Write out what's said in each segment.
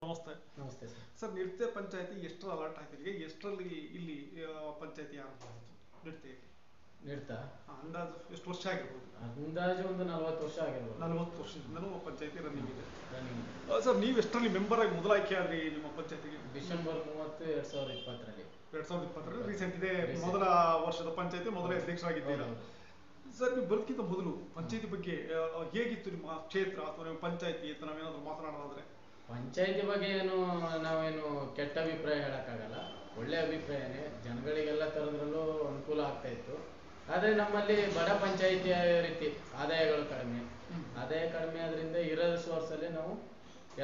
ನಮಸ್ತೆ. ನಮಸ್ತೆ sir. Sir, ನಿಡ್ತೆ ಪಂಚಾಯತಿ ಎಷ್ಟರ ಅಲರ್ಟ್ ಆಗಿದೆ? ಎಷ್ಟರಲ್ಲಿ ಇಲ್ಲಿ ಪಂಚಾಯತಿ ಆರಂಭ ಆಯಿತು ನಿಡ್ತೆಯಲ್ಲಿ? ನೀಡ್ತಾ ಅಂದಾಜು ಎಷ್ಟು ವರ್ಷ ಆಗಿರ್ಬೋದು? ಅಂದಾಜು ಒಂದು 40 ವರ್ಷ ಆಗಿರ್ಬೋದು. 40 ವರ್ಷದಿಂದನೂ ಪಂಚಾಯತಿ ರನ್ನಿಂಗ್ ಇದೆ. ರನ್ನಿಂಗ್. ಸರ್, ನೀವು ಎಷ್ಟರಲ್ಲಿ ಮೆಂಬರ್ ಆಗಿ ಮೊದಲ ಆಯ್ಕೆ ಆದ್ರಿ ನಿಮ್ಮ ಪಂಚಾಯತಿಗೆ? ಡಿಸೆಂಬರ್ 30, 2020ರಲ್ಲಿ. 2020ರಲ್ಲಿ ರೀಸೆಂಟ್ ಇದೆ. ಮೊದಲ ವರ್ಷದ ಪಂಚಾಯತಿ ಮೊದಲೇ ಅಧ್ಯಕ್ಷರಾಗಿದ್ದೀರಾ. ಹೌದು. ಸರ್, ನೀವು ಬರೋದಕ್ಕಿಂತ ಮೊದಲು ಪಂಚಾಯತಿ ಬಗ್ಗೆ ಹೇಗಿತ್ತು ನಿಮ್ಮ ಕ್ಷೇತ್ರ ಅಥವಾ ನಿಮ್ಮ ಪಂಚಾಯತಿ ಅಂತ ನಾವೇನಾದ್ರೂ ಮಾತನಾಡೋದಾದ್ರೆ? ಪಂಚಾಯತಿ ಬಗ್ಗೆ ನಾವೇನು ಕೆಟ್ಟ ಅಭಿಪ್ರಾಯ ಹೇಳಕ್ಕಾಗಲ್ಲ. ಒಳ್ಳೆ ಅಭಿಪ್ರಾಯನೇ. ಜನಗಳಿಗೆಲ್ಲ ತರದ್ರಲ್ಲೂ ಅನುಕೂಲ ಆಗ್ತಾ ಇತ್ತು. ಆದರೆ ನಮ್ಮಲ್ಲಿ ಬಡ ಪಂಚಾಯಿತಿಯ ರೀತಿ ಆದಾಯಗಳು ಕಡಿಮೆ. ಆದಾಯ ಕಡಿಮೆ ಆದ್ರಿಂದ ಇರೋ ಸೋರ್ಸಲ್ಲಿ ನಾವು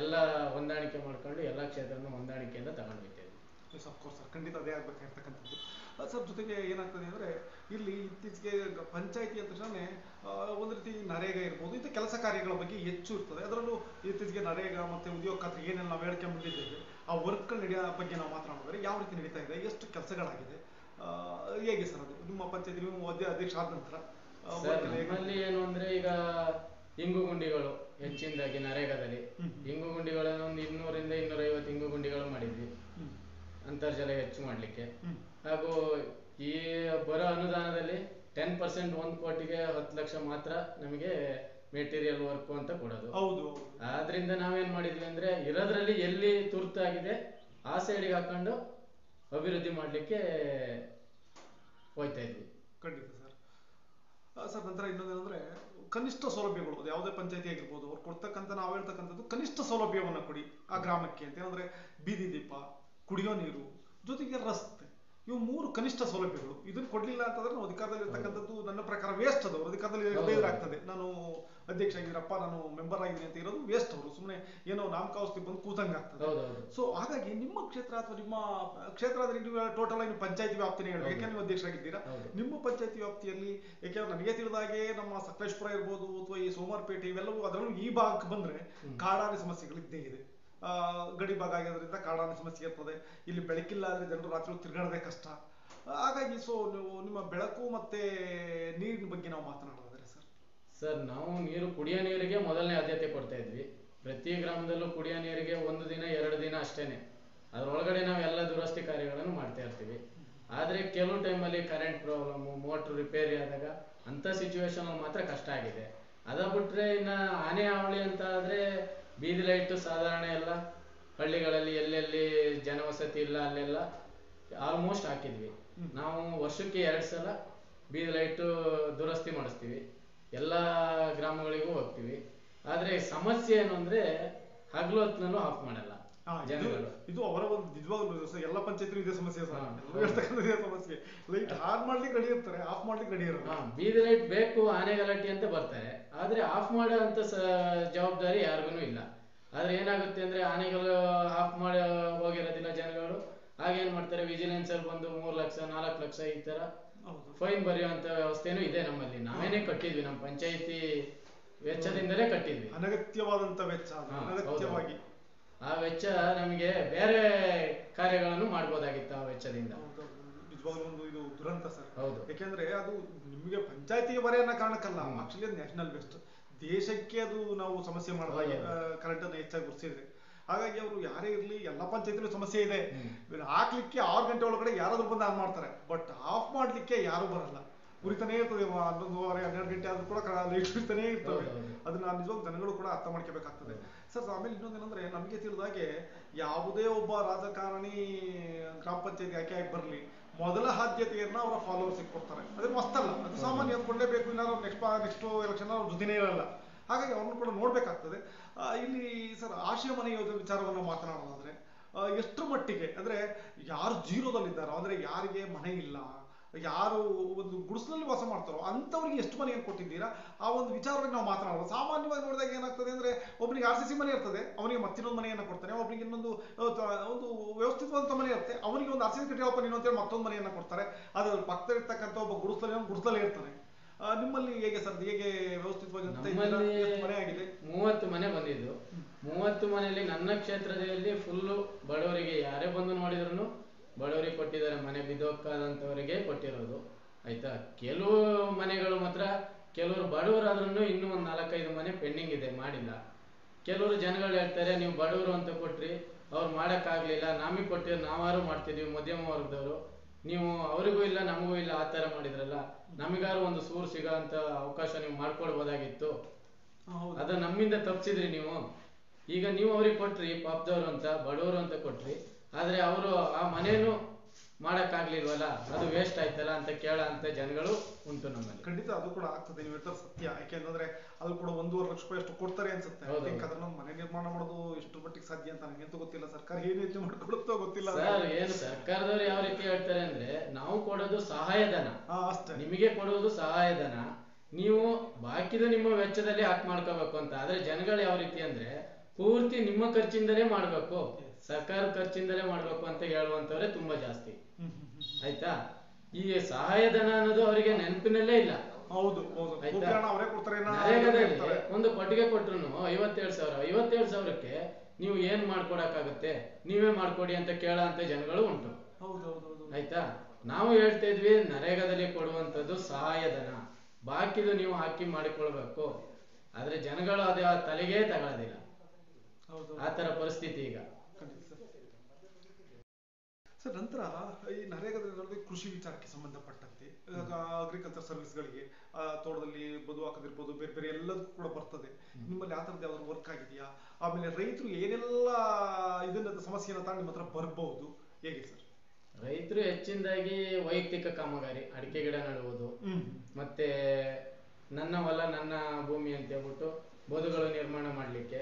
ಎಲ್ಲ ಹೊಂದಾಣಿಕೆ ಮಾಡ್ಕೊಂಡು ಎಲ್ಲ ಕ್ಷೇತ್ರವನ್ನು ಹೊಂದಾಣಿಕೆಯಿಂದ ತಗೊಂಡ್ಬಿಟ್ಟೇವೆ. ಎಸ್, ಅಫ್ಕೋರ್ಸ್ ಸರ್, ಖಂಡಿತ ಅದೇ ಆಗ್ಬೇಕಾಗಿರ್ತಕ್ಕಂಥದ್ದು. ಸರ್, ಜೊತೆಗೆ ಏನಾಗ್ತದೆ ಅಂದರೆ ಇಲ್ಲಿ ಇತ್ತೀಚೆಗೆ ಪಂಚಾಯತಿ ಅಂದ ತಕ್ಷಣ ಒಂದು ರೀತಿ ನರೇಗಾ ಇರ್ಬೋದು, ಇಂಥ ಕೆಲಸ ಕಾರ್ಯಗಳ ಬಗ್ಗೆ ಹೆಚ್ಚು ಇರ್ತದೆ. ಅದರಲ್ಲೂ ಇತ್ತೀಚೆಗೆ ನರೇಗಾ ಮತ್ತು ಉದ್ಯೋಗ ಖಾತ್ರಿ ಏನೆಲ್ಲ ನಾವು ಹೇಳ್ಕೊಂಡ್ಬಂದಿದ್ದೇವೆ, ಆ ವರ್ಕ್ಗಳು ನಡೆಯೋ ಬಗ್ಗೆ ನಾವು ಮಾತನಾಡಿದ್ರೆ ಯಾವ ರೀತಿ ನಡೀತಾ ಇದೆ, ಎಷ್ಟು ಕೆಲಸಗಳಾಗಿದೆ, ಹೇಗೆ ಸರ್ ಅದು ನಿಮ್ಮ ಪಂಚಾಯತಿ ನೀವು ಅಧ್ಯಕ್ಷ ಆದ ನಂತರ? ನಮ್ಮಲ್ಲಿ ಏನು ಅಂದ್ರೆ ಈಗ ಇಂಗು ಗುಂಡಿಗಳು ಹೆಚ್ಚಿನದಾಗಿ ನರೇಗಾದಲ್ಲಿ ಇಂಗು ಗುಂಡಿಗಳನ್ನು ಒಂದು 200 ರಿಂದ 250 ಇಂಗು ಗುಂಡಿಗಳು ಮಾಡಿದ್ವಿ ಅಂತರ್ಜಲ ಹೆಚ್ಚು ಮಾಡ್ಲಿಕ್ಕೆ. ಹಾಗೂ ಈ ಬರೋ ಅನುದಾನದಲ್ಲಿ 10% 1 ಕೋಟಿಗೆ 10 ಲಕ್ಷ ಮಾತ್ರ ನಮಗೆ ಮೆಟೀರಿಯಲ್ ವರ್ಕ್ ಅಂತ ಕೊಡೋದು. ಹೌದು. ಆದ್ರಿಂದ ನಾವೇನ್ ಮಾಡಿದ್ವಿ ಅಂದ್ರೆ ಇರೋದ್ರಲ್ಲಿ ಎಲ್ಲಿ ತುರ್ತಾಗಿದೆ ಆ ಸೈಡಿಗೆ ಹಾಕೊಂಡು ಅಭಿವೃದ್ಧಿ ಮಾಡ್ಲಿಕ್ಕೆ ಹೋಯ್ತಾ ಇದ್ವಿ. ಖಂಡಿತ ಸರ್. ಸರ್, ನಂತರ ಇನ್ನೊಂದೇನೆಂದ್ರೆ ಕನಿಷ್ಠ ಸೌಲಭ್ಯಗಳು, ಅದು ಯಾವುದೇ ಪಂಚಾಯತಿ ಆಗಿರ್ಬೋದು, ಅವ್ರು ಕೊಡ್ತಕ್ಕಂಥ ನಾವು ಹೇಳ್ತಕ್ಕಂಥದ್ದು ಕನಿಷ್ಠ ಸೌಲಭ್ಯವನ್ನು ಕೊಡಿ ಆ ಗ್ರಾಮಕ್ಕೆ ಅಂತ. ಏನಂದ್ರೆ ಬೀದಿ ದೀಪ, ಕುಡಿಯೋ ನೀರು, ಜೊತೆಗೆ ರಸ್ತೆ, ಇವು 3 ಕನಿಷ್ಠ ಸೌಲಭ್ಯಗಳು. ಇದನ್ನು ಕೊಡ್ಲಿಲ್ಲ ಅಂತಂದ್ರೆ ನಾವು ಅಧಿಕಾರದಲ್ಲಿ ಇರ್ತಕ್ಕಂಥದ್ದು ನನ್ನ ಪ್ರಕಾರ ವೇಸ್ಟ್. ಅದು ಅವ್ರ ಅಧಿಕಾರದಲ್ಲಿ ಆಗ್ತದೆ. ನಾನು ಅಧ್ಯಕ್ಷ ಆಗಿದ್ದೀರಪ್ಪ, ನಾನು ಮೆಂಬರ್ ಆಗಿದ್ದೀನಿ ಅಂತ ಇರೋದು ವೇಸ್ಟ್. ಅವರು ಸುಮ್ಮನೆ ಏನೋ ನಾಮಕಾವಸ್ಥೆ ಬಂದು ಕೂತಂಗೆ ಆಗ್ತದೆ. ಸೊ ಹಾಗಾಗಿ ನಿಮ್ಮ ಕ್ಷೇತ್ರ ಅಥವಾ ನಿಮ್ಮ ಕ್ಷೇತ್ರ ಅಂದ್ರೆ ನೀವು ಟೋಟಲ್ ಆಗಿ ಪಂಚಾಯತಿ ವ್ಯಾಪ್ತಿನೇ ಹೇಳಿ, ಯಾಕೆಂದ್ರೆ ನೀವು ಅಧ್ಯಕ್ಷರಾಗಿದ್ದೀರಾ. ನಿಮ್ಮ ಪಂಚಾಯತಿ ವ್ಯಾಪ್ತಿಯಲ್ಲಿ ಯಾಕೆಂದ್ರೆ ನನಗೆ ತಿಳಿದಾಗೆ ನಮ್ಮ ಸಕಲೇಶ್ಪುರ ಇರ್ಬೋದು ಅಥವಾ ಈ ಸೋಮವಾರಪೇಟೆ ಇವೆಲ್ಲವೂ, ಅದರಲ್ಲೂ ಈ ಭಾಗಕ್ಕೆ ಬಂದ್ರೆ ಕಾಡಾನೆ ಸಮಸ್ಯೆಗಳು ಇದ್ದೇ ಇದೆ. ಗಡಿ ಭಾಗ ಆಗಿರೋದ್ರಿಂದ ಕಾಡಾನೆ ಸಮಸ್ಯೆ ಇರ್ತದೆ. ಇಲ್ಲಿ ಬೆಳಕಿಲ್ಲ ಆದ್ರೆ ಜನರು ರಾತ್ರಿ ತಿರುಗಾಡೋದೇ ಕಷ್ಟ. ಹಾಗಾಗಿ ಸೊ ನೀವು ನಿಮ್ಮ ಬೆಳಕು ಮತ್ತೆ ನೀರಿನ ಬಗ್ಗೆ ನಾವು ಮಾತನಾಡೋದಾದ್ರೆ ಸರ್, ನಾವು ಕುಡಿಯೋ ನೀರಿಗೆ ಮೊದಲನೇ ಆದ್ಯತೆ ಕೊಡ್ತಾ ಇದ್ವಿ. ಪ್ರತಿ ಗ್ರಾಮದಲ್ಲೂ ಕುಡಿಯೋ ನೀರಿಗೆ 1 ದಿನ 2 ದಿನ ಅಷ್ಟೇನೆ. ಅದ್ರೊಳಗಡೆ ನಾವು ಎಲ್ಲ ದುರಸ್ತಿ ಕಾರ್ಯಗಳನ್ನು ಮಾಡ್ತಾ ಇರ್ತೀವಿ. ಆದ್ರೆ ಕೆಲವು ಟೈಮಲ್ಲಿ ಕರೆಂಟ್ ಪ್ರಾಬ್ಲಮ್, ಮೋಟ್ರ್ ರಿಪೇರಿ ಆದಾಗ ಅಂತ ಸಿಚುವೇಶನ್ ಮಾತ್ರ ಕಷ್ಟ ಆಗಿದೆ. ಅದ ಬಿಟ್ರೆ ಇನ್ನ ಆನೆ ಹಾವಳಿ ಅಂತ ಆದ್ರೆ ಬೀದಿ ಲೈಟ್ ಸಾಧಾರಣ ಎಲ್ಲ ಹಳ್ಳಿಗಳಲ್ಲಿ ಎಲ್ಲೆಲ್ಲಿ ಜನವಸತಿ ಇಲ್ಲ ಅಲ್ಲೆಲ್ಲ ಆಲ್ಮೋಸ್ಟ್ ಹಾಕಿದ್ವಿ. ನಾವು ವರ್ಷಕ್ಕೆ 2 ಸಲ ಬೀದಿ ಲೈಟ್ ದುರಸ್ತಿ ಮಾಡಿಸ್ತೀವಿ. ಎಲ್ಲ ಗ್ರಾಮಗಳಿಗೂ ಹೋಗ್ತೀವಿ. ಆದ್ರೆ ಸಮಸ್ಯೆ ಏನು ಅಂದ್ರೆ ಹಗಲು ಹೊತ್ತಿನಲ್ಲೂ ಆಫ್ ಮಾಡಲ್ಲ ಜನಗಳು. ಇದು ಅವರ ಒಂದು ನಿಜವಾಗ್ಲೂ ಎಲ್ಲ ಪಂಚಾಯತ್ ಇದೇ ಸಮಸ್ಯೆ ಇದೇ ಸಮಸ್ಯೆ. ಲೈಟ್ ಆನ್ ಮಾಡ್ಲಿಕ್ಕೆ ರೆಡಿ ಇರ್ತಾರೆ, ಆಫ್ ಮಾಡ್ಲಿಕ್ಕೆ ರೆಡಿ ಇರಲ್ಲ. ಬೀದಿ ಲೈಟ್ ಬೇಕು, ಆನೆ ಗಲಾಟೆ ಅಂತ ಬರ್ತಾರೆ. ಆದ್ರೆ ಆಫ್ ಮಾಡೋ ಅಂತ ಜವಾಬ್ದಾರಿ ಯಾರಿಗೂ ಇಲ್ಲ. ಆದ್ರೆ ಏನಾಗುತ್ತೆ ಅಂದ್ರೆ ಆನೆಗಳು ಆಫ್ ಮಾಡಿ ಹೋಗಿರೋದಿಲ್ಲ ಜನಗಳು. ಹಾಗೇನ್ ಮಾಡ್ತಾರೆ, ವಿಜಿಲೆನ್ಸ್ ಅಲ್ಲಿ ಬಂದು 3 ಲಕ್ಷ 4 ಲಕ್ಷ ಈ ತರ ಫೈನ್ ಬರೆಯುವಂತ ವ್ಯವಸ್ಥೆನೂ ಇದೆ ನಮ್ಮಲ್ಲಿ. ನಾವೇನೇ ಕಟ್ಟಿದ್ವಿ, ನಮ್ಮ ಪಂಚಾಯತಿ ವೆಚ್ಚದಿಂದಲೇ ಕಟ್ಟಿದ್ವಿ. ಅನಗತ್ಯವಾದಂತ ವೆಚ್ಚ, ಅನಗತ್ಯವಾಗಿ ಆ ವೆಚ್ಚ ನಮಗೆ ಬೇರೆ ಕಾರ್ಯಗಳನ್ನು ಮಾಡ್ಬೋದಾಗಿತ್ತು ಆ ವೆಚ್ಚದಿಂದ. ನಿಜವಾಗ್ಲೂ ಒಂದು ಇದು ದುರಂತ ಸರ್. ಹೌದು. ಯಾಕೆಂದ್ರೆ ಅದು ನಿಮಗೆ ಪಂಚಾಯತಿಗೆ ಬರೀ ಅನ್ನೋ ಕಾರಣಕ್ಕಲ್ಲ, ಆಕ್ಚುಲಿ ನ್ಯಾಷನಲ್ ವೆಸ್ಟ್, ದೇಶಕ್ಕೆ ಅದು ನಾವು ಸಮಸ್ಯೆ ಮಾಡಿದಾಗ ಕರೆಂಟ್ ಅನ್ನು ಹೆಚ್ಚಾಗಿ ಗುರ್ಸಿದ್ರೆ. ಹಾಗಾಗಿ ಅವರು ಯಾರೇ ಇರಲಿ, ಎಲ್ಲ ಪಂಚಾಯತಿಲೂ ಸಮಸ್ಯೆ ಇದೆ. ಹಾಕ್ಲಿಕ್ಕೆ 6 ಗಂಟೆ ಒಳಗಡೆ ಯಾರಾದ್ರೂ ಬಂದು ಆನ್ ಮಾಡ್ತಾರೆ, ಬಟ್ ಆಫ್ ಮಾಡ್ಲಿಕ್ಕೆ ಯಾರು ಬರಲ್ಲ. ಉರಿತಾನೇ ಇರ್ತದೆ 11:30 12 ಗಂಟೆ ಆದ್ರೂ ಕೂಡ ಲೈಟ್ ಉರಿತಾನೇ ಇರ್ತವೆ. ಅದನ್ನ ನಿಜವಾಗ ಜನಗಳು ಕೂಡ ಅರ್ಥ ಮಾಡ್ಕೋಬೇಕಾಗ್ತದೆ ಸರ್. ಆಮೇಲೆ ಇನ್ನೊಂದೇನಂದ್ರೆ ನಮಗೆ ತಿಳಿದಾಗೆ ಯಾವುದೇ ಒಬ್ಬ ರಾಜಕಾರಣಿ ಗ್ರಾಮ ಪಂಚಾಯತಿ ಆಯ್ಕೆ ಆಗಿ ಬರಲಿ, ಮೊದಲ ಆದ್ಯತೆಯನ್ನ ಅವರ ಫಾಲೋವರ್ಸ್ ಕೊಡ್ತಾರೆ. ಅದೇ ಮಸ್ತಲ್ಲ, ಅದು ಸಾಮಾನ್ಯ ಅಂದ್ಕೊಂಡೇಬೇಕು. ಇಲ್ಲ ನೆಕ್ಸ್ಟ್ ಎಲೆಕ್ಷನ್ ಅವ್ರ ಜೊತೆನೇ ಇರಲ್ಲ. ಹಾಗಾಗಿ ಅವ್ರನ್ನು ಕೂಡ ನೋಡ್ಬೇಕಾಗ್ತದೆ. ಇಲ್ಲಿ ಸರ್, ಆಶ್ರಯ ಮನೆ ಯೋಜನೆ ವಿಚಾರವನ್ನು ಮಾತನಾಡೋದಾದ್ರೆ ಎಷ್ಟರ ಮಟ್ಟಿಗೆ ಅಂದ್ರೆ ಯಾರು ಜೀರೋದಲ್ಲಿದ್ದಾರೋ, ಅಂದ್ರೆ ಯಾರಿಗೆ ಮನೆ ಇಲ್ಲ, ಯಾರು ಒಂದು ಗುಡಿಸಲಲ್ಲಿ ವಾಸ ಮಾಡ್ತಾರೋ ಅಂಥವ್ರಿಗೆ ಎಷ್ಟು ಮನೆಯನ್ನು ಕೊಟ್ಟಿದ್ದೀರಾ, ಆ ಒಂದು ವಿಚಾರವಾಗಿ ನಾವು ಮಾತನಾಡೋದು. ಸಾಮಾನ್ಯವಾಗಿ ನೋಡಿದಾಗ ಏನಾಗ್ತದೆ ಅಂದ್ರೆ ಒಬ್ಬನಿಗೆ RCC ಮನೆ ಇರ್ತದೆ, ಅವನಿಗೆ ಮತ್ತಿನ್ನೊಂದು ಮನೆಯನ್ನು ಕೊಡ್ತಾನೆ. ಒಬ್ಬನಿಗೆ ಇನ್ನೊಂದು ಒಂದು ವ್ಯವಸ್ಥಿತವಾದಂಥ ಮನೆ ಇರುತ್ತೆ, ಅವನಿಗೆ ಒಂದು RCC ಕಟ್ಟಿಯಪ್ಪ ನೀನು ಅಂತೇಳಿ ಮತ್ತೊಂದು ಮನೆಯನ್ನು ಕೊಡ್ತಾರೆ. ಅದ್ರ ಪಕ್ಕದಲ್ಲಿರ್ತಕ್ಕಂಥ ಒಬ್ಬ ಗುಡಿಸಲಲ್ಲೇ ಇರ್ತಾನೆ. ನಿಮ್ಮಲ್ಲಿ ಹೇಗೆ ಸರ್, ಹೇಗೆ ವ್ಯವಸ್ಥಿತವಾಗಿ ಮನೆ ಆಗಿದೆ? 30 ಮನೆ ಬಂದಿದ್ದು. 30 ಮನೆಯಲ್ಲಿ ನನ್ನ ಕ್ಷೇತ್ರದಲ್ಲಿ ಫುಲ್ಲು ಬಡವರಿಗೆ, ಯಾರೇ ಬಂದು ನೋಡಿದ್ರು ಬಡವರಿಗೆ ಕೊಟ್ಟಿದ್ದಾರೆ. ಮನೆ ಬಿದ್ದೋಕ್ಕಾದಂಥವರಿಗೆ ಕೊಟ್ಟಿರೋದು ಆಯ್ತಾ. ಕೆಲವು ಮನೆಗಳು ಮಾತ್ರ ಕೆಲವರು ಬಡವರಾದ್ರೂ ಇನ್ನೂ ಒಂದು 4-5 ಮನೆ ಪೆಂಡಿಂಗ್ ಇದೆ, ಮಾಡಿಲ್ಲ. ಕೆಲವರು ಜನಗಳು ಹೇಳ್ತಾರೆ ನೀವು ಬಡವರು ಅಂತ ಕೊಟ್ರಿ, ಅವ್ರು ಮಾಡಕ್ಕಾಗ್ಲಿಲ್ಲ, ನಮಗೆ ಕೊಟ್ಟಿರೋ ನಾವಾರು ಮಾಡ್ತಿದೀವಿ ಮಧ್ಯಮ ವರ್ಗದವರು, ನೀವು ಅವ್ರಿಗೂ ಇಲ್ಲ ನಮಗೂ ಇಲ್ಲ ಆ ತರ ಮಾಡಿದ್ರಲ್ಲ, ನಮಗಾರು ಒಂದು ಸೂರು ಸಿಗೋ ಅಂತ ಅವಕಾಶ ನೀವು ಮಾಡ್ಕೊಡ್ಬೋದಾಗಿತ್ತು, ಅದು ನಮ್ಮಿಂದ ತಪ್ಪಿಸಿದ್ರಿ ನೀವು. ಈಗ ನೀವು ಅವ್ರಿಗೆ ಕೊಟ್ರಿ ಪಾಪದವರು ಅಂತ ಬಡವರು ಅಂತ ಕೊಟ್ರಿ, ಆದ್ರೆ ಅವರು ಆ ಮನೇನು ಮಾಡಕ್ಕಾಗ್ಲಿಲ್ವಲ್ಲ, ಅದು ವೇಸ್ಟ್ ಆಯ್ತಲ್ಲ ಅಂತ ಕೇಳ ಅಂತ ಜನಗಳು ಉಂಟು ನಮ್ಮಲ್ಲಿ. ಖಂಡಿತ ಅದು ಕೂಡ ಆಗ್ತದೆ, ನೀವು ಹೇಳ್ತಾರೆ ಸತ್ಯ. ಯಾಕೆಂದ್ರೆ ಅಲ್ಲಿ ಕೂಡ 1.5 ಲಕ್ಷ ರೂಪಾಯಿ ಅಷ್ಟು ಕೊಡ್ತಾರೆ ಅನ್ಸುತ್ತೆ. ಅದನ್ನ ಮನೆ ನಿರ್ಮಾಣ ಮಾಡೋದು ಎಷ್ಟು ಮಟ್ಟಿಗೆ ಸಾಧ್ಯ ಅಂತ ನನಗಂತೂ ಗೊತ್ತಿಲ್ಲ. ಸರ್ಕಾರ ಏನ್ ಯೋಚನೆ ಮಾಡ್ಕೊಡುತ್ತೋ ಗೊತ್ತಿಲ್ಲ ಸರ್. ಏನು ಸರ್ಕಾರದವ್ರು ಯಾವ ರೀತಿ ಹೇಳ್ತಾರೆ ಅಂದ್ರೆ, ನಾವು ಕೊಡೋದು ಸಹಾಯಧನ, ಅಷ್ಟೇ, ನಿಮಗೆ ಕೊಡೋದು ಸಹಾಯಧನ, ನೀವು ಬಾಕಿದ ನಿಮ್ಮ ವೆಚ್ಚದಲ್ಲಿ ಹಾಕಿ ಮಾಡ್ಕೋಬೇಕು ಅಂತ. ಆದ್ರೆ ಜನಗಳು ಯಾವ ರೀತಿ ಅಂದ್ರೆ ಪೂರ್ತಿ ನಿಮ್ಮ ಖರ್ಚಿಂದಲೇ ಮಾಡ್ಬೇಕು, ಸರ್ಕಾರ ಖರ್ಚಿಂದಲೇ ಮಾಡ್ಬೇಕು ಅಂತ ಹೇಳುವಂತವ್ರೆ ತುಂಬಾ ಜಾಸ್ತಿ. ಆಯ್ತಾ, ಈ ಸಹಾಯಧನ ಅನ್ನೋದು ಅವರಿಗೆ ನೆನಪಿನಲ್ಲೇ ಇಲ್ಲ. ಹೌದು, ನರೇಗಾದಲ್ಲಿ ಒಂದು ಕೊಟ್ಟಿಗೆ ಕೊಟ್ರು 57,000 ಸಾವಿರಕ್ಕೆ ನೀವು ಏನ್ ಮಾಡ್ಕೊಡಕ್ಕಾಗತ್ತೆ, ನೀವೇ ಮಾಡ್ಕೊಡಿ ಅಂತ ಕೇಳ ಅಂತ ಜನಗಳು ಉಂಟು. ಆಯ್ತಾ, ನಾವು ಹೇಳ್ತಾ ಇದ್ವಿ ನರೇಗಾದಲ್ಲಿ ಕೊಡುವಂತದ್ದು ಸಹಾಯಧನ, ಬಾಕಿದು ನೀವು ಹಾಕಿ ಮಾಡಿಕೊಳ್ಬೇಕು. ಆದ್ರೆ ಜನಗಳು ಅದೇ ತಲೆಗೆ ತಗೊಳ್ಳೋದಿಲ್ಲ. ಆ ತರ ಪರಿಸ್ಥಿತಿ ಈಗ. ಸರ್, ನಂತರ ಈ ನರೇಗಾದಲ್ಲಿ ಕೃಷಿ ವಿಚಾರಕ್ಕೆ ಸಂಬಂಧಪಟ್ಟಂತೆ ಅಗ್ರಿಕಲ್ಚರ್ ಸರ್ವಿಸ್ಗಳಿಗೆ ತೋಟದಲ್ಲಿ ಬದು ಹಾಕೋದಿರ್ಬೋದು, ಬೇರೆ ಬೇರೆ ಎಲ್ಲದಕ್ಕೂ ಕೂಡ ಬರ್ತದೆ. ನಿಮ್ಮಲ್ಲಿ ಆ ಥರದ್ದು ಯಾವ್ದಾದ್ರು ವರ್ಕ್ ಆಗಿದೆಯಾ? ಆಮೇಲೆ ರೈತರು ಏನೆಲ್ಲ ಇದನ್ನ ಸಮಸ್ಯೆನ ತಾಂಡು ನಿಮ್ಮ ಹತ್ರ ಬರ್ಬಹುದು, ಹೇಗೆ ಸರ್? ರೈತರು ಹೆಚ್ಚಿನದಾಗಿ ವೈಯಕ್ತಿಕ ಕಾಮಗಾರಿ, ಅಡಿಕೆ ಗಿಡ ನೆಡುವುದು, ಮತ್ತೆ ನನ್ನ ಹೊಲ ನನ್ನ ಭೂಮಿ ಅಂತ ಹೇಳ್ಬಿಟ್ಟು ಬದುಗಳು ನಿರ್ಮಾಣ ಮಾಡಲಿಕ್ಕೆ,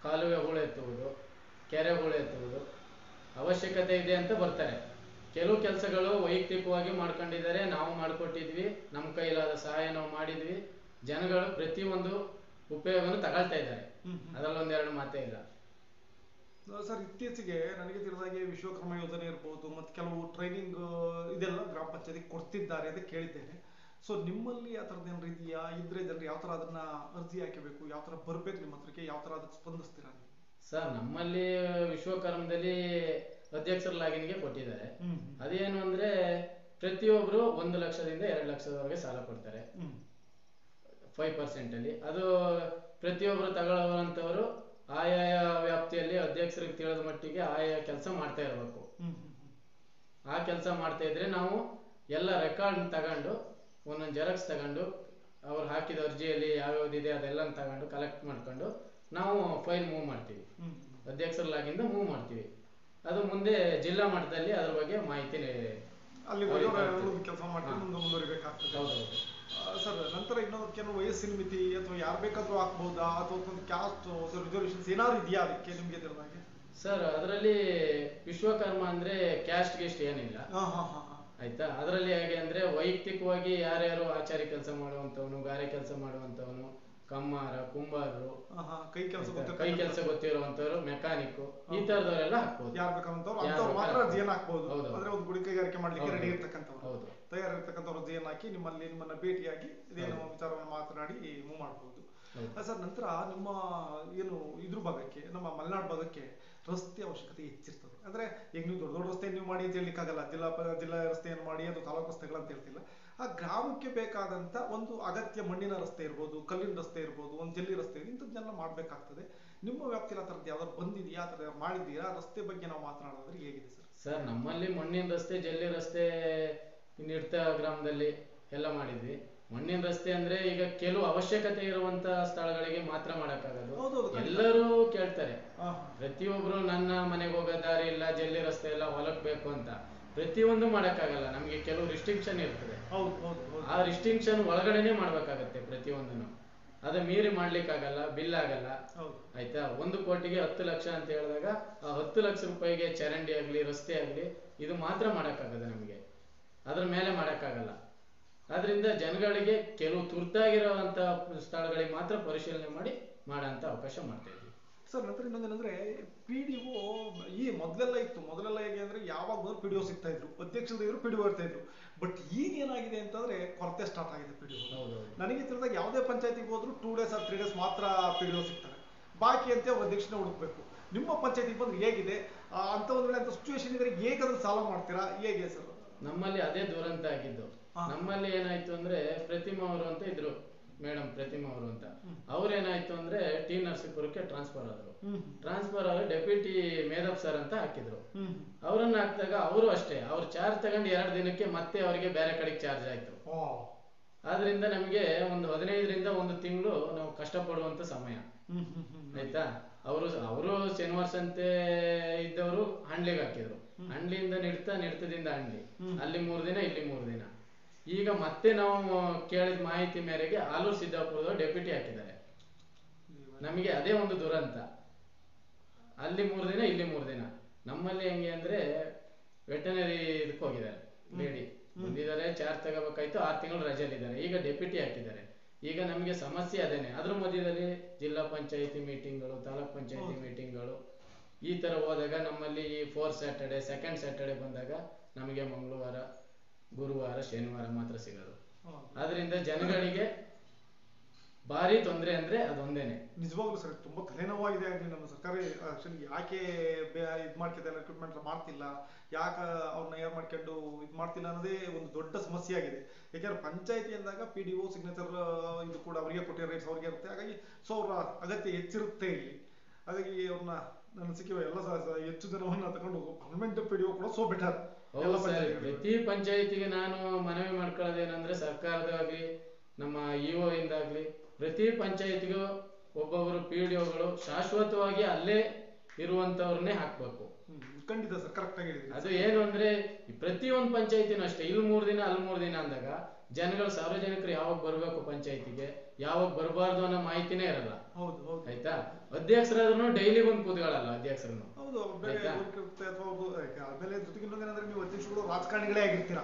ಕಾಲುವೆ ಹೂಳೆತ್ತುವುದು, ಕೆರೆ ಹೂಳೆತ್ತುವುದು ಅವಶ್ಯಕತೆ ಇದೆ ಅಂತ ಬರ್ತಾರೆ. ಕೆಲವು ಕೆಲಸಗಳು ವೈಯಕ್ತಿಕವಾಗಿ ಮಾಡ್ಕೊಂಡಿದ್ದಾರೆ, ನಾವು ಮಾಡ್ಕೊಟ್ಟಿದ್ವಿ, ನಮ್ಮ ಕೈಲಾದ ಸಹಾಯ ನಾವು ಮಾಡಿದ್ವಿ. ಜನಗಳು ಪ್ರತಿಯೊಂದು ಉಪಯೋಗವನ್ನು ತಗೊಳ್ತಾ ಇದ್ದಾರೆ, ಅದರಲ್ಲೊಂದೆರಡು ಮಾತೇ ಇಲ್ಲ. ಸರ್, ಇತ್ತೀಚೆಗೆ ನನಗೆ ತಿಳಿದಾಗೆ ವಿಶ್ವಕರ್ಮ ಯೋಜನೆ ಇರ್ಬೋದು, ಮತ್ತು ಕೆಲವು ಟ್ರೈನಿಂಗ್ ಇದೆಲ್ಲ ಗ್ರಾಮ ಪಂಚಾಯತಿಗೆ ಕೊಡ್ತಿದ್ದಾರೆ ಅಂತ ಕೇಳಿದ್ದೇನೆ. ಸೊ ನಿಮ್ಮಲ್ಲಿ ಆ ಥರದ್ದು ಏನಾರು ಇದೆಯಾ? ಇದ್ರೆ ಜನರು ಯಾವ ಥರ ಅದನ್ನ ಅರ್ಜಿ ಹಾಕಬೇಕು, ಯಾವ ಥರ ಬರ್ಬೇಕು ನಿಮ್ಮ ಹತ್ರಕ್ಕೆ, ಯಾವ ಥರ ಅದಕ್ಕೆ ಸ್ಪಂದಿಸ್ತೀರಾ ನೀವು? ಸರ್, ನಮ್ಮಲ್ಲಿ ವಿಶ್ವಕರ್ಮದಲ್ಲಿ ಅಧ್ಯಕ್ಷರ ಲಾಗಿನ್ಗೆ ಕೊಟ್ಟಿದ್ದಾರೆ. ಅದೇನು ಅಂದ್ರೆ ಪ್ರತಿಯೊಬ್ರು 1 ಲಕ್ಷದಿಂದ 2 ಲಕ್ಷದವರೆಗೆ ಸಾಲ ಕೊಡ್ತಾರೆ 5% ಅಲ್ಲಿ. ಅದು ಪ್ರತಿಯೊಬ್ರು ತಗೊಳ್ಳುವಂತವರು ಆಯಾಯ ವ್ಯಾಪ್ತಿಯಲ್ಲಿ ಅಧ್ಯಕ್ಷರಿಗೆ ತಿಳಿದ ಮಟ್ಟಿಗೆ ಆಯಾ ಕೆಲಸ ಮಾಡ್ತಾ ಇರಬೇಕು. ಆ ಕೆಲಸ ಮಾಡ್ತಾ ಇದ್ರೆ ನಾವು ಎಲ್ಲ ರೆಕಾರ್ಡ್ ತಗೊಂಡು, ಒಂದೊಂದು ಜೆರಾಕ್ಸ್ ತಗೊಂಡು, ಅವ್ರು ಹಾಕಿದ ಅರ್ಜಿಯಲ್ಲಿ ಯಾವ್ಯಾವ್ದಿದೆ ಅದೆಲ್ಲ ತಗೊಂಡು ಕಲೆಕ್ಟ್ ಮಾಡ್ಕೊಂಡು ನಾವು ಫೈಲ್ ಮೂವ್ ಮಾಡ್ತೀವಿ, ಅಧ್ಯಕ್ಷರ ಲಾಗಿಂದ ಮೂವ್ ಮಾಡ್ತೀವಿ. ಅದು ಮುಂದೆ ಜಿಲ್ಲಾ ಮಟ್ಟದಲ್ಲಿ ಅದ್ರ ಬಗ್ಗೆ ಮಾಹಿತಿ ಅಲ್ಲಿ ಕೆಲಸ ಮಾಡಿ ಮುಂದುವರಿಬೇಕಾಗ್ತದೆ. ಹೌದೌದು ಸರ್, ನಂತರ ಇನ್ನೊಂದು ಕೆಲವು ವಯಸ್ಸಿನ ಮಿತಿ ಅಥವಾ ಯಾರು ಬೇಕಾದ್ರೂ ಹಾಕ್ಬಹುದಾ, ಅಥವಾ ಒಂದು ಕ್ಯಾಸ್ಟ್ ರಿಸರ್ವೇಶನ್ಸ್ ಏನಾದ್ರು ಇದೆಯಾ ಅದಕ್ಕೆ ನಿಮ್ಗೆ ತಿಳಿದಾಗೆ? ಸರ್, ಅದರಲ್ಲಿ ವಿಶ್ವಕರ್ಮ ಅಂದ್ರೆ ಕ್ಯಾಸ್ಟ್ ಗಿಸ್ಟ್ ಏನಿಲ್ಲ. ಆಯ್ತಾ, ಅದರಲ್ಲಿ ಹೇಗೆ ಅಂದ್ರೆ ವೈಯಕ್ತಿಕವಾಗಿ ಯಾರ್ಯಾರು ಆಚಾರಿ ಕೆಲಸ ಮಾಡುವಂತವನು, ಗಾರೆ ಕೆಲಸ ಮಾಡುವಂತವನು, ಕಮ್ಮಾರ, ಕುಂಬಾರರು, ಕೈ ಕೆಲಸ ಗೊತ್ತಿರುವಂತವ್ರು, ಮೆಕ್ಯಾನಿಕ್, ಈ ತರದವರೆಲ್ಲ ಹಾಕ್ಬೋದು. ಯಾರು ಬೇಕಂತವ್ರು ಮಾತ್ರ ಅರ್ಜಿಯನ್ನು ಹಾಕ್ಬಹುದು. ಅಂದ್ರೆ ಒಂದು ಗುಡಿ ಕೈಗಾರಿಕೆ ಮಾಡ್ಲಿಕ್ಕೆ ರೆಡಿ ಇರ್ತಕ್ಕಂಥವ್ರು, ತಯಾರಿರ್ತಕ್ಕಂಥವ್ರು ಅರ್ಜಿಯನ್ನು ಹಾಕಿ ನಿಮ್ಮನ್ನ ಭೇಟಿಯಾಗಿ ಇದೇನು ವಿಚಾರವನ್ನು ಮಾತನಾಡಿ ಮೂವ್ ಮಾಡಬಹುದು. ಸರ್, ನಂತರ ನಿಮ್ಮ ಏನು ಇದ್ರ ಭಾಗಕ್ಕೆ, ನಮ್ಮ ಮಲೆನಾಡು ಭಾಗಕ್ಕೆ ರಸ್ತೆ ಅವಶ್ಯಕತೆ ಹೆಚ್ಚಿರ್ತದೆ. ಅಂದ್ರೆ ಈಗ ನೀವು ದೊಡ್ಡ ದೊಡ್ಡ ರಸ್ತೆ ನೀವು ಮಾಡಿ ಅಂತ ಹೇಳಲಿಕ್ಕಾಗಲ್ಲ, ಜಿಲ್ಲಾ ರಸ್ತೆಯನ್ನು ಮಾಡಿ ಅದು ತಾಲೂಕು ರಸ್ತೆಗಳಂತ ಹೇಳ್ತಿಲ್ಲ. ಆ ಗ್ರಾಮಕ್ಕೆ ಬೇಕಾದಂತ ಒಂದು ಅಗತ್ಯ ಮಣ್ಣಿನ ರಸ್ತೆ ಇರ್ಬೋದು, ಕಲ್ಲಿನ ರಸ್ತೆ ಇರ್ಬೋದು, ಒಂದು ಜಲ್ಲಿ ರಸ್ತೆ, ಇಂಥದ್ದನ್ನೆಲ್ಲ ಮಾಡ್ಬೇಕಾಗ್ತದೆ. ನಿಮ್ಮ ವ್ಯಾಪ್ತಿಯಲ್ಲಿ ಆ ಥರದ್ದು ಯಾವ್ದಾದ್ರು ಬಂದಿದೆಯಾ, ಆ ಥರ ಮಾಡಿದ್ದೀರಾ? ರಸ್ತೆ ಬಗ್ಗೆ ನಾವು ಮಾತನಾಡೋದ್ರೆ ಹೇಗಿದೆ ಸರ್? ಸರ್, ನಮ್ಮಲ್ಲಿ ಮಣ್ಣಿನ ರಸ್ತೆ, ಜಲ್ಲಿ ರಸ್ತೆ ನಿರ್ತ ಗ್ರಾಮದಲ್ಲಿ ಎಲ್ಲ ಮಾಡಿದ್ವಿ. ಮಣ್ಣಿನ ರಸ್ತೆ ಅಂದ್ರೆ ಈಗ ಕೆಲವು ಅವಶ್ಯಕತೆ ಇರುವಂತ ಸ್ಥಳಗಳಿಗೆ ಮಾತ್ರ ಮಾಡಕ್ಕಾಗದು. ಎಲ್ಲರೂ ಕೇಳ್ತಾರೆ, ಪ್ರತಿಯೊಬ್ರು ನನ್ನ ಮನೆಗೆ ಹೋಗೋ ದಾರಿ ಇಲ್ಲ, ಜಲ್ಲಿ ರಸ್ತೆ ಎಲ್ಲ ಹೊಲಕ್ ಬೇಕು ಅಂತ ಪ್ರತಿಯೊಂದು ಮಾಡಕ್ಕಾಗಲ್ಲ. ನಮ್ಗೆ ಕೆಲವು ರಿಸ್ಟ್ರಿಕ್ಷನ್ ಇರ್ತದೆ. ಆ ರಿಸ್ಟ್ರಿಕ್ಷನ್ ಒಳಗಡೆನೆ ಮಾಡ್ಬೇಕಾಗತ್ತೆ ಪ್ರತಿಯೊಂದನ್ನು. ಅದು ಮೀರಿ ಮಾಡ್ಲಿಕ್ಕಾಗಲ್ಲ, ಬಿಲ್ ಆಗಲ್ಲ. ಆಯ್ತಾ, 1 ಕೋಟಿಗೆ 10 ಲಕ್ಷ ಅಂತ ಹೇಳಿದಾಗ ಆ 10 ಲಕ್ಷ ರೂಪಾಯಿಗೆ ಚರಂಡಿ ಆಗ್ಲಿ, ರಸ್ತೆ ಆಗ್ಲಿ, ಇದು ಮಾತ್ರ ಮಾಡಕ್ಕಾಗದ ನಮಗೆ, ಅದ್ರ ಮೇಲೆ ಮಾಡಕ್ಕಾಗಲ್ಲ. ಆದ್ರಿಂದ ಜನಗಳಿಗೆ ಕೆಲವು ತುರ್ತಾಗಿರುವಂತ ಸ್ಥಳಗಳಿಗೆ ಮಾತ್ರ ಪರಿಶೀಲನೆ ಮಾಡಿ ಮಾಡಂತ ಅವಕಾಶ ಮಾಡ್ತಾ ಇದ್ವಿ. ಸರ್, ನಂತರ ಇನ್ನೊಂದೇನಂದ್ರೆ PDO ಈ ಮೊದಲೆಲ್ಲ ಇತ್ತು. ಮೊದಲೆಲ್ಲ ಹೇಗೆ ಅಂದ್ರೆ ಯಾವಾಗ ಬಂದ್ರು PDO ಸಿಗ್ತಾ ಇದ್ರು, ಅಧ್ಯಕ್ಷರು PDO ಇರ್ತಾ ಇದ್ರು. ಬಟ್ ಈಗ ಏನಾಗಿದೆ ಅಂತಂದ್ರೆ ಕೊರತೆ ಸ್ಟಾರ್ಟ್ ಆಗಿದೆ PDO. ನನಗೆ ತಿಳಿದಾಗ ಯಾವುದೇ ಪಂಚಾಯತಿಗೆ ಹೋದ್ರು 2 days or 3 days ಮಾತ್ರ PDO ಸಿಗ್ತಾರೆ, ಬಾಕಿ ಅಂತ ಅವ್ರ ಅಧ್ಯಕ್ಷನ ಹುಡುಕ್ಬೇಕು. ನಿಮ್ಮ ಪಂಚಾಯತಿಗೆ ಬಂದ್ರೆ ಹೇಗಿದೆ ಅಂತ ಒಂದು ವೇಳೆ ಅಂತ ಸಿಚುವೇಶನ್ ಇದ್ರೆ ಹೇಗೆ ಅದನ್ನ ಸಾಲ್ವ್ ಮಾಡ್ತೀರಾ, ಹೇಗೆ ಸರ್? ನಮ್ಮಲ್ಲಿ ಅದೇ ದುರಂತ ಆಗಿದ್ದು. ನಮ್ಮಲ್ಲಿ ಏನಾಯ್ತು ಅಂದ್ರೆ ಪ್ರತಿಮಾ ಅವರು ಅಂತ ಇದ್ರು ಮೇಡಮ್ ಪ್ರತಿಮಾ ಅವರು ಅಂತ. ಅವ್ರೇನಾಯ್ತು ಅಂದ್ರೆ ಟಿ ನರಸೀಪುರಕ್ಕೆ ಟ್ರಾನ್ಸ್ಫರ್ ಆದ್ರು. ಟ್ರಾನ್ಸ್ಫರ್ ಆಗಿ ಡೆಪ್ಯೂಟಿ ಮೇಧಪ್ ಸರ್ ಅಂತ ಹಾಕಿದ್ರು. ಅವರನ್ನ ಹಾಕಿದಾಗ ಅವರು ಅಷ್ಟೇ ಅವ್ರ ಚಾರ್ಜ್ ತಗೊಂಡು 2 ದಿನಕ್ಕೆ ಮತ್ತೆ ಅವರಿಗೆ ಬೇರೆ ಕಡೆಗೆ ಚಾರ್ಜ್ ಆಯ್ತು. ಆದ್ರಿಂದ ನಮಗೆ ಒಂದು 15ರಿಂದ 1 ತಿಂಗಳು ನಾವು ಕಷ್ಟಪಡುವಂತ ಸಮಯ ಆಯ್ತಾ. ಅವರು ಶನಿವಾರ ಸಂತೆ ಇದ್ದವರು ಹಂಡ್ಲಿಗೆ ಹಾಕಿದ್ರು. ಹಂಡ್ಲಿಯಿಂದ ನಿಡ್ತದಿಂದ ಹಂಡ್ಲಿ, ಅಲ್ಲಿ 3 ದಿನ ಇಲ್ಲಿ 3 ದಿನ. ಈಗ ಮತ್ತೆ ನಾವು ಕೇಳಿದ ಮಾಹಿತಿ ಮೇರೆಗೆ ಆಲೂರು ಸಿದ್ದಾಪುರದ ಡೆಪ್ಯೂಟಿ ಹಾಕಿದ್ದಾರೆ. ನಮಗೆ ಅದೇ ಒಂದು ದುರಂತ, ಅಲ್ಲಿ 3 ದಿನ ಇಲ್ಲಿ 3 ದಿನ. ನಮ್ಮಲ್ಲಿ ಹೆಂಗೆ ಅಂದ್ರೆ ವೆಟನರಿ ಇದಕ್ಕೆ ಹೋಗಿದ್ದಾರೆ, ಲೇಡಿ ಬಂದಿದ್ದಾರೆ, ಚಾರ್ಜ್ ತಗೋಬೇಕಾಯ್ತು, 6 ತಿಂಗಳು ರಜೆಯಲ್ಲಿದ್ದಾರೆ. ಈಗ ಡೆಪ್ಯೂಟಿ ಹಾಕಿದ್ದಾರೆ. ಈಗ ನಮಗೆ ಸಮಸ್ಯೆ ಅದೇನೆ. ಅದ್ರ ಮಧ್ಯದಲ್ಲಿ ಜಿಲ್ಲಾ ಪಂಚಾಯತಿ ಮೀಟಿಂಗ್ಗಳು, ತಾಲೂಕ್ ಪಂಚಾಯತಿ ಮೀಟಿಂಗ್ಗಳು ಈ ತರ ಹೋದಾಗ ನಮ್ಮಲ್ಲಿ 4th ಸ್ಯಾಟರ್ಡೆ 2nd ಸ್ಯಾಟರ್ಡೆ ಬಂದಾಗ ನಮಗೆ ಮಂಗಳವಾರ, ಗುರುವಾರ, ಶನಿವಾರ ಮಾತ್ರ ಸಿಗೋದು. ಆದ್ರಿಂದ ಜನಗಳಿಗೆ ಭಾರಿ ತೊಂದರೆ ಅಂದ್ರೆ ಅದೊಂದೇನೆ. ನಿಜವಾಗ್ಲೂ ಸರ್ ತುಂಬಾ ತಲೆನೋವಾಗಿದೆ. ನಮ್ಮ ಸರ್ಕಾರಿ ಯಾಕೆ ಇದ್ ಮಾಡ್ತಿದೆ, ರಿಕ್ರೂಟ್ಮೆಂಟ್ ಮಾಡ್ತಿಲ್ಲ, ಯಾಕೆ ಅವ್ರನ್ನ ಏರ್ ಮಾಡ್ಕೊಂಡು ಇದ್ ಮಾಡ್ತಿಲ್ಲ ಅನ್ನೋದೇ ಒಂದು ದೊಡ್ಡ ಸಮಸ್ಯೆ ಆಗಿದೆ. ಯಾಕಂದ್ರೆ ಪಂಚಾಯತಿ ಅಂದಾಗ PDO ಸಿಗ್ನೇಚರ್ ಇದು ಕೂಡ ಅವರಿಗೆ ಕೊಟ್ಟಿರೋ ರೈಟ್ಸ್ ಅವ್ರಿಗೆ ಇರುತ್ತೆ. ಹಾಗಾಗಿ ಸೊ ಅವರ ಅಗತ್ಯ ಹೆಚ್ಚಿರುತ್ತೆ ಇಲ್ಲಿ. ಹಾಗಾಗಿ ಅವ್ರನ್ನ ನನ್ನ ಸಿಕ್ಕಿವ ಎಲ್ಲ ಹೆಚ್ಚು ಜನವನ್ನ ತಗೊಂಡು ಗವರ್ಮೆಂಟ್ PDO ಕೂಡ ಸೋ ಬೆಟರ್. ಪ್ರತಿ ಪಂಚಾಯತಿಗೆ ನಾನು ಮನವಿ ಮಾಡ್ಕೊಳ್ಳೋದೇನಂದ್ರೆ ಸರ್ಕಾರದಾಗ್ಲಿ ನಮ್ಮ ಇಒ ಇಂದಾಗ್ಲಿ ಪ್ರತಿ ಪಂಚಾಯತಿಗೂ ಒಬ್ಬೊಬ್ಬರು PDOಗಳು ಶಾಶ್ವತವಾಗಿ ಅಲ್ಲೇ ಇರುವಂತವ್ರನ್ನೇ ಹಾಕ್ಬೇಕು. ಖಂಡಿತ ಸರ್, ಕರೆಕ್ಟ್ ಆಗಿ ಹೇಳಿದ್ರಿ. ಅದು ಏನು ಅಂದ್ರೆ ಪ್ರತಿಯೊಂದು ಪಂಚಾಯತಿನೂ ಅಷ್ಟೇ, ಇಲ್ಲಿ 3 ದಿನ ಅಲ್ಲಿ 3 ದಿನ ಅಂದಾಗ ಜನಗಳು ಸಾರ್ವಜನಿಕರು ಯಾವಾಗ ಬರ್ಬೇಕು ಪಂಚಾಯತಿಗೆ, ಯಾವಾಗ ಬರಬಾರ್ದು ಅನ್ನೋ ಮಾಹಿತಿನೇ ಇರಲ್ಲ. ಹೌದು ಆಯ್ತಾ. ಅಧ್ಯಕ್ಷರಾದ್ರೂ ಡೈಲಿ ಬಂದು ಕೂತ್ಕೊಳ್ಳಲ್ಲ ಅಧ್ಯಕ್ಷರನ್ನು. ಹೌದು, ಆಮೇಲೆ ಜೊತೆಗೆ ಇನ್ನೊಂದೇನಂದ್ರೆ ನೀವು ಅಧ್ಯಕ್ಷರು ರಾಜಕಾರಣಿಗಳೇ ಆಗಿರ್ತೀರಾ.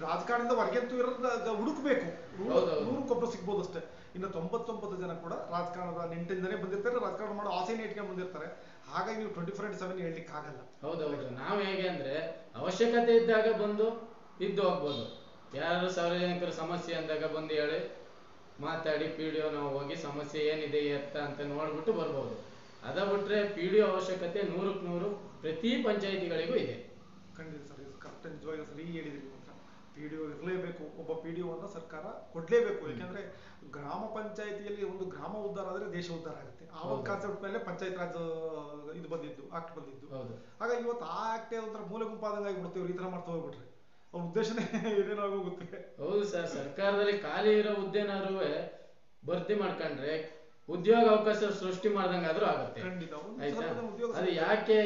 ರಾಜಕಾರಣದಿಂದ ಹೊರಗೆಂತೂ ಇರೋದು ಹುಡುಕ್ಬೇಕು, 100ಕ್ಕೊಬ್ರು ಸಿಗ್ಬೋದು ಅಷ್ಟೇ. ಇನ್ನು 99 ಜನ ಕೂಡ ರಾಜಕಾರಣದ ನೆಂಟಿಂದನೇ ಬಂದಿರ್ತಾರೆ, ರಾಜಕಾರಣ ಮಾಡೋ ಆಸೆನೇ ಇಟ್ಕೊಂಡು ಬಂದಿರ್ತಾರೆ. ಹಾಗಾಗಿ ನೀವು 24/7 ಹೇಳ್ಲಿಕ್ಕೆ ಆಗಲ್ಲ. ಹೌದೌದು. ನಾವು ಹೇಗೆ ಅಂದ್ರೆ ಅವಶ್ಯಕತೆ ಇದ್ದಾಗ ಬಂದು ಇದ್ದು ಹೋಗ್ಬೋದು. ಯಾರು ಸಾರ್ವಜನಿಕರ ಸಮಸ್ಯೆ ಅಂದಾಗ ಬಂದು ಹೇಳಿ ಮಾತಾಡಿ PDO ನಾವು ಹೋಗಿ ಸಮಸ್ಯೆ ಏನಿದೆ ಅಂತ ನೋಡ್ಬಿಟ್ಟು ಬರ್ಬೋದು. ಅದ ಬಿಟ್ರೆ PDO ಅವಶ್ಯಕತೆ 100ಕ್ಕೆ 100 ಪ್ರತಿ ಪಂಚಾಯತಿಗಳಿಗೂ ಇದೆ. ಖಂಡಿತ ಸರ್, ಕರೆಕ್ಟ್, ನಿಜವಾಗಿ ಸರಿ ಹೇಳಿದ್ರಿ. ಮಾತ್ರ PDO ಇರಲೇಬೇಕು. ಒಬ್ಬ PDO ಅನ್ನ ಸರ್ಕಾರ ಕೊಡ್ಲೇಬೇಕು. ಯಾಕಂದ್ರೆ ಗ್ರಾಮ ಪಂಚಾಯತಿಯಲ್ಲಿ ಒಂದು ಗ್ರಾಮ ಉದ್ಧಾರ ಆದ್ರೆ ದೇಶ ಉದ್ಧಾರ ಆಗುತ್ತೆ. ಆ ಒಂದು ಕಾನ್ಸೆಪ್ಟ್ ಮೇಲೆ ಪಂಚಾಯತ್ ರಾಜ್ ಇದು ಬಂದಿದ್ದು, ಆಕ್ಟ್ ಬಂದಿದ್ದು. ಹಾಗಾಗಿ ಇವತ್ತು ಆ ಆಕ್ಟ್ ಒಂಥರ ಮೂಲೆ ಗುಂಪಾದಂಗ ಆಗಿಬಿಡ್ತೇವೆ ಈ ತರ ಮಾಡ್ತಾ ಹೋಗ್ಬಿಟ್ರೆ. ಅವ್ರ ಉದ್ದೇಶನೇ ಏನೇನಾಗೋಗುತ್ತೆ. ಹೌದು ಸರ್, ಸರ್ಕಾರದಲ್ಲಿ ಖಾಲಿ ಇರೋ ಹುದ್ದೆನಾರು ಭರ್ತಿ ಮಾಡ್ಕೊಂಡ್ರೆ ಉದ್ಯೋಗ ಅವಕಾಶ ಸೃಷ್ಟಿ ಮಾಡ್ದಂಗಾದ್ರೂ ಆಗುತ್ತೆ. ಆಯ್ತಾ. ಅದು ಯಾಕೆ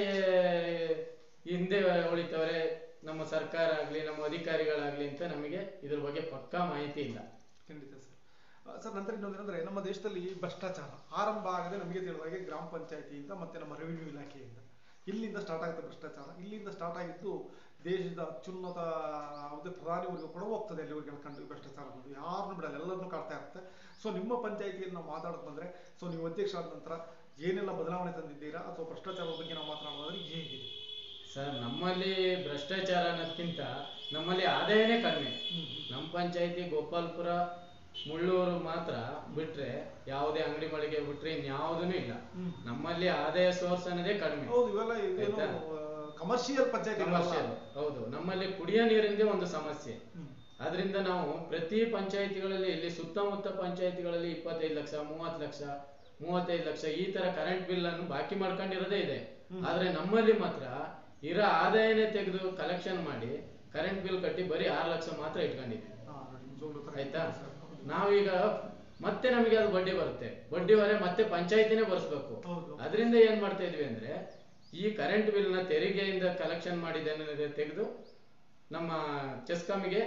ಹಿಂದೆ ಉಳಿತವ್ರೆ ನಮ್ಮ ಸರ್ಕಾರ ಆಗ್ಲಿ ನಮ್ಮ ಅಧಿಕಾರಿಗಳಾಗ್ಲಿ ಅಂತ ನಮಗೆ ಇದ್ರ ಬಗ್ಗೆ ಪಕ್ಕಾ ಮಾಹಿತಿ ಇಲ್ಲ. ಖಂಡಿತ ಸರ್. ಸರ್, ನಂತರ ಇನ್ನೊಂದೇನಂದ್ರೆ ನಮ್ಮ ದೇಶದಲ್ಲಿ ಭ್ರಷ್ಟಾಚಾರ ಆರಂಭ ಆಗದೆ ನಮಗೆ ತಿಳಿದ ಹಾಗೆ ಗ್ರಾಮ ಪಂಚಾಯತಿಯಿಂದ ಮತ್ತೆ ನಮ್ಮ ರೆವಿನ್ಯೂ ಇಲಾಖೆಯಿಂದ ಇಲ್ಲಿಂದ ಸ್ಟಾರ್ಟ್ ಆಗುತ್ತೆ ಭ್ರಷ್ಟಾಚಾರ. ಇಲ್ಲಿಂದ ಸ್ಟಾರ್ಟ್ ಆಗಿದ್ದು ದೇಶದ ಅತ್ಯುನ್ನತ ಪ್ರಧಾನಿವರೆಗೂ ಕೂಡ ಹೋಗ್ತದೆ. ಅಲ್ಲಿವರೆಗೆ ಕಂಡು ಭ್ರಷ್ಟಾಚಾರ ಅನ್ನೋದು ಯಾರನ್ನು ಬಿಡಲ್ಲ, ಎಲ್ಲರನ್ನೂ ಕಾಡ್ತಾ ಇರುತ್ತೆ. ಸೊ ನಿಮ್ಮ ಪಂಚಾಯತಿಯಲ್ಲಿ ನಾವು ಮಾತಾಡೋದು ಬಂದ್ರೆ, ಸೊ ನೀವು ಅಧ್ಯಕ್ಷರಾದ ನಂತರ ಏನೆಲ್ಲ ಬದಲಾವಣೆ ತಂದಿದ್ದೀರಾ, ಅಥವಾ ಭ್ರಷ್ಟಾಚಾರದ ಬಗ್ಗೆ ನಾವು ಮಾತನಾಡೋದಾದ್ರೆ ಹೇಗಿದೆ ಸರ್? ನಮ್ಮಲ್ಲಿ ಭ್ರಷ್ಟಾಚಾರ ಅನ್ನೋದಕ್ಕಿಂತ ನಮ್ಮಲ್ಲಿ ಆದಾಯನೇ ಕಡಿಮೆ. ನಮ್ಮ ಪಂಚಾಯತಿ ಗೋಪಾಲ್ಪುರ, ಮುಳ್ಳೂರು ಮಾತ್ರ ಬಿಟ್ರೆ ಯಾವುದೇ ಅಂಗಡಿ ಮಳಿಗೆ ಬಿಟ್ರೆ ಇನ್ಯಾವುದೂ ಇಲ್ಲ. ನಮ್ಮಲ್ಲಿ ಆದಾಯ ಸೋರ್ಸ್ ಅನ್ನೋದೇ ಕಡಿಮೆ. ಕಮರ್ಷಿಯಲ್ ಪಂಚಾಯತಿ. ಹೌದು. ನಮ್ಮಲ್ಲಿ ಕುಡಿಯೋ ನೀರಿಂದೇ ಒಂದು ಸಮಸ್ಯೆ. ಅದರಿಂದ ನಾವು ಪ್ರತಿ ಪಂಚಾಯತಿಗಳಲ್ಲಿ ಇಲ್ಲಿ ಸುತ್ತಮುತ್ತ ಪಂಚಾಯತಿಗಳಲ್ಲಿ 25 ಲಕ್ಷ 30 ಲಕ್ಷ 35 ಲಕ್ಷ ಈ ತರ ಕರೆಂಟ್ ಬಿಲ್ ಅನ್ನು ಬಾಕಿ ಮಾಡ್ಕೊಂಡಿರೋದೇ ಇದೆ. ಆದ್ರೆ ನಮ್ಮಲ್ಲಿ ಮಾತ್ರ ಇರೋ ಆದಾಯನೇ ತೆಗೆದು ಕಲೆಕ್ಷನ್ ಮಾಡಿ ಕರೆಂಟ್ ಬಿಲ್ ಕಟ್ಟಿ ಬರೀ 6 ಲಕ್ಷ ಮಾತ್ರ ಇಟ್ಕೊಂಡಿದ್ವಿ. ಆಯ್ತಾ. ನಾವೀಗ ಮತ್ತೆ ನಮಗೆ ಅದು ಬಡ್ಡಿ ಬರುತ್ತೆ. ಬಡ್ಡಿ ಹೊರೆ ಮತ್ತೆ ಪಂಚಾಯತಿನೇ ಬರ್ಸ್ಬೇಕು. ಅದರಿಂದ ಏನ್ ಮಾಡ್ತಾ ಇದ್ವಿ ಅಂದ್ರೆ ಈ ಕರೆಂಟ್ ಬಿಲ್ ನ ತೆರಿಗೆಯಿಂದ ಕಲೆಕ್ಷನ್ ಮಾಡಿದ ತೆಗೆದು ನಮ್ಮ ಚೆಸ್ಕಾಮಿಗೆ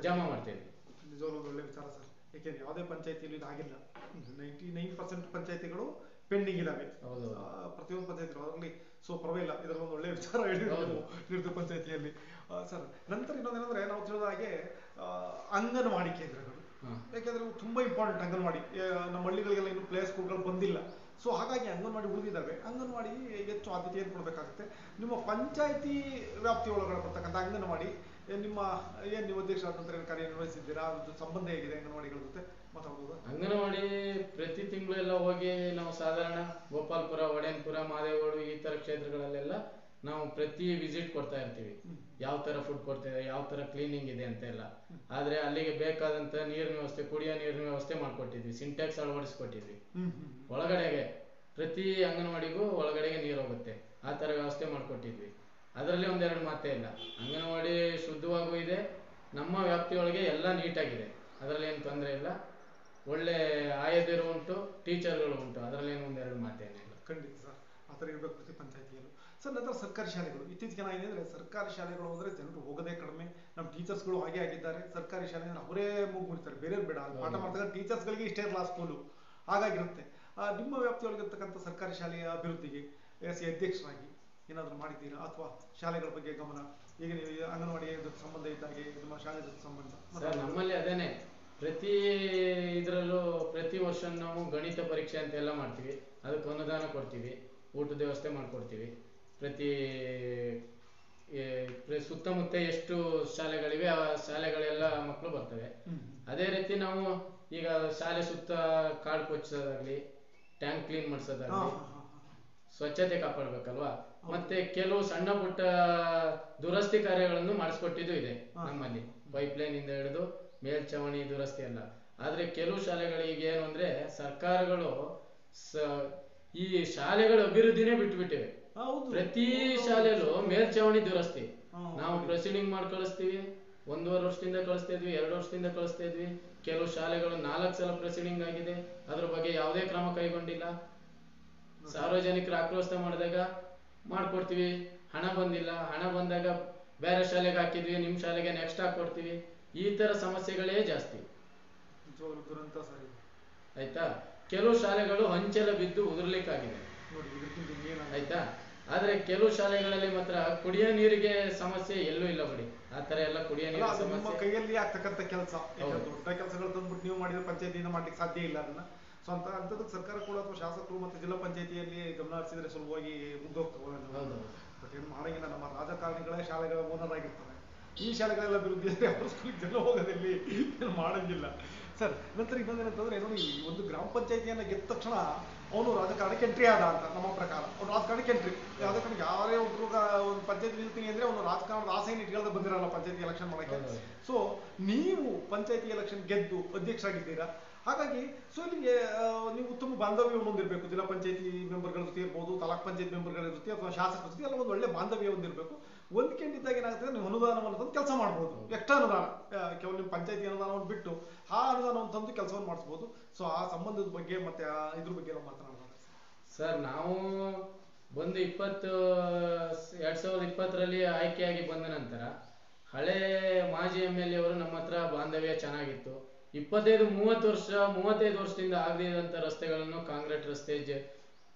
ಜಮಾ ಮಾಡ್ತಾ ಇದ್ವಿ. ನಿಜವಾಗ್ಲೂ ಒಳ್ಳೆ ವಿಚಾರ ಸರ್. ಯಾಕೆಂದ್ರೆ ಯಾವುದೇ ಪಂಚಾಯತಿಯಲ್ಲಿ ಇದಾಗಿಲ್ಲ. 99% ಪಂಚಾಯತಿಗಳು ಪೆಂಡಿಂಗ್ ಇದಾವೆ. ಪ್ರತಿಯೊಂದು ಪಂಚಾಯತಿಗಳು ಅದರಲ್ಲಿ. ಸೊ ಪರವಾಗಿಲ್ಲ, ಇದರ ಒಂದು ಒಳ್ಳೆ ವಿಚಾರ ಹೇಳಿದ್ರು ನಿರ್ದು ಪಂಚಾಯತಿಯಲ್ಲಿ. ಸರ್, ನಂತರ ಇನ್ನೊಂದೇನಂದ್ರೆ ನಾವು ತಿಳಿದ ಹಾಗೆ ಅಂಗನವಾಡಿ ಕೇಂದ್ರಗಳು, ಯಾಕೆಂದ್ರೆ ತುಂಬಾ ಇಂಪಾರ್ಟೆಂಟ್. ಅಂಗನವಾಡಿ ನಮ್ಮ ಹಳ್ಳಿಗಳಿಗೆಲ್ಲ ಇನ್ನು ಪ್ಲೇ ಸ್ಕೂಲ್ಗಳು ಬಂದಿಲ್ಲ. ಸೊ ಹಾಗಾಗಿ ಅಂಗನವಾಡಿ ಉಳಿದಿದ್ದಾವೆ. ಅಂಗನವಾಡಿ ಹೆಚ್ಚು ಆದ್ಯತೆಯನ್ನು ಕೊಡಬೇಕಾಗುತ್ತೆ. ನಿಮ್ಮ ಪಂಚಾಯತಿ ವ್ಯಾಪ್ತಿ ಒಳಗಡೆ ಬರ್ತಕ್ಕಂಥ ಅಂಗನವಾಡಿ ನಿಮ್ಮ ನೀವು ಅಧ್ಯಕ್ಷರಾದ ನಂತರ ಕಾರ್ಯನಿರ್ವಹಿಸಿದ್ದೀರಾ? ಅದ್ರ ಸಂಬಂಧ ಹೇಗಿದೆ ಅಂಗನವಾಡಿಗಳ ಜೊತೆ ಮಾತಾಡ್ಬೋದಾ? ಅಂಗನವಾಡಿ ಪ್ರತಿ ತಿಂಗಳು ಎಲ್ಲ ಹೋಗಿ ನಾವು ಸಾಧಾರಣ ಗೋಪಾಲ್ಪುರ, ಒಡೆನ್ಪುರ, ಮಾದೇವೋಡು ಈ ತರ ಕ್ಷೇತ್ರಗಳಲ್ಲೆಲ್ಲ ನಾವು ಪ್ರತಿ ವಿಸಿಟ್ ಕೊಡ್ತಾ ಇರ್ತೀವಿ, ಯಾವ ತರ ಫುಡ್ ಕೊಡ್ತೇವೆ, ಯಾವ ತರ ಕ್ಲೀನಿಂಗ್ ಇದೆ ಅಂತ ಎಲ್ಲ. ಆದ್ರೆ ಅಲ್ಲಿಗೆ ಬೇಕಾದಂತ ನೀರಿನ ವ್ಯವಸ್ಥೆ, ಕುಡಿಯೋ ನೀರಿನ ವ್ಯವಸ್ಥೆ ಮಾಡ್ಕೊಟ್ಟಿದ್ವಿ, ಸಿಂಟ್ಯಾಕ್ಸ್ ಅಳವಡಿಸ್ಕೊಟ್ಟಿದ್ವಿ. ಒಳಗಡೆಗೆ ಪ್ರತಿ ಅಂಗನವಾಡಿಗೂ ಒಳಗಡೆಗೆ ನೀರು ಹೋಗುತ್ತೆ, ಆ ತರ ವ್ಯವಸ್ಥೆ ಮಾಡ್ಕೊಟ್ಟಿದ್ವಿ. ಅದರಲ್ಲಿ ಒಂದೆರಡು ಮಾತೇ ಇಲ್ಲ. ಅಂಗನವಾಡಿ ಶುದ್ಧವಾಗೂ ಇದೆ, ನಮ್ಮ ವ್ಯಾಪ್ತಿಯೊಳಗೆ ಎಲ್ಲ ನೀಟಾಗಿದೆ, ಅದರಲ್ಲಿ ಏನು ತೊಂದರೆ ಇಲ್ಲ. ಒಳ್ಳೆ ಆಯದಿರು ಉಂಟು, ಟೀಚರ್ಗಳು ಉಂಟು, ಅದರಲ್ಲಿ ಏನು ಒಂದೆರಡು ಮಾತೇನಿಲ್ಲ. ಖಂಡಿತ ಸರ್, ಆ ಥರ ಇರಬೇಕು ಪ್ರತಿ ಪಂಚಾಯತಿಯಲ್ಲೂ. ಸರ್, ನಂತರ ಸರ್ಕಾರಿ ಶಾಲೆಗಳು ಇತ್ತೀಚೆಗೆ ಏನಾಗಿದೆ ಅಂದರೆ, ಸರ್ಕಾರಿ ಶಾಲೆಗಳು ಅಂದರೆ ಜನರು ಹೋಗೋದೇ ಕಡಿಮೆ. ನಮ್ಮ ಟೀಚರ್ಸ್ಗಳು ಹಾಗೆ ಆಗಿದ್ದಾರೆ. ಸರ್ಕಾರಿ ಶಾಲೆ ಅಂದರೆ ಅವರೇ ಮೂಗು ಮುರಿತಾರೆ, ಬೇರೆಯವ್ರು ಬೇಡ. ಪಾಠ ಮಾಡ್ತಕ್ಕಂಥ ಟೀಚರ್ಸ್ಗಳಿಗೆ ಇಷ್ಟೇ ಕ್ಲಾಸ್ ಸ್ಕೂಲು ಹಾಗಾಗಿರುತ್ತೆ. ನಿಮ್ಮ ವ್ಯಾಪ್ತಿಯೊಳಗಿರ್ತಕ್ಕಂಥ ಸರ್ಕಾರಿ ಶಾಲೆಯ ಅಭಿವೃದ್ಧಿಗೆ ಅಧ್ಯಕ್ಷರಾಗಿ ಏನಾದರೂ ಮಾಡಿದ್ದೀರಾ, ಅಥವಾ ಶಾಲೆಗಳ ಬಗ್ಗೆ ಗಮನ, ಈಗ ನೀವು ಅಂಗನವಾಡಿ ಸಂಬಂಧ ಇದ್ದಾಗೆ ನಿಮ್ಮ ಶಾಲೆ ಜೊತೆ ಸಂಬಂಧ? ಸರ್, ನಮ್ಮಲ್ಲಿ ಅದೇನೆ, ಪ್ರತಿ ಇದರಲ್ಲೂ ಪ್ರತಿ ವರ್ಷ ನಾವು ಗಣಿತ ಪರೀಕ್ಷೆ ಅಂತೆಲ್ಲ ಮಾಡ್ತೀವಿ, ಅದಕ್ಕೆ ಅನುದಾನ ಕೊಡ್ತೀವಿ, ಊಟದ ವ್ಯವಸ್ಥೆ ಮಾಡಿಕೊಡ್ತೀವಿ. ಪ್ರತಿ ಸುತ್ತಮುತ್ತ ಎಷ್ಟು ಶಾಲೆಗಳಿವೆ ಆ ಶಾಲೆಗಳೆಲ್ಲ ಮಕ್ಕಳು ಬರ್ತವೆ. ಅದೇ ರೀತಿ ನಾವು ಈಗ ಶಾಲೆ ಸುತ್ತ ಕಾಡು ಕೊಚ್ಚೋದಾಗ್ಲಿ, ಟ್ಯಾಂಕ್ ಕ್ಲೀನ್ ಮಾಡಿಸೋದಾಗ್ಲಿ, ಸ್ವಚ್ಛತೆ ಕಾಪಾಡ್ಬೇಕಲ್ವಾ. ಮತ್ತೆ ಕೆಲವು ಸಣ್ಣ ಪುಟ್ಟ ದುರಸ್ತಿ ಕಾರ್ಯಗಳನ್ನು ಮಾಡಿಸ್ಕೊಟ್ಟಿದ್ದು ಇದೆ ನಮ್ಮಲ್ಲಿ, ಪೈಪ್ಲೈನ್ ಇಂದ ಹಿಡಿದು ಮೇಲ್ಛಾವಣಿ ದುರಸ್ತಿ ಎಲ್ಲ. ಆದ್ರೆ ಕೆಲವು ಶಾಲೆಗಳಿಗೆ ಏನು ಅಂದ್ರೆ, ಸರ್ಕಾರಗಳು ಈ ಶಾಲೆಗಳ ಅಭಿವೃದ್ಧಿನೇ ಬಿಟ್ಟುಬಿಟ್ಟಿವೆ. ಪ್ರತಿ ಶಾಲೆಯಲ್ಲೂ ಮೇಲ್ಛಾವಣಿ ದುರಸ್ತಿ ನಾವು ಪ್ರೊಸೀಡಿಂಗ್ ಮಾಡಿ ಕಳಿಸ್ತೀವಿ. 1.5 ವರ್ಷದಿಂದ ಕಳಿಸ್ತಾ ಇದ್ವಿ, 2 ವರ್ಷದಿಂದ ಕಳಿಸ್ತಾ ಇದ್ವಿ. ಕೆಲವು ಶಾಲೆಗಳು 4 ಸಲ ಪ್ರೊಸೀಡಿಂಗ್ ಆಗಿದೆ, ಅದ್ರ ಬಗ್ಗೆ ಯಾವುದೇ ಕ್ರಮ ಕೈಗೊಂಡಿಲ್ಲ. ಸಾರ್ವಜನಿಕರು ಆಕ್ರೋಶ ಮಾಡಿದಾಗ ಮಾಡ್ಕೊಡ್ತೀವಿ, ಹಣ ಬಂದಿಲ್ಲ, ಹಣ ಬಂದಾಗ ಬೇರೆ ಶಾಲೆಗೆ ಹಾಕಿದ್ವಿ, ನಿಮ್ ಶಾಲೆಗೆ ನೆಕ್ಸ್ಟ್ ಹಾಕೊಡ್ತೀವಿ. ಈ ತರ ಸಮಸ್ಯೆಗಳೇ ಜಾಸ್ತಿ. ಆಯ್ತಾ, ಕೆಲವು ಶಾಲೆಗಳು ಹಂಚೆಲ್ಲ ಬಿದ್ದು ಉದುರ್ಲಿಕ್ಕಾಗಿದೆ, ಆಯ್ತಾ. ಆದ್ರೆ ಕೆಲವು ಶಾಲೆಗಳಲ್ಲಿ ಮಾತ್ರ ಕುಡಿಯೋ ನೀರಿಗೆ ಸಮಸ್ಯೆ ಎಲ್ಲೂ ಇಲ್ಲ ಬಿಡಿ. ಆ ತರ ಎಲ್ಲ ಕುಡಿಯೋ ನೀರು ನಿಮ್ಮ ಕೈಯಲ್ಲಿ ಆಗ್ತಕ್ಕಂಥ ಕೆಲಸ, ದೊಡ್ಡ ಕೆಲಸಗಳು ತಂದ್ಬಿಟ್ಟು ನೀವು ಮಾಡಿದ್ರೆ ಪಂಚಾಯತಿಯಿಂದ ಮಾಡ್ಲಿಕ್ಕೆ ಸಾಧ್ಯ ಇಲ್ಲ ಅದನ್ನ. ಸೊ ಅಂತದಕ್ಕೆ ಸರ್ಕಾರ ಕೂಡ ಅಥವಾ ಶಾಸಕರು ಮತ್ತು ಜಿಲ್ಲಾ ಪಂಚಾಯತಿಯಲ್ಲಿ ಗಮನ ಹರಿಸಿದ್ರೆ ಸುಲಭವಾಗಿ ಮುಂದೋಗ್ತವೆ. ಬಟ್ ಏನು ಮಾಡಂಗಿಲ್ಲ, ನಮ್ಮ ರಾಜಕಾರಣಿಗಳೇ ಶಾಲೆಗಳ ಓನರ್ ಆಗಿರ್ತಾರೆ. ಈ ಶಾಲೆಗಳೆಲ್ಲ ಅಭಿವೃದ್ಧಿ ಆದರೆ ಅವ್ರ ಸ್ಕೂಲಿಗೆ ಜನ ಹೋಗೋದಲ್ಲಿ ಏನು ಮಾಡಂಗಿಲ್ಲ. ಸರ್, ನಂತರ ಇನ್ನೊಂದೇನಂತಂದ್ರೆ, ನೋಡಿ, ಒಂದು ಗ್ರಾಮ ಪಂಚಾಯತಿಯನ್ನು ಗೆದ್ದ ತಕ್ಷಣ ಅವನು ರಾಜಕಾರಣಕ್ಕೆ ಎಂಟ್ರಿ ಆದ ಅಂತ ನಮ್ಮ ಪ್ರಕಾರ. ಅವ್ನು ರಾಜಕಾರಣಕ್ಕೆ ಎಂಟ್ರಿ, ಯಾವುದೇ ಕಾರಣಕ್ಕೆ ಯಾರೇ ಒಬ್ರು ಒಂದು ಪಂಚಾಯತಿ ನಿಲ್ತೀನಿ ಅಂದ್ರೆ ಅವನು ರಾಜಕಾರಣದ ಆಸೆಯನ್ನು ಇಟ್ಕೊಳ್ಳದೆ ಬಂದಿರಲ್ಲ ಪಂಚಾಯತಿ ಎಲೆಕ್ಷನ್ ಮಾಡಕ್ಕೆ. ಸೊ ನೀವು ಪಂಚಾಯತಿ ಎಲೆಕ್ಷನ್ ಗೆದ್ದು ಅಧ್ಯಕ್ಷರಾಗಿದ್ದೀರಾ, ಹಾಗಾಗಿ ಸೊ ಇಲ್ಲಿಗೆ ನೀವು ಉತ್ತಮ ಬಾಂಧವ್ಯ ಹೊಂದಿರಬೇಕು. ಜಿಲ್ಲಾ ಪಂಚಾಯತಿ ಮೆಂಬರ್ಗಳ ಜೊತೆ ಇರ್ಬೋದು, ತಾಲೂಕ್ ಪಂಚಾಯತ್ ಮೆಂಬರ್ಗಳ ಜೊತೆ ಅಥವಾ ಶಾಸಕರ ಜೊತೆ ಎಲ್ಲ ಒಂದು ಒಳ್ಳೆ ಬಾಂಧವ್ಯ ಹೊಂದಿರಬೇಕು. ಹೊಂದ್ಕೊಂಡಿದ್ದಾಗ ಏನಾಗ್ತದೆ, ನೀವು ಅನುದಾನವನ್ನು ತಂದು ಕೆಲಸ ಮಾಡ್ಬೋದು. ಎಕ್ಸ್ಟ್ರಾ ಅನುದಾನ, ಕೇವಲ ನಿಮ್ಮ ಪಂಚಾಯತಿ ಅನುದಾನವನ್ನು ಬಿಟ್ಟು ಆ ಅನುದಾನವನ್ನು ತಂದು ಕೆಲಸವನ್ನು ಮಾಡಿಸ್ಬೋದು. ಸೊ ಆ ಸಂಬಂಧದ ಬಗ್ಗೆ ಮತ್ತೆ ಇದ್ರ ಬಗ್ಗೆ ನಾವು ಮಾತನಾಡೋಣ ಸರ್. ನಾವು ಬಂದು 2020ರಲ್ಲಿ ಆಯ್ಕೆಯಾಗಿ ಬಂದ ನಂತರ ಹಳೆ ಮಾಜಿ MLA ಅವರು ನಮ್ಮ ಹತ್ರ ಬಾಂಧವ್ಯ ಚೆನ್ನಾಗಿತ್ತು. 35 ವರ್ಷದಿಂದ ಆಗದಿದ್ದಂತ ರಸ್ತೆಗಳನ್ನು ಕಾಂಕ್ರೀಟ್ ರಸ್ತೆ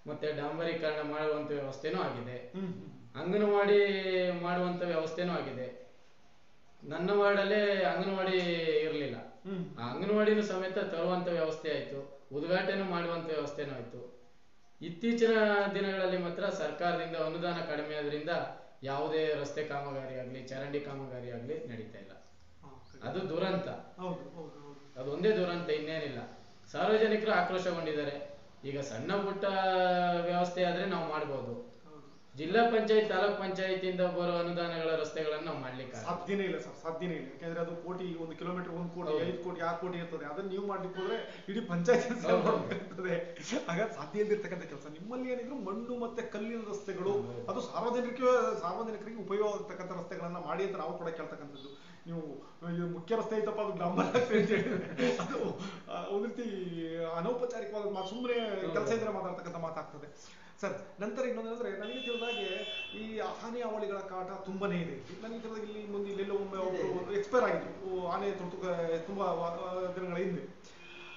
ಮತ್ತೆ ಡಾಂಬರೀಕರಣ ಮಾಡುವಂತ ವ್ಯವಸ್ಥೆನೂ ಆಗಿದೆ. ಅಂಗನವಾಡಿ ಮಾಡುವಂತ ವ್ಯವಸ್ಥೆನೂ ಆಗಿದೆ. ನನ್ನ ವಾರ್ಡಲ್ಲೇ ಅಂಗನವಾಡಿ ಇರಲಿಲ್ಲ, ಆ ಅಂಗನವಾಡಿನೂ ಸಮೇತ ತರುವಂತ ವ್ಯವಸ್ಥೆ ಆಯ್ತು, ಉದ್ಘಾಟನೆ ಮಾಡುವಂತ ವ್ಯವಸ್ಥೆನೂ ಆಯ್ತು. ಇತ್ತೀಚಿನ ದಿನಗಳಲ್ಲಿ ಮಾತ್ರ ಸರ್ಕಾರದಿಂದ ಅನುದಾನ ಕಡಿಮೆ ಆದ್ರಿಂದ ಯಾವುದೇ ರಸ್ತೆ ಕಾಮಗಾರಿ ಆಗ್ಲಿ, ಚರಂಡಿ ಕಾಮಗಾರಿ ಆಗ್ಲಿ ನಡೀತಾ ಇಲ್ಲ. ಅದು ದುರಂತ, ಅದೊಂದೇ ದುರಂತ, ಇನ್ನೇನಿಲ್ಲ. ಸಾರ್ವಜನಿಕರು ಆಕ್ರೋಶಗೊಂಡಿದ್ದಾರೆ. ಈಗ ಸಣ್ಣ ಪುಟ್ಟ ವ್ಯವಸ್ಥೆ ಆದ್ರೆ ನಾವು ಮಾಡ್ಬೋದು. ಜಿಲ್ಲಾ ಪಂಚಾಯತ್, ತಾಲೂಕ್ ಪಂಚಾಯತಿಯಿಂದ ಬರೋ ಅನುದಾನಗಳ ರಸ್ತೆಗಳನ್ನು ನಾವು ಮಾಡ್ಲಿಕ್ಕೆ ಸಾಧ್ಯನೇ ಇಲ್ಲ ಸರ್, ಸಾಧ್ಯನೇ ಇಲ್ಲ. ಯಾಕಂದ್ರೆ ಅದು ಕೋಟಿ, 1 ಕಿಲೋಮೀಟರ್ 1 ಕೋಟಿ, 5 ಕೋಟಿ, 6 ಕೋಟಿ ಇರ್ತದೆ. ಅದನ್ನ ನೀವು ಮಾಡ್ಲಿಕ್ಕೆ ಹೋದ್ರೆ ಇಡೀ ಪಂಚಾಯತ್ ಇರ್ತದೆ. ಹಾಗಾಗಿ ಸಾಧ್ಯ ಇಲ್ದಿರ್ತಕ್ಕಂಥ ಕೆಲಸ. ನಿಮ್ಮಲ್ಲಿ ಏನಿದ್ರು ಮಣ್ಣು ಮತ್ತೆ ಕಲ್ಲಿನ ರಸ್ತೆಗಳು, ಅದು ಸಾರ್ವಜನಿಕರಿಗೆ ಉಪಯೋಗ ಆಗ್ತಕ್ಕಂಥ ರಸ್ತೆಗಳನ್ನ ಮಾಡಿ ಅಂತ ನಾವು ಕೂಡ ಕೇಳ್ತಕ್ಕಂಥದ್ದು. ನೀವು ಮುಖ್ಯ ರಸ್ತೆ ಐತಪ್ಪ, ಅದು ಗ್ರಾಮ ರಸ್ತೆ ಅಂತ ಹೇಳಿದ್ರೆ ಅದು ಒಂದು ರೀತಿ ಅನೌಪಚಾರಿಕವಾದ ಮಾತು, ಸುಮ್ಮನೆ ಕೆಲಸ ಇದ್ರೆ ಮಾತಾಡ್ತಕ್ಕಂಥ ಮಾತಾಗ್ತದೆ. ಸರ್, ನಂತರ ಇನ್ನೊಂದಂದ್ರೆ, ನನಗೆ ತಿಳಿದಾಗೆ ಈ ಆನೆ ಅವಳಿಗಳ ಕಾಟ ತುಂಬಾನೇ ಇದೆ. ನನಗೆ ತಿಳಿದಾಗ ಇಲ್ಲಿ ಮುಂದೆ ಇಲ್ಲೆಲ್ಲೋ ಒಮ್ಮೆ ಒಬ್ಬರು ಎಕ್ಸ್ಪೈರ್ ಆಗಿದ್ರು, ಆನೆ ತುರ್ತು ತುಂಬಾ ದಿನಗಳ ಹಿಂದೆ.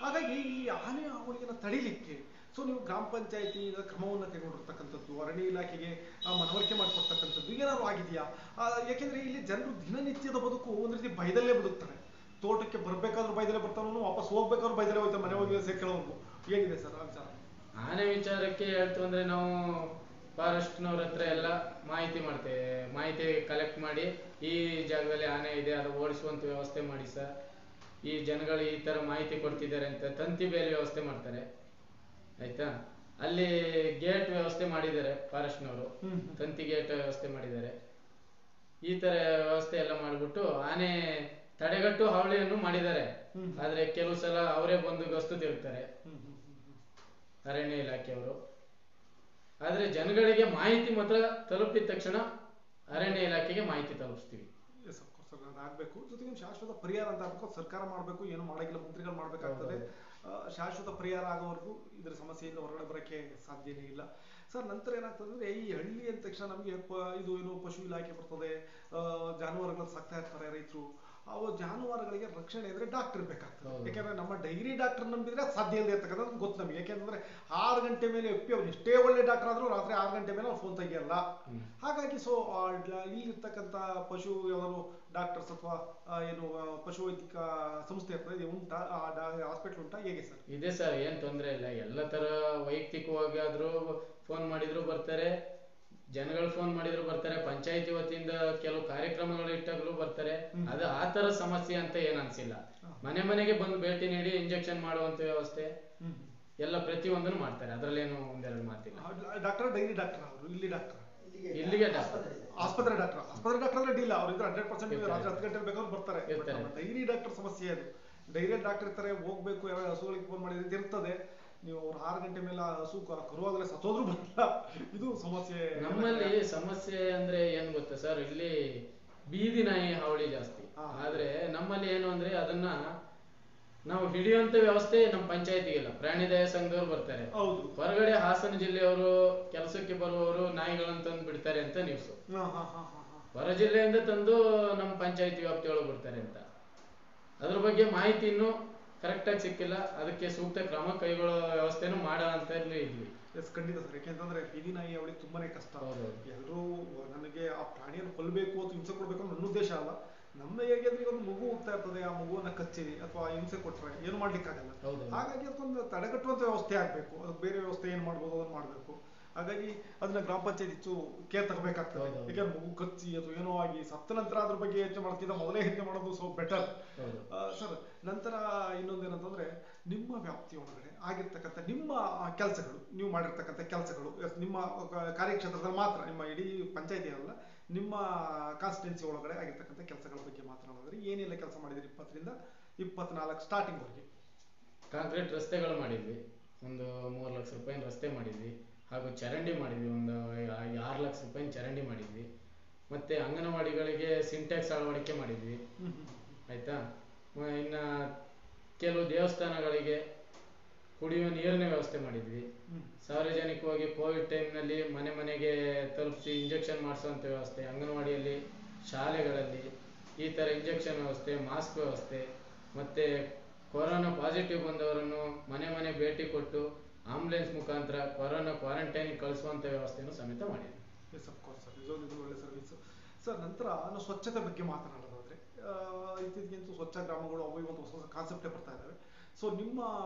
ಹಾಗಾಗಿ ಈ ಆನೆ ಅವಳಿಗೆನ ತಡಿಲಿಕ್ಕೆ ಸೊ ನೀವು ಗ್ರಾಮ ಪಂಚಾಯತಿ ಕ್ರಮವನ್ನು ಕೈಗೊಂಡಿರ್ತಕ್ಕಂಥದ್ದು, ಅರಣ್ಯ ಇಲಾಖೆಗೆ ಮನವರಿಕೆ ಮಾಡಿಕೊಡ್ತಕ್ಕಂಥದ್ದು ಏನಾದ್ರು ಆಗಿದೆಯಾ? ಯಾಕೆಂದ್ರೆ ಇಲ್ಲಿ ಜನರು ದಿನನಿತ್ಯದ ಬದುಕು ಒಂದು ರೀತಿ ಭಯದಲ್ಲೇ ಬದುಕ್ತಾರೆ. ತೋಟಕ್ಕೆ ಬರ್ಬೇಕಾದ್ರೂ ಭಯದಲ್ಲೇ ಬರ್ತಾನು, ವಾಪಸ್ ಹೋಗ್ಬೇಕಾದ್ರೂ ಭಯದಲ್ಲೇ ಹೋಗ್ತಾರೆ, ಮನೆ ಹೋಗಿ ಸೇರ್ಕೊಳ್ಳೋರ್ಗು. ಹೇಗಿದೆ ಸರ್ ಆ ವಿಚಾರ? ಆನೆ ವಿಚಾರಕ್ಕೆ ಹೇಳ್ತು ಅಂದ್ರೆ, ನಾವು ಫಾರೆಸ್ಟ್ನವ್ರ ಹತ್ರ ಎಲ್ಲ ಮಾಹಿತಿ ಕಲೆಕ್ಟ್ ಮಾಡಿ, ಈ ಜಾಗದಲ್ಲಿ ಆನೆ ಇದೆ, ಅದು ಓಡಿಸುವಂತ ವ್ಯವಸ್ಥೆ ಮಾಡಿ ಸರ್, ಈ ಜನಗಳು ಈ ತರ ಮಾಹಿತಿ ಕೊಡ್ತಿದ್ದಾರೆ ಅಂತ ತಂತಿ ಬೇಲಿ ವ್ಯವಸ್ಥೆ ಮಾಡ್ತಾರೆ, ಆಯ್ತಾ. ಅಲ್ಲಿ ಗೇಟ್ ವ್ಯವಸ್ಥೆ ಮಾಡಿದ್ದಾರೆ ಫಾರೆಸ್ಟ್ನವರು, ತಂತಿ ಗೇಟ್ ವ್ಯವಸ್ಥೆ ಮಾಡಿದ್ದಾರೆ. ಈ ತರ ವ್ಯವಸ್ಥೆ ಎಲ್ಲ ಮಾಡ್ಬಿಟ್ಟು ಆನೆ ತಡೆಗಟ್ಟು ಹಾವಳಿಯನ್ನು ಮಾಡಿದ್ದಾರೆ. ಆದ್ರೆ ಕೆಲವು ಸಲ ಅವರೇ ಬಂದು ಗಸ್ತು ತಿರುಗ್ತಾರೆ ಅರಣ್ಯ ಇಲಾಖೆಯವರು. ಆದ್ರೆ ಜನಗಳಿಗೆ ಮಾಹಿತಿ ಮಾತ್ರ ತಲುಪಿದ ತಕ್ಷಣ ಅರಣ್ಯ ಇಲಾಖೆಗೆ ಮಾಹಿತಿ ತಲುಪಿಸ್ತೀವಿ. ಆಗ್ಬೇಕು. ಜೊತೆಗೆ ಶಾಶ್ವತ ಪರಿಹಾರ ಅಂತ ಆಗ್ಬೇಕು, ಸರ್ಕಾರ ಮಾಡ್ಬೇಕು, ಏನು ಮಾಡಾಗಿಲ್ಲ, ಮಂತ್ರಿಗಳು ಮಾಡ್ಬೇಕಾಗ್ತದೆ. ಶಾಶ್ವತ ಪರಿಹಾರ ಆಗೋವರೆಗೂ ಇದ್ರ ಸಮಸ್ಯೆಯಿಂದ ಹೊರಗಡೆ ಬರೋಕ್ಕೆ ಸಾಧ್ಯನೇ ಇಲ್ಲ ಸರ್. ನಂತರ ಏನಾಗ್ತದೆ ಅಂದ್ರೆ ಈ ಹಳ್ಳಿ ಅಂದ ತಕ್ಷಣ ನಮಗೆ ಇದು ಏನು ಪಶು ಇಲಾಖೆ ಬರ್ತದೆ, ಜಾನುವಾರುಗಳು ಸಾಕ್ತಾ ಇರ್ತಾರೆ ರೈತರು. ಅವು ಜಾನುವಾರುಗಳಿಗೆ ರಕ್ಷಣೆ ಇದ್ರೆ ಡಾಕ್ಟರ್ ಬೇಕಾಗ್ತದೆ. ಯಾಕೆಂದ್ರೆ ನಮ್ಮ ಡೈರಿ ಡಾಕ್ಟರ್ ನಂಬಿದ್ರೆ ಸಾಧ್ಯ ಇಲ್ಲದೆ ಇರ್ತಕ್ಕಂಥದ್ದು ಗೊತ್ತು ನಮಗೆ. ಯಾಕೆಂದ್ರೆ 6 ಗಂಟೆ ಮೇಲೆ ಅವ್ರು ಎಷ್ಟೇ ಒಳ್ಳೆ ಡಾಕ್ಟರ್ ಆದ್ರೂ ರಾತ್ರಿ 6 ಗಂಟೆ ಮೇಲೆ ಅವ್ರು ಫೋನ್ ತೆಗಿಯಲ್ಲ. ಹಾಗಾಗಿ ಸೊ ಇಲ್ಲಿರ್ತಕ್ಕಂಥ ಪಶು ಯಾವ್ದಾದ್ರು ಡಾಕ್ಟರ್ಸ್ ಅಥವಾ ಏನು ಪಶು ವೈದ್ಯಕ ಸಂಸ್ಥೆ ಇರ್ತದೆ ಉಂಟಾ, ಹಾಸ್ಪಿಟಲ್ ಉಂಟಾ, ಹೇಗೆ ಸರ್? ಇದೆ ಸರ್, ಏನ್ ತೊಂದರೆ ಇಲ್ಲ. ಎಲ್ಲ ತರ ವೈಯಕ್ತಿಕವಾಗಿ ಆದ್ರೂ ಫೋನ್ ಮಾಡಿದ್ರು ಬರ್ತಾರೆ, ಜನಗಳು ಫೋನ್ ಮಾಡಿದ್ರು ಬರ್ತಾರೆ, ಪಂಚಾಯತಿ ವತಿಯಿಂದ ಕೆಲವು ಕಾರ್ಯಕ್ರಮಗಳು ಇಟ್ಟಾಗಲೂ ಬರ್ತಾರೆ. ಅದು ಆ ತರ ಸಮಸ್ಯೆ ಅಂತ ಏನ್ ಅನ್ಸಿಲ್ಲ. ಮನೆ ಮನೆಗೆ ಬಂದು ಭೇಟಿ ನೀಡಿ ಇಂಜೆಕ್ಷನ್ ಮಾಡುವಂತ ವ್ಯವಸ್ಥೆ ಎಲ್ಲ ಪ್ರತಿಯೊಂದನ್ನು ಮಾಡ್ತಾರೆ. ಅದ್ರಲ್ಲೇನು ಒಂದೆರಡು ಮಾತಿಲ್ಲ. ಡಾಕ್ಟರ್ ಡೈರಿ ಡಾಕ್ಟರ್ ಅವರು ಇಲ್ಲಿ ಡಾಕ್ಟರ್ ಇಲ್ಲಿಗೆ ಆಸ್ಪತ್ರೆ ಡಾಕ್ಟರ್ ಅಂದ್ರೆ ಡೀಲ್ ಅವ್ರಿದ್ರೆ 100% ರಾತ್ರಿ 10 ಗಂಟೆ ಬೇಕಾದ್ರೂ ಬರ್ತಾರೆ. ಡೈರಿ ಡಾಕ್ಟರ್ ಸಮಸ್ಯೆ ಅದು. ಡೈರಿ ಡಾಕ್ಟರ್ ಇರ್ತಾರೆ, ಹೋಗ್ಬೇಕು, ಯಾವ ಹಸುಗಳಿಗೆ ಫೋನ್ ಮಾಡಿದ್ರೆ ಇರ್ತದೆ. ನೀವು ಅವ್ರು 6 ಗಂಟೆ ಮೇಲೆ ಹಸು ಕರುವಾಗಲೇ ಸತ್ತೋದ್ರು ಬರಲ್ಲ. ಇದು ಸಮಸ್ಯೆ. ನಮ್ಮಲ್ಲಿ ಸಮಸ್ಯೆ ಅಂದ್ರೆ ಏನ್ ಗೊತ್ತಾ ಸರ್, ಇಲ್ಲಿ ಬೀದಿ ನಾಯಿ ಹಾವಳಿ ಜಾಸ್ತಿ. ಆದ್ರೆ ನಮ್ಮಲ್ಲಿ ಏನು ಅಂದ್ರೆ ಅದನ್ನ ನಾವು ಹಿಡಿಯುವಂತ ವ್ಯವಸ್ಥೆ ನಮ್ಮ ಪಂಚಾಯತಿಗೆ ಇಲ್ಲ. ಪ್ರಾಣಿ ದಯಾ ಸಂಘದವ್ರು ಬರ್ತಾರೆ, ಹೊರಗಡೆ ಹಾಸನ ಜಿಲ್ಲೆಯವರು ಕೆಲಸಕ್ಕೆ ಬರುವವರು ನಾಯಿಗಳನ್ನ ತಂದು ಬಿಡ್ತಾರೆ ಅಂತ ನ್ಯೂಸ್. ಹೊರ ಜಿಲ್ಲೆಯಿಂದ ತಂದು ನಮ್ಮ ಪಂಚಾಯತಿ ವ್ಯಾಪ್ತಿಯೊಳಗೆ ಬಿಡ್ತಾರೆ ಅಂತ. ಅದ್ರ ಬಗ್ಗೆ ಮಾಹಿತಿ ಇನ್ನೂ ಕರೆಕ್ಟ್ ಆಗಿ ಸಿಕ್ಕಿಲ್ಲ. ಅದಕ್ಕೆ ಸೂಕ್ತ ಕ್ರಮ ಕೈಗೊಳ್ಳೋ ವ್ಯವಸ್ಥೆನೂ ಮಾಡೋ ಅಂತ ಇದ್ವಿ. ಖಂಡಿತ ಸರ್. ಯಾಕೆಂತಂದ್ರೆ ಬೀದಿ ನಾಯಿ ಅವಳಿಗೆ ತುಂಬಾನೇ ಕಷ್ಟ. ಎಲ್ಲರೂ ನನಗೆ ಆ ಪ್ರಾಣಿಯನ್ನು ಕೊಲ್ಲಬೇಕು ಅಥವಾ ಹಿಂಸೆ ಕೊಡ್ಬೇಕು ಅನ್ನೋ ನನ್ನ ಉದ್ದೇಶ ಅಲ್ಲ. ನಮ್ಮ ಹೇಗೆ ಅಂದ್ರೆ ಒಂದು ಮಗು ಹೋಗ್ತಾ ಇರ್ತದೆ, ಆ ಮಗುವನ್ನ ಕಚ್ಚಿ ಅಥವಾ ಹಿಂಸೆ ಕೊಟ್ರೆ ಏನು ಮಾಡ್ಲಿಕ್ಕಾಗಲ್ಲ. ಹಾಗಾಗಿ ಅದಕ್ಕೊಂದು ತಡೆಗಟ್ಟುವಂತ ವ್ಯವಸ್ಥೆ ಆಗ್ಬೇಕು. ಅದಕ್ಕೆ ಬೇರೆ ವ್ಯವಸ್ಥೆ ಏನ್ ಮಾಡ್ಬೋದು ಅದನ್ನ ಮಾಡ್ಬೇಕು. ಹಾಗಾಗಿ ಅದನ್ನ ಗ್ರಾಮ ಪಂಚಾಯತ್ ಹೆಚ್ಚು ಕೇರ್ ತಗೋಬೇಕಾಗ್ತದೆ. ಯಾಕಂದ್ರೆ ಮಗು ಕಚ್ಚಿ ಅಥವಾ ಏನೋ ಆಗಿ ಸತ್ತ ನಂತರ ಅದ್ರ ಬಗ್ಗೆ ಯೋಚನೆ ಮಾಡ್ತಿದ್ದ ಮೊದಲೇ ಯೋಚನೆ ಮಾಡೋದು ಸೊ ಬೆಟರ್ ಸರ್. ನಂತರ ಇನ್ನೊಂದೇನಂತಂದ್ರೆ ನಿಮ್ಮ ವ್ಯಾಪ್ತಿಯೊಳಗಡೆ ಆಗಿರ್ತಕ್ಕಂಥ ನಿಮ್ಮ ಕೆಲಸಗಳು, ನೀವು ಮಾಡಿರ್ತಕ್ಕಂಥ ಕೆಲಸಗಳು ನಿಮ್ಮ ಕಾರ್ಯಕ್ಷೇತ್ರದಲ್ಲಿ ಮಾತ್ರ, ನಿಮ್ಮ ಇಡೀ ಪಂಚಾಯತಿ ಅಲ್ಲ, ನಿಮ್ಮ ಕಾನ್ಸ್ಟಿಟ್ಯೂನ್ಸಿ ಒಳಗಡೆ ಆಗಿರ್ತಕ್ಕಂಥ ಕೆಲಸಗಳ ಬಗ್ಗೆ ಮಾತನಾಡಿದ್ರೆ ಏನೆಲ್ಲ ಕೆಲಸ ಮಾಡಿದ್ರಿ 20 ರಿಂದ 24 ಸ್ಟಾರ್ಟಿಂಗ್ ವರೆಗೆ? ಕಾಂಕ್ರೀಟ್ ರಸ್ತೆಗಳು ಮಾಡಿದ್ವಿ, ಒಂದು 3 ಲಕ್ಷ ರೂಪಾಯಿ ರಸ್ತೆ ಮಾಡಿದ್ವಿ. ಹಾಗೂ ಚರಂಡಿ ಮಾಡಿದ್ವಿ, ಒಂದು 6 ಲಕ್ಷ ರೂಪಾಯಿ ಚರಂಡಿ ಮಾಡಿದ್ವಿ. ಮತ್ತೆ ಅಂಗನವಾಡಿಗಳಿಗೆ ಸಿಂಟ್ಯಾಕ್ಸ್ ಅಳವಡಿಕೆ ಮಾಡಿದ್ವಿ. ಆಯ್ತಾ. ಇನ್ನ ಕೆಲವು ದೇವಸ್ಥಾನಗಳಿಗೆ ಕುಡಿಯುವ ನೀರಿನ ವ್ಯವಸ್ಥೆ ಮಾಡಿದ್ವಿ. ಸಾರ್ವಜನಿಕವಾಗಿ ಕೋವಿಡ್ ಟೈಮ್ನಲ್ಲಿ ಮನೆ ಮನೆಗೆ ತಲುಪಿಸಿ ಇಂಜೆಕ್ಷನ್ ಮಾಡಿಸುವಂಥ ವ್ಯವಸ್ಥೆ, ಅಂಗನವಾಡಿಯಲ್ಲಿ, ಶಾಲೆಗಳಲ್ಲಿ ಈ ಥರ ಇಂಜೆಕ್ಷನ್ ವ್ಯವಸ್ಥೆ, ಮಾಸ್ಕ್ ವ್ಯವಸ್ಥೆ, ಮತ್ತೆ ಕೊರೋನಾ ಪಾಸಿಟಿವ್ ಬಂದವರನ್ನು ಮನೆ ಮನೆ ಭೇಟಿ ಕೊಟ್ಟು ಆಂಬುಲೆನ್ಸ್ ಮುಖಾಂತರ ಕೊರೋನಾ ಕ್ವಾರಂಟೈನ್ ಕಳಿಸುವಂಥ ವ್ಯವಸ್ಥೆಯನ್ನು ಸಮೇತ ಮಾಡಿದ್ವಿ. ಎಸ್ ಆಫ್ ಕೋರ್ಸ್ ಸರ್, ಇದು ಒಳ್ಳೆ ಸರ್ವಿಸ್ ಸರ್. ನಂತರ ನಾವು ಸ್ವಚ್ಛತೆ ಬಗ್ಗೆ ಮಾತನಾಡೋದಾದ್ರೆ ಇತ್ತೀಚೆಗಂತೂ ಸ್ವಚ್ಛ ಗ್ರಾಮಗಳು ಅವು ಒಂದು ಹೊಸ ಕಾನ್ಸೆಪ್ಟೇ ಬರ್ತಾ ಇದ್ದಾವೆ. ಸೊ ನಿಮ್ಮ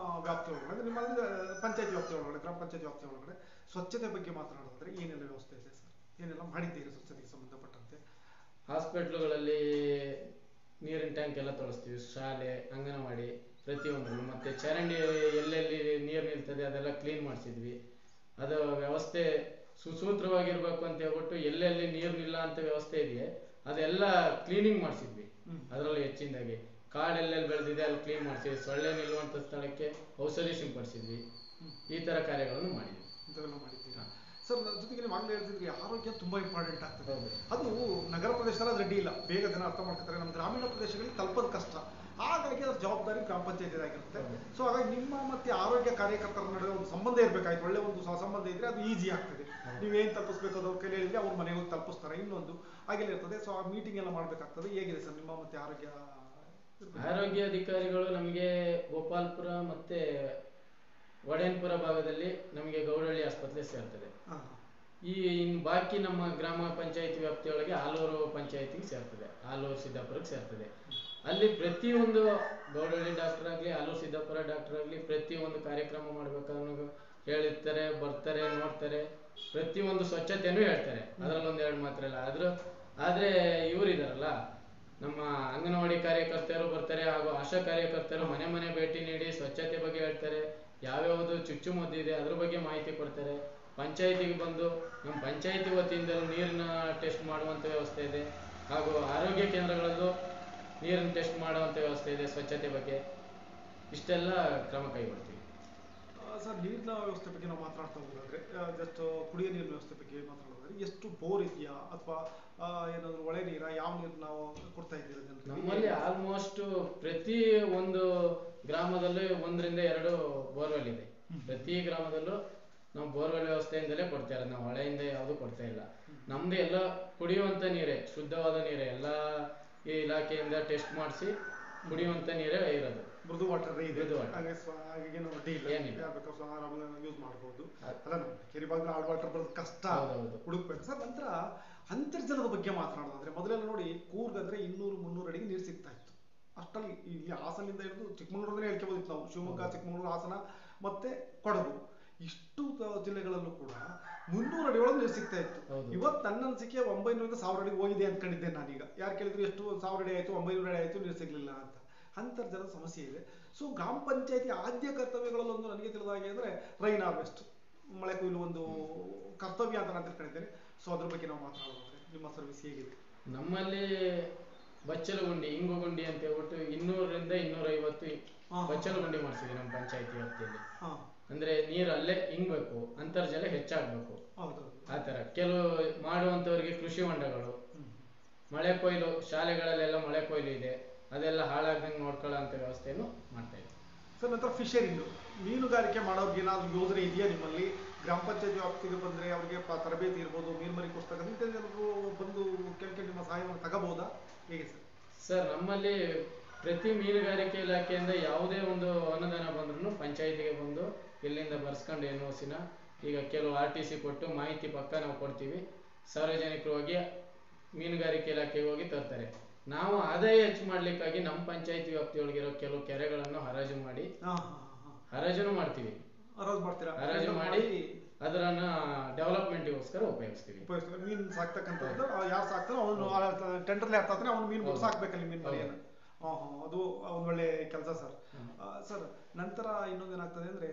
ವ್ಯಾಪ್ತಿ ಒಳಗಡೆ ಅಂದ್ರೆ ನಿಮ್ಮ ಪಂಚಾಯತಿ ವ್ಯಾಪ್ತಿ ಒಳಗಡೆ, ಗ್ರಾಮ ಪಂಚಾಯತಿ ವ್ಯಾಪ್ತಿ ಒಳಗಡೆ ಸ್ವಚ್ಛತೆ ಬಗ್ಗೆ ಮಾತನಾಡೋದಾದ್ರೆ ಏನೆಲ್ಲ ವ್ಯವಸ್ಥೆ ಇದೆ ಸರ್? ಏನೆಲ್ಲ ಮಾಡಿದ್ದೀರಿ ಸ್ವಚ್ಛತೆಗೆ ಸಂಬಂಧಪಟ್ಟಂತೆ? ಹಾಸ್ಪಿಟ್ಲುಗಳಲ್ಲಿ ನೀರಿನ ಟ್ಯಾಂಕ್ ಎಲ್ಲ ತೊಳಸ್ತೀವಿ, ಶಾಲೆ, ಅಂಗನವಾಡಿ ಪ್ರತಿಯೊಂದು. ಮತ್ತೆ ಚರಂಡಿ ಎಲ್ಲೆಲ್ಲಿ ನೀರು ನಿಲ್ತದೆ ಅದೆಲ್ಲ ಕ್ಲೀನ್ ಮಾಡಿಸಿದ್ವಿ. ಅದು ವ್ಯವಸ್ಥೆ ಸುಸೂತ್ರವಾಗಿರ್ಬೇಕು ಅಂತ ಹೇಳ್ಬಿಟ್ಟು ಎಲ್ಲೆಲ್ಲಿ ನೀರು ನಿಲ್ಲ ಅಂತ ವ್ಯವಸ್ಥೆ ಇದೆಯೇ ಅದೆಲ್ಲ ಕ್ಲೀನಿಂಗ್ ಮಾಡಿಸಿದ್ವಿ. ಅದರಲ್ಲಿ ಹೆಚ್ಚಿನದಾಗಿ ಕಾಡೆಲ್ಲೆಲ್ಲಿ ಬೆಳೆದಿದೆ ಅಲ್ಲಿ ಕ್ಲೀನ್ ಮಾಡಿಸಿದ್ವಿ. ಸೊಳ್ಳೆ ನಿಲ್ಲುವಂಥ ಸ್ಥಳಕ್ಕೆ ಔಷಧಿ ಸಿಂಪಡಿಸಿದ್ವಿ. ಈ ತರ ಕಾರ್ಯಗಳನ್ನು ಮಾಡಿದ್ವಿ. ಇಂಥವೆಲ್ಲ ಮಾಡಿದ್ದೀರಾ ಸರ್? ಜೊತೆಗೆ ನೀವು ಆಗಲೇ ಹೇಳ್ತಿದ್ರಿ ಆರೋಗ್ಯ ತುಂಬಾ ಇಂಪಾರ್ಟೆಂಟ್ ಆಗ್ತದೆ. ಅದು ನಗರ ಪ್ರದೇಶದಲ್ಲಿ ಅದು ರೆಡಿ ಇಲ್ಲ, ಬೇಗ ಜನ ಅರ್ಥ ಮಾಡ್ಕೊತಾರೆ. ನಮ್ಮ ಗ್ರಾಮೀಣ ಪ್ರದೇಶಗಳಲ್ಲಿ ತಲುಪೋದು ಕಷ್ಟ. ಹಾಗಾಗಿ ಅದ್ರ ಜವಾಬ್ದಾರಿ ಗ್ರಾಮ ಪಂಚಾಯತಿ ಆಗಿರುತ್ತೆ. ಸೊ ಹಾಗಾಗಿ ನಿಮ್ಮ ಮತ್ತೆ ಆರೋಗ್ಯ ಕಾರ್ಯಕರ್ತರ ನಡುವೆ ಒಂದು ಸಂಬಂಧ ಇರಬೇಕಾಯ್ತು. ಒಳ್ಳೆ ಒಂದು ಸಂಬಂಧ ಇದ್ರೆ ಅದು ಈಸಿ ಆಗ್ತದೆ. ನೀವೇನು ತಲುಪಿಸ್ಬೇಕು ಅದು ಅವ್ರ ಕೈಲಿ ಹೇಳಿದ್ರೆ ಅವ್ರ ಮನೆಗೆ ಹೋಗಿ ತಲುಪಿಸ್ತಾರೆ. ಇನ್ನೊಂದು ಹಾಗೆಲ್ಲ ಇರ್ತದೆ. ಸೊ ಆ ಮೀಟಿಂಗ್ ಎಲ್ಲ ಮಾಡ್ಬೇಕಾಗ್ತದೆ. ಹೇಗಿದೆ ಸರ್ ನಿಮ್ಮ ಮತ್ತೆ ಆರೋಗ್ಯ ಅಧಿಕಾರಿಗಳು? ನಮಗೆ ಗೋಪಾಲ್ಪುರ ಮತ್ತೆ ಒಡೆನ್ಪುರ ಭಾಗದಲ್ಲಿ ನಮಗೆ ಗೌಡಹಳ್ಳಿ ಆಸ್ಪತ್ರೆ ಸೇರ್ತದೆ. ಇನ್ನು ಬಾಕಿ ನಮ್ಮ ಗ್ರಾಮ ಪಂಚಾಯತಿ ವ್ಯಾಪ್ತಿಯೊಳಗೆ ಆಲೂರು ಪಂಚಾಯತಿಗೆ ಸೇರ್ತದೆ, ಆಲೂರು ಸಿದ್ದಾಪುರಕ್ಕೆ ಸೇರ್ತದೆ. ಅಲ್ಲಿ ಪ್ರತಿಯೊಂದು ಗೌಡಹಳ್ಳಿ ಡಾಕ್ಟರ್ ಆಗಲಿ, ಆಲೂರು ಸಿದ್ದಾಪುರ ಡಾಕ್ಟರ್ ಆಗಲಿ ಪ್ರತಿಯೊಂದು ಕಾರ್ಯಕ್ರಮ ಮಾಡ್ಬೇಕಾದ್ರೂ ಹೇಳಿರ್ತಾರೆ, ಬರ್ತಾರೆ, ನೋಡ್ತಾರೆ. ಪ್ರತಿಯೊಂದು ಸ್ವಚ್ಛತೆನೂ ಹೇಳ್ತಾರೆ. ಅದರಲ್ಲಿ 1-2 ಮಾತ್ರ ಇಲ್ಲ. ಆದ್ರೆ ಇವರಿದಾರಲ್ಲ ನಮ್ಮ ಅಂಗನವಾಡಿ ಕಾರ್ಯಕರ್ತರು ಬರ್ತಾರೆ, ಹಾಗೂ ಆಶಾ ಕಾರ್ಯಕರ್ತರು ಮನೆ ಮನೆ ಭೇಟಿ ನೀಡಿ ಸ್ವಚ್ಛತೆ ಬಗ್ಗೆ ಹೇಳ್ತಾರೆ. ಯಾವ್ಯಾವುದು ಚುಚ್ಚುಮದ್ದು ಇದೆ ಅದ್ರ ಬಗ್ಗೆ ಮಾಹಿತಿ ಕೊಡ್ತಾರೆ. ಪಂಚಾಯತಿಗೆ ಬಂದು ನಮ್ಮ ಪಂಚಾಯತಿ ವತಿಯಿಂದಲೂ ನೀರಿನ ಟೆಸ್ಟ್ ಮಾಡುವಂಥ ವ್ಯವಸ್ಥೆ ಇದೆ, ಹಾಗೂ ಆರೋಗ್ಯ ಕೇಂದ್ರಗಳಲ್ಲೂ ನೀರಿನ ಟೆಸ್ಟ್ ಮಾಡುವಂಥ ವ್ಯವಸ್ಥೆ ಇದೆ. ಸ್ವಚ್ಛತೆ ಬಗ್ಗೆ ಇಷ್ಟೆಲ್ಲ ಕ್ರಮ ಕೈಗೊಳ್ತೀವಿ. ಸರ್, ನೀರಿನ ವ್ಯವಸ್ಥೆ ಬಗ್ಗೆ ನಾವು ಮಾತನಾಡ್ತಾ ಹೋಗೋದಾದ್ರೆ ಜಸ್ಟ್ ಕುಡಿಯೋ ನೀರಿನ ವ್ಯವಸ್ಥೆ ಬಗ್ಗೆ ಮಾತನಾಡೋದಾದ್ರೆ ಎಷ್ಟು ಬೋರ್ ಇದೆಯಾ ಅಥವಾ ಏನಾದರೂ ಒಳೆ ನೀರ, ಯಾವ ನೀರು ನಾವು ಕೊಡ್ತಾ ಇದ್ದೀವಿ? ನಮ್ಮಲ್ಲಿ ಆಲ್ಮೋಸ್ಟ್ ಪ್ರತಿ ಒಂದು ಗ್ರಾಮದಲ್ಲೂ 1 ರಿಂದ 2 ಬೋರ್ವೆಲ್ ಇದೆ. ಪ್ರತಿ ಗ್ರಾಮದಲ್ಲೂ ನಾವು ಬೋರ್ವೆಲ್ ವ್ಯವಸ್ಥೆಯಿಂದಲೇ ಕೊಡ್ತಾ ಇರೋದು, ನಾವು ಹೊಳೆಯಿಂದ ಯಾವುದು ಕೊಡ್ತಾ ಇಲ್ಲ. ನಮ್ದು ಎಲ್ಲ ಕುಡಿಯುವಂತ ನೀರೇ, ಶುದ್ಧವಾದ ನೀರೇ, ಎಲ್ಲ ಈ ಇಲಾಖೆಯಿಂದ ಟೆಸ್ಟ್ ಮಾಡಿಸಿ ಕುಡಿಯುವಂತ ನೀರೇ ಇರೋದು. ಮೃದು ವಾಟರ್ ಇದೆ, ಏನಿಲ್ಲ, ಯೂಸ್ ಮಾಡಬಹುದು. ಅಲ್ಲ, ನಮ್ಮ ಕೆರೆ ಭಾಗದಲ್ಲಿ ಹಾರ್ಡ್ ವಾಟರ್ ಬರೋದು ಕಷ್ಟ, ಹುಡುಕ್ಬೇಕು ಸರ್. ನಂತರ ಅಂತರ್ಜಲದ ಬಗ್ಗೆ ಮಾತನಾಡೋದಾದ್ರೆ ಮೊದಲೆಲ್ಲ ನೋಡಿ, ಕೂರ್ಗ್ ಅಂದ್ರೆ 200-300 ಅಡಿಗೆ ನೀರು ಸಿಗ್ತಾ ಇತ್ತು. ಅಷ್ಟರಲ್ಲಿ ಇಲ್ಲಿ ಹಾಸನಿಂದ ಹಿಡಿದು ಚಿಕ್ಕಮಗಳೂರನ್ನೇ ಹೇಳ್ಕೊಬೋದಿತ್ತು ನಾವು. ಶಿವಮೊಗ್ಗ, ಚಿಕ್ಕಮಗಳೂರು, ಹಾಸನ ಮತ್ತೆ ಕೊಡಗು, ಇಷ್ಟು ಜಿಲ್ಲೆಗಳಲ್ಲೂ ಕೂಡ 300 ಅಡಿ ಒಳಗೆ ನೀರು ಸಿಗ್ತಾ ಇತ್ತು. ಇವತ್ತು ನನ್ನ ಅನಿಸಿಕೆ 900-1000 ಅಡಿಗೆ ಹೋಗಿದೆ ಅಂದ್ಕೊಂಡಿದ್ದೆ ನಾನೀಗ. ಯಾರು ಕೇಳಿದ್ರು ಎಷ್ಟು 1000 ಅಡಿ ಆಯ್ತು, 900 ಅಡಿ ಆಯ್ತು, ನೀರು ಸಿಗ್ಲಿಲ್ಲ ಅಂತ. ಅಂತರ್ಜಲದ ಸಮಸ್ಯೆ ಇದೆ. ಸೊ ಗ್ರಾಮ ಪಂಚಾಯತಿ ಆದ್ಯ ಕರ್ತವ್ಯಗಳಲ್ಲೊಂದು ನನಗೆ ತಿಳಿದಾಗೆ ಅಂದ್ರೆ ರೈನ್ ಹಾರ್ವೆಸ್ಟ್, ಮಳೆ ಕೊಯ್ಲು ಒಂದು ಕರ್ತವ್ಯ ಅಂತ ನಾನು ತಿಳ್ಕೊಂಡಿದ್ದೇನೆ. ಸೊ ಅದ್ರ ಬಗ್ಗೆ ನಾವು ಮಾತನಾಡೋದಾದ್ರೆ ನಿಮ್ಮ ಸರ್ವಿಸ್ ಹೇಗಿದೆ? ನಮ್ಮಲ್ಲಿ ಬಚ್ಚಲು ಗುಂಡಿ, ಇಂಗು ಗುಂಡಿ ಅಂತ ಹೇಳ್ಬಿಟ್ಟು 200 ರಿಂದ 250 ಬಚ್ಚಲು ಗುಂಡಿ ಮಾಡಿಸಿದ್ವಿ ನಮ್ಮ ಪಂಚಾಯತಿ ವ್ಯಾಪ್ತಿಯಲ್ಲಿ. ಅಂದ್ರೆ ನೀರು ಅಲ್ಲೇ ಇಂಗ್ಬೇಕು, ಅಂತರ್ಜಲ ಹೆಚ್ಚಾಗ್ಬೇಕು. ಆ ತರ ಕೆಲವು ಮಾಡುವಂತವರಿಗೆ ಕೃಷಿ ಹೊಂಡಗಳು, ಮಳೆ ಕೊಯ್ಲು, ಶಾಲೆಗಳಲ್ಲೆಲ್ಲ ಮಳೆ ಕೊಯ್ಲು ಇದೆ, ಅದೆಲ್ಲ ಹಾಳಾಗ್ದಂಗೆ ನೋಡ್ಕೊಳ್ಳೋ ಅಂತ ವ್ಯವಸ್ಥೆಯನ್ನು ಮಾಡ್ತಾ ಇದ್ದೀವಿ. ಸರ್, ನಂತರ ಫಿಶರಿಂಗ್, ಮೀನುಗಾರಿಕೆ ಮಾಡೋರ್ಗೆ ಏನಾದ್ರು ಯೋಜನೆ ಇದೆಯಾ ನಿಮ್ಮಲ್ಲಿ? ಗ್ರಾಮ ಪಂಚಾಯತಿ ವ್ಯಾಪ್ತಿಗೆ ಬಂದ್ರೆ ಅವರಿಗೆ ತರಬೇತಿ ಇರ್ಬೋದು, ಮೀನುಮರಿ ಪುಸ್ತಕ ಇಂಥದ್ದು ಬಂದು ಕೆಲಕ್ಕೆ ನಿಮ್ಮ ಸಹಾಯವನ್ನು ತಗೋಬಹುದಾ, ಹೇಗೆ ಸರ್? ಸರ್, ನಮ್ಮಲ್ಲಿ ಪ್ರತಿ ಮೀನುಗಾರಿಕೆ ಇಲಾಖೆಯಿಂದ ಯಾವುದೇ ಒಂದು ಅನುದಾನ ಬಂದ್ರೂ ಪಂಚಾಯತಿಗೆ ಬಂದು ಇಲ್ಲಿಂದ ಬರ್ಸ್ಕೊಂಡು NOCನ ಈಗ ಕೆಲವು RTC ಕೊಟ್ಟು ಮಾಹಿತಿ ಪಕ್ಕ ನಾವು ಕೊಡ್ತೀವಿ. ಸಾರ್ವಜನಿಕರು ಹೋಗಿ ಮೀನುಗಾರಿಕೆ ಇಲಾಖೆಗೆ ಹೋಗಿ ತರ್ತಾರೆ. ನಾವು ಆದಾಯ ಹೆಚ್ಚು ಮಾಡ್ಲಿಕ್ಕಾಗಿ ನಮ್ಮ ಪಂಚಾಯತಿ ವ್ಯಾಪ್ತಿಯೊಳಗಿರೋ ಕೆಲವು ಕೆರೆಗಳನ್ನು ಹರಾಜು ಮಾಡಿ ಹರಾಜುನು ಮಾಡ್ತೀವಿ. ಹರಾಜು ಮಾಡಿ ಅದರನ್ನ ಡೆವಲಪ್ಮೆಂಟ್ಗೋಸ್ಕರ ಉಪಯೋಗಿಸ್ತೀವಿ. ಮೀನು ಸಾಕ್ತಕ್ಕಂಥದ್ದು ಯಾರು ಸಾಕ್ತಾರೋ ಅವನು ಟೆಂಡರ್ಲಿ ಅರ್ಥ ಆದ್ರೆ ಅವ್ನು ಮೀನು ಸಾಕ್ಬೇಕಲ್ಲಿ ಮೀನು ಮರಿಯನ್ನು. ಅದು ಒಂದು ಒಳ್ಳೆ ಕೆಲಸ ಸರ್. ಸರ್, ನಂತರ ಇನ್ನೊಂದೇನಾಗ್ತದೆ ಅಂದ್ರೆ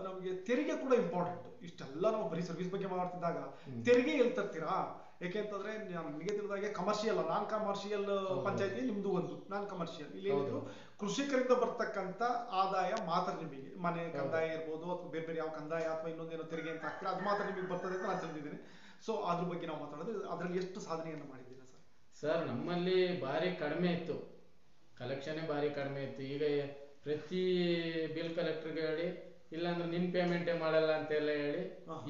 ನಮಗೆ ತೆರಿಗೆ ಕೂಡ ಇಂಪಾರ್ಟೆಂಟ್. ಇಷ್ಟೆಲ್ಲ ನಾವು ಬರೀ ಸರ್ವಿಸ್ ಬಗ್ಗೆ ಮಾಡ್ತಿದ್ದಾಗ ತೆರಿಗೆ ಎಲ್ಲಿ ತರ್ತೀರಾ? ಯಾಕೆಂತಂದ್ರೆ ನನಗೆ ತಿಳಿದಾಗೆ ಕಮರ್ಷಿಯಲ್, ನಾನ್ ಕಮರ್ಷಿಯಲ್ ಪಂಚಾಯತಿ ನಿಮ್ದು ಒಂದು ನಾನ್ ಕಮರ್ಷಿಯಲ್. ಇಲ್ಲಿ ಏನಿದ್ರು ಕೃಷಿಕರಿಂದ ಬರ್ತಕ್ಕಂಥ ಆದಾಯ ಮಾತ್ರ ನಿಮಗೆ, ಮನೆ ಕಂದಾಯ ಇರ್ಬೋದು ಅಥವಾ ಬೇರೆ ಬೇರೆ ಯಾವ ಕಂದಾಯ ಅಥವಾ ಇನ್ನೊಂದೇನೋ ತೆರಿಗೆ ಅಂತ ಹಾಕ್ತೀರಾ, ಅದು ಮಾತ್ರ ನಿಮಗೆ ಬರ್ತದೆ ಅಂತ ನಾನು ತಿಳಿದಿದ್ದೇನೆ. ಸೊ ಅದ್ರ ಬಗ್ಗೆ ನಾವು ಮಾತಾಡೋದು, ಅದರಲ್ಲಿ ಎಷ್ಟು ಸಾಧನೆಯನ್ನು ಮಾಡಿದ್ದೀರಾ ಸರ್? ಸರ್, ನಮ್ಮಲ್ಲಿ ಭಾರಿ ಕಡಿಮೆ ಇತ್ತು, ಕಲೆಕ್ಷನ್ ಭಾರಿ ಕಡಿಮೆ ಇತ್ತು. ಈಗ ಪ್ರತಿ ಬಿಲ್ ಕಲೆಕ್ಟರ್ಗೆ ಹೇಳಿ, ಇಲ್ಲಾಂದ್ರೆ ನಿನ್ ಪೇಮೆಂಟೇ ಮಾಡಲ್ಲ ಅಂತೆಲ್ಲ ಹೇಳಿ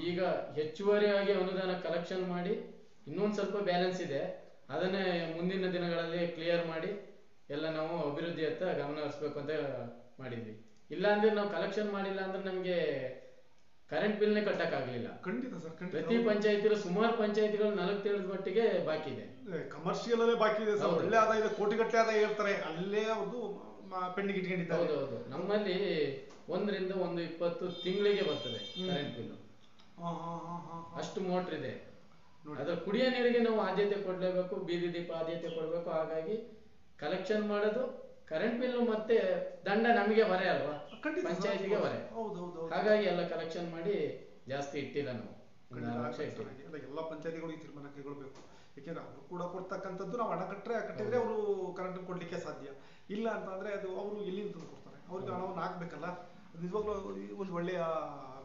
ಈಗ ಹೆಚ್ಚುವರಿಯಾಗಿ ಅನುದಾನ ಕಲೆಕ್ಷನ್ ಮಾಡಿ ಇನ್ನೊಂದು ಸ್ವಲ್ಪ ಬ್ಯಾಲೆನ್ಸ್ ಇದೆ, ಅದನ್ನೇ ಮುಂದಿನ ದಿನಗಳಲ್ಲಿ ಕ್ಲಿಯರ್ ಮಾಡಿ ಎಲ್ಲ ನಾವು ಅಭಿವೃದ್ಧಿಯತ್ತ ಗಮನ ಹರಿಸ್ಬೇಕು ಅಂತ ಮಾಡಿದ್ವಿ. ಇಲ್ಲಾಂದ್ರೆ ನಾವು ಕಲೆಕ್ಷನ್ ಮಾಡಿಲ್ಲ ಅಂದ್ರೆ ನಮ್ಗೆ ಕರೆಂಟ್ ಬಿಲ್ನೇ ಕಟ್ಟಕ್ಕಾಗ್ಲಿಲ್ಲ. ಖಂಡಿತ ಸರ್, ಪ್ರತಿ ಪಂಚಾಯತಿಗಳು ಸುಮಾರು ಪಂಚಾಯತಿಗಳು 47 ಮಟ್ಟಿಗೆ ಬಾಕಿ ಇದೆ, ಕಮರ್ಷಿಯಲ್ ಅಲ್ಲೇ ಬಾಕಿ ಇದೆ ಸರ್. ಒಳ್ಳೆ ಆದಾಯ ಇದೆ, ಕೋಟಿಗಟ್ಟಲೆ ಆದಾಯ ಇರ್ತಾರೆ, ಅಲ್ಲೇ ಅವ್ರದ್ದು ಪೆಂಡಿಂಗ್ ಇಟ್ಕೊಂಡಿದ್ದಾರೆ. ಹೌದೌದು, ನಮ್ಮಲ್ಲಿ 1 ರಿಂದ 120 ತಿಂಗಳಿಗೆ ಬರ್ತದೆ ಕರೆಂಟ್ ಬಿಲ್. ಅಷ್ಟು ಮೋಟರ್ ಇದೆ. ಅದ್ರ ಕುಡಿಯೋ ನೀರಿಗೆ ನಾವು ಆದ್ಯತೆ ಕೊಡ್ಲೇಬೇಕು, ಬೀದಿ ದೀಪ ಆದ್ಯತೆ ಕೊಡ್ಬೇಕು. ಹಾಗಾಗಿ ಕಲೆಕ್ಷನ್ ಮಾಡೋದು, ಕರೆಂಟ್ ಬಿಲ್ ಮತ್ತೆ ದಂಡ ನಮಗೆ ಹೊರೆ ಅಲ್ವಾ, ಪಂಚಾಯತಿಗೆ ಹೊರೆ. ಹಾಗಾಗಿ ಎಲ್ಲ ಕಲೆಕ್ಷನ್ ಮಾಡಿ ಜಾಸ್ತಿ ಇಟ್ಟಿಲ್ಲ ನಾವು. ಎಲ್ಲ ಪಂಚಾಯತಿಗಳು ಈ ತೀರ್ಮಾನ ಕೈಗೊಳ್ಬೇಕು. ಯಾಕೆಂದ್ರೆ ಅವರು ಕೂಡ ಕೊಡ್ತಕ್ಕಂಥದ್ದು ನಾವು ಹಣ ಕಟ್ಟಿದ್ರೆ ಅವರು ಕರೆಂಟ್ ಕೊಡ್ಲಿಕ್ಕೆ ಸಾಧ್ಯ ಇಲ್ಲ ಅಂತ ಅಂದ್ರೆ ಅದು ಅವರು ಎಲ್ಲಿಂದ ತಂದು ಕೊಡ್ತಾರೆ, ಅವ್ರಿಗೆ ಹಣವನ್ನು ಹಾಕ್ಬೇಕಲ್ಲ. ನಿಜವಾಗ್ಲೂ ಒಂದು ಒಳ್ಳೆಯ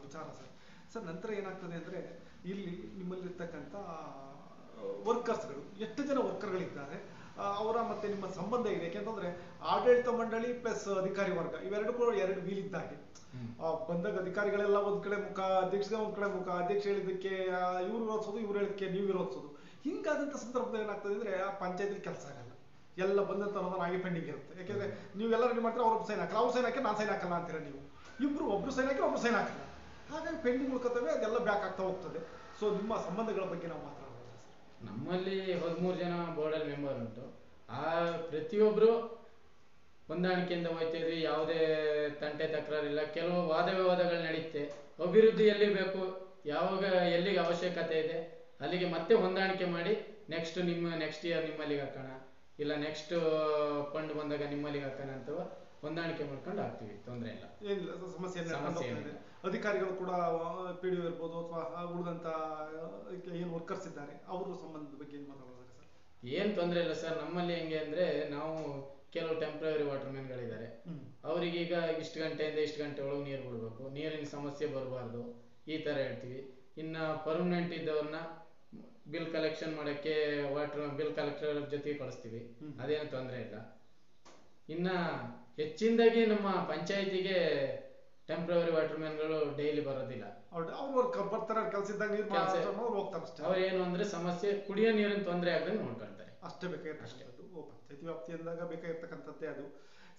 ವಿಚಾರ ಸರ್. ಸರ್, ನಂತರ ಏನಾಗ್ತದೆ ಅಂದ್ರೆ ಇಲ್ಲಿ ನಿಮ್ಮಲ್ಲಿರ್ತಕ್ಕಂಥ ವರ್ಕರ್ಸ್ಗಳು, ಎಷ್ಟು ಜನ ವರ್ಕರ್ಗಳಿದ್ದಾರೆ, ಅವರ ಮತ್ತೆ ನಿಮ್ಮ ಸಂಬಂಧ ಇದೆ? ಯಾಕೆಂತಂದ್ರೆ ಆಡಳಿತ ಮಂಡಳಿ ಪ್ಲಸ್ ಅಧಿಕಾರಿ ವರ್ಗ ಇವೆರಡು ಕೂಡ 2 ವೀಲ್ ಇದ್ದಾಗೆ. ಬಂದಾಗ ಅಧಿಕಾರಿಗಳೆಲ್ಲ ಒಂದ್ ಕಡೆ ಮುಖ, ಅಧ್ಯಕ್ಷ ಒಂದ್ ಕಡೆ ಮುಖ, ಅಧ್ಯಕ್ಷ ಹೇಳಿದ್ದಕ್ಕೆ ಇವ್ರು ವಿರೋಧಿಸೋದು, ಇವ್ರು ಹೇಳಿದಕ್ಕೆ ನೀವು ವಿರೋಧಿಸೋದು. ಹಿಂಗಾದಂತ ಸಂದರ್ಭದಲ್ಲಿ ಏನಾಗ್ತದೆ ಅಂದ್ರೆ ಆ ಪಂಚಾಯತಿಲಿ ಕೆಲಸ ಆಗಲ್ಲ, ಎಲ್ಲ ಬಂದಂತ ಅನ್ನೋದನ್ನ ಹಾಗೆ ಪೆಂಡಿಂಗ್ ಇರುತ್ತೆ. ಯಾಕೆಂದ್ರೆ ನೀವೆಲ್ಲ ರೆಡಿ ಮಾಡ್ತಾರೆ, ಅವ್ರು ಸೈನ್ ಹಾಕಲ್ಲ, ಅವ್ರು ಸೈನ್ ಹಾಕಿ ನಾನು ಸೈನ್ ಹಾಕಲ್ಲ ಅಂತೀರ ನೀವು. ಒಬ್ರು ಸೈನ್ ಹಾಕಿ ಒಬ್ರು ಸೈನ್ ಹಾಕಲ್ಲ, ಹಾಗಾಗಿ ಪೆಂಡಿಂಗ್ ಉಳ್ಕೊತವೆ, ಅದೆಲ್ಲ ಬ್ಯಾಕ್ ಆಗ್ತಾ ಹೋಗ್ತದೆ. ಸೊ ನಿಮ್ಮ ಸಂಬಂಧಗಳ ಬಗ್ಗೆ ನಾವು ಮಾತಾಡೋಣ ಸರ್. ನಮ್ಮಲ್ಲಿ 13 ಜನ ಬೋರ್ಡಲ್ ಮೆಂಬರ್ ಉಂಟು. ಆ ಪ್ರತಿಯೊಬ್ರು ಹೊಂದಾಣಿಕೆಯಿಂದ ಹೋಗ್ತಾ ಇದ್ವಿ, ಯಾವುದೇ ತಂಟೆ ತಕರಾರಿಲ್ಲ. ಕೆಲವು ವಾದ ವಿವಾದಗಳು ನಡೆಯುತ್ತೆ, ಅಭಿವೃದ್ಧಿ ಎಲ್ಲಿ ಬೇಕು, ಯಾವಾಗ ಎಲ್ಲಿಗೆ ಅವಶ್ಯಕತೆ ಇದೆ ಅಲ್ಲಿಗೆ ಮತ್ತೆ ಹೊಂದಾಣಿಕೆ ಮಾಡಿ ನೆಕ್ಸ್ಟ್ ಇಯರ್ ನಿಮ್ಮಲ್ಲಿಗೆ ಹಾಕೋಣ, ಇಲ್ಲ ನೆಕ್ಸ್ಟ್ ಫಂಡ್ ಬಂದಾಗ ನಿಮ್ಮಲ್ಲಿಗೆ ಹಾಕೋಣ ಅಂತ ಹೊಂದಾಣಿಕೆ ಮಾಡ್ಕೊಂಡು ಆಗ್ತೀವಿ, ತೊಂದರೆ ಇಲ್ಲ, ಏನಿಲ್ಲ ಸಮಸ್ಯೆ ಸಮಸ್ಯೆ ಇದೆ. ಏನಿಲ್ಲ. ಅಧಿಕಾರಿಗಳು ಕೂಡ PDO ಇರ್ಬೋದು ಅಥವಾ ಉಳಿದಂತ ಏನು ವರ್ಕರ್ಸ್ ಇದ್ದಾರೆ ಅವ್ರ ಸಂಬಂಧದ ಬಗ್ಗೆ ಏನು ಮಾತಾಡೋದಾದ್ರೆ ಸರ್? ಏನ್ ತೊಂದರೆ ಇಲ್ಲ ಸರ್. ನಮ್ಮಲ್ಲಿ ಹೆಂಗೆ ಅಂದ್ರೆ ನಾವು ಕೆಲವು ಟೆಂಪ್ರರಿ ವಾಟರ್ ಮ್ಯಾನ್ಗಳಿದ್ದಾರೆ, ಅವ್ರಿಗೀಗ ಇಷ್ಟು ಗಂಟೆಯಿಂದ ಇಷ್ಟು ಗಂಟೆ ಒಳಗೆ ನೀರು ಬಿಡ್ಬೇಕು, ನೀರಿನ ಸಮಸ್ಯೆ ಬರಬಾರ್ದು ಈ ತರ ಹೇಳ್ತೀವಿ. ಇನ್ನ ಪರ್ಮನೆಂಟ್ ಇದ್ದವ್ರನ್ನ ಬಿಲ್ ಕಲೆಕ್ಷನ್ ಮಾಡಕ್ಕೆ ವಾಟರ್ ಬಿಲ್ ಕಲೆಕ್ಟರ್ ಜೊತೆಗೆ ಕಳಿಸ್ತೀವಿ, ಅದೇನು ತೊಂದರೆ ಇಲ್ಲ. ಇನ್ನ ಹೆಚ್ಚಿನದಾಗಿ ನಮ್ಮ ಪಂಚಾಯತಿಗೆ ಟೆಂಪ್ರವರಿ ವಾಟರ್ ಮ್ಯಾನ್ಗಳು ಡೈಲಿ ಬರೋದಿಲ್ಲ. ಅವ್ರು ಬರ್ತಾರೆ, ಕೆಲಸ ಇದ್ದಾಗ ನೀರು ಹೋಗ್ತಾರೆ ಅಷ್ಟೇ. ಅವ್ರು ಏನು ಅಂದ್ರೆ ಸಮಸ್ಯೆ ಕುಡಿಯೋ ನೀರಿನ ತೊಂದರೆ ಆಗದಂಗೆ ನೋಡ್ಕೊಳ್ತಾರೆ ಅಷ್ಟೇ. ಬೇಕಾಗಿರ್ತಕ್ಕಂಥದ್ದು ಪಂಚಾಯತಿ ವ್ಯಾಪ್ತಿಯಿಂದಾಗ ಬೇಕಾಗಿರ್ತಕ್ಕಂಥದ್ದೇ ಅದು.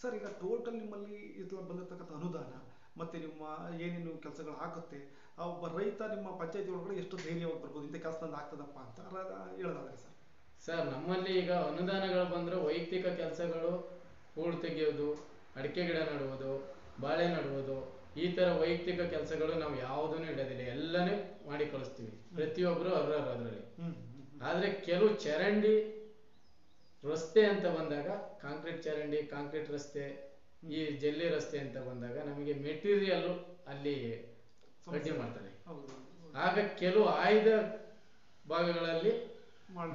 ಸರ್, ಈಗ ಟೋಟಲ್ ನಿಮ್ಮಲ್ಲಿ ಇದು ಬಂದಿರತಕ್ಕಂಥ ಅನುದಾನ ಮತ್ತೆ ನಿಮ್ಮ ಏನೇನು ಕೆಲಸಗಳು ಆಗುತ್ತೆ, ಒಬ್ಬ ರೈತ ನಿಮ್ಮ ಪಂಚಾಯತಿ ಒಳಗಡೆ ಎಷ್ಟು ಧೈರ್ಯವಾಗಿ ಬರ್ಬೋದು, ಇಂಥ ಕೆಲಸ ತಂದು ಆಗ್ತದಪ್ಪ ಅಂತ ಹೇಳೋದಾದ್ರೆ ಸರ್? ಸರ್, ನಮ್ಮಲ್ಲಿ ಈಗ ಅನುದಾನಗಳು ಬಂದ್ರೆ ವೈಯಕ್ತಿಕ ಕೆಲಸಗಳು, ಹೂಳು ತೆಗೆಯೋದು, ಅಡಿಕೆ ಗಿಡ ನಡುವುದು, ಬಾಳೆ ನಡುವುದು, ಈ ತರ ವೈಯಕ್ತಿಕ ಕೆಲಸಗಳು ನಾವು ಯಾವುದನ್ನು ಇಡೋದಿಲ್ಲ, ಎಲ್ಲಾನು ಮಾಡಿ ಕಳಿಸ್ತೀವಿ ಪ್ರತಿಯೊಬ್ರು ಅದರಲ್ಲಿ. ಆದ್ರೆ ಕೆಲವು ಚರಂಡಿ ರಸ್ತೆ ಅಂತ ಬಂದಾಗ, ಕಾಂಕ್ರೀಟ್ ಚರಂಡಿ, ಕಾಂಕ್ರೀಟ್ ರಸ್ತೆ, ಈ ಜಲ್ಲಿ ರಸ್ತೆ ಅಂತ ಬಂದಾಗ ನಮಗೆ ಮೆಟೀರಿಯಲ್ ಅಲ್ಲಿ ಅಡ್ಡಿ ಮಾಡ್ತಾರೆ. ಆಗ ಕೆಲವು ಆಯ್ದ ಭಾಗಗಳಲ್ಲಿ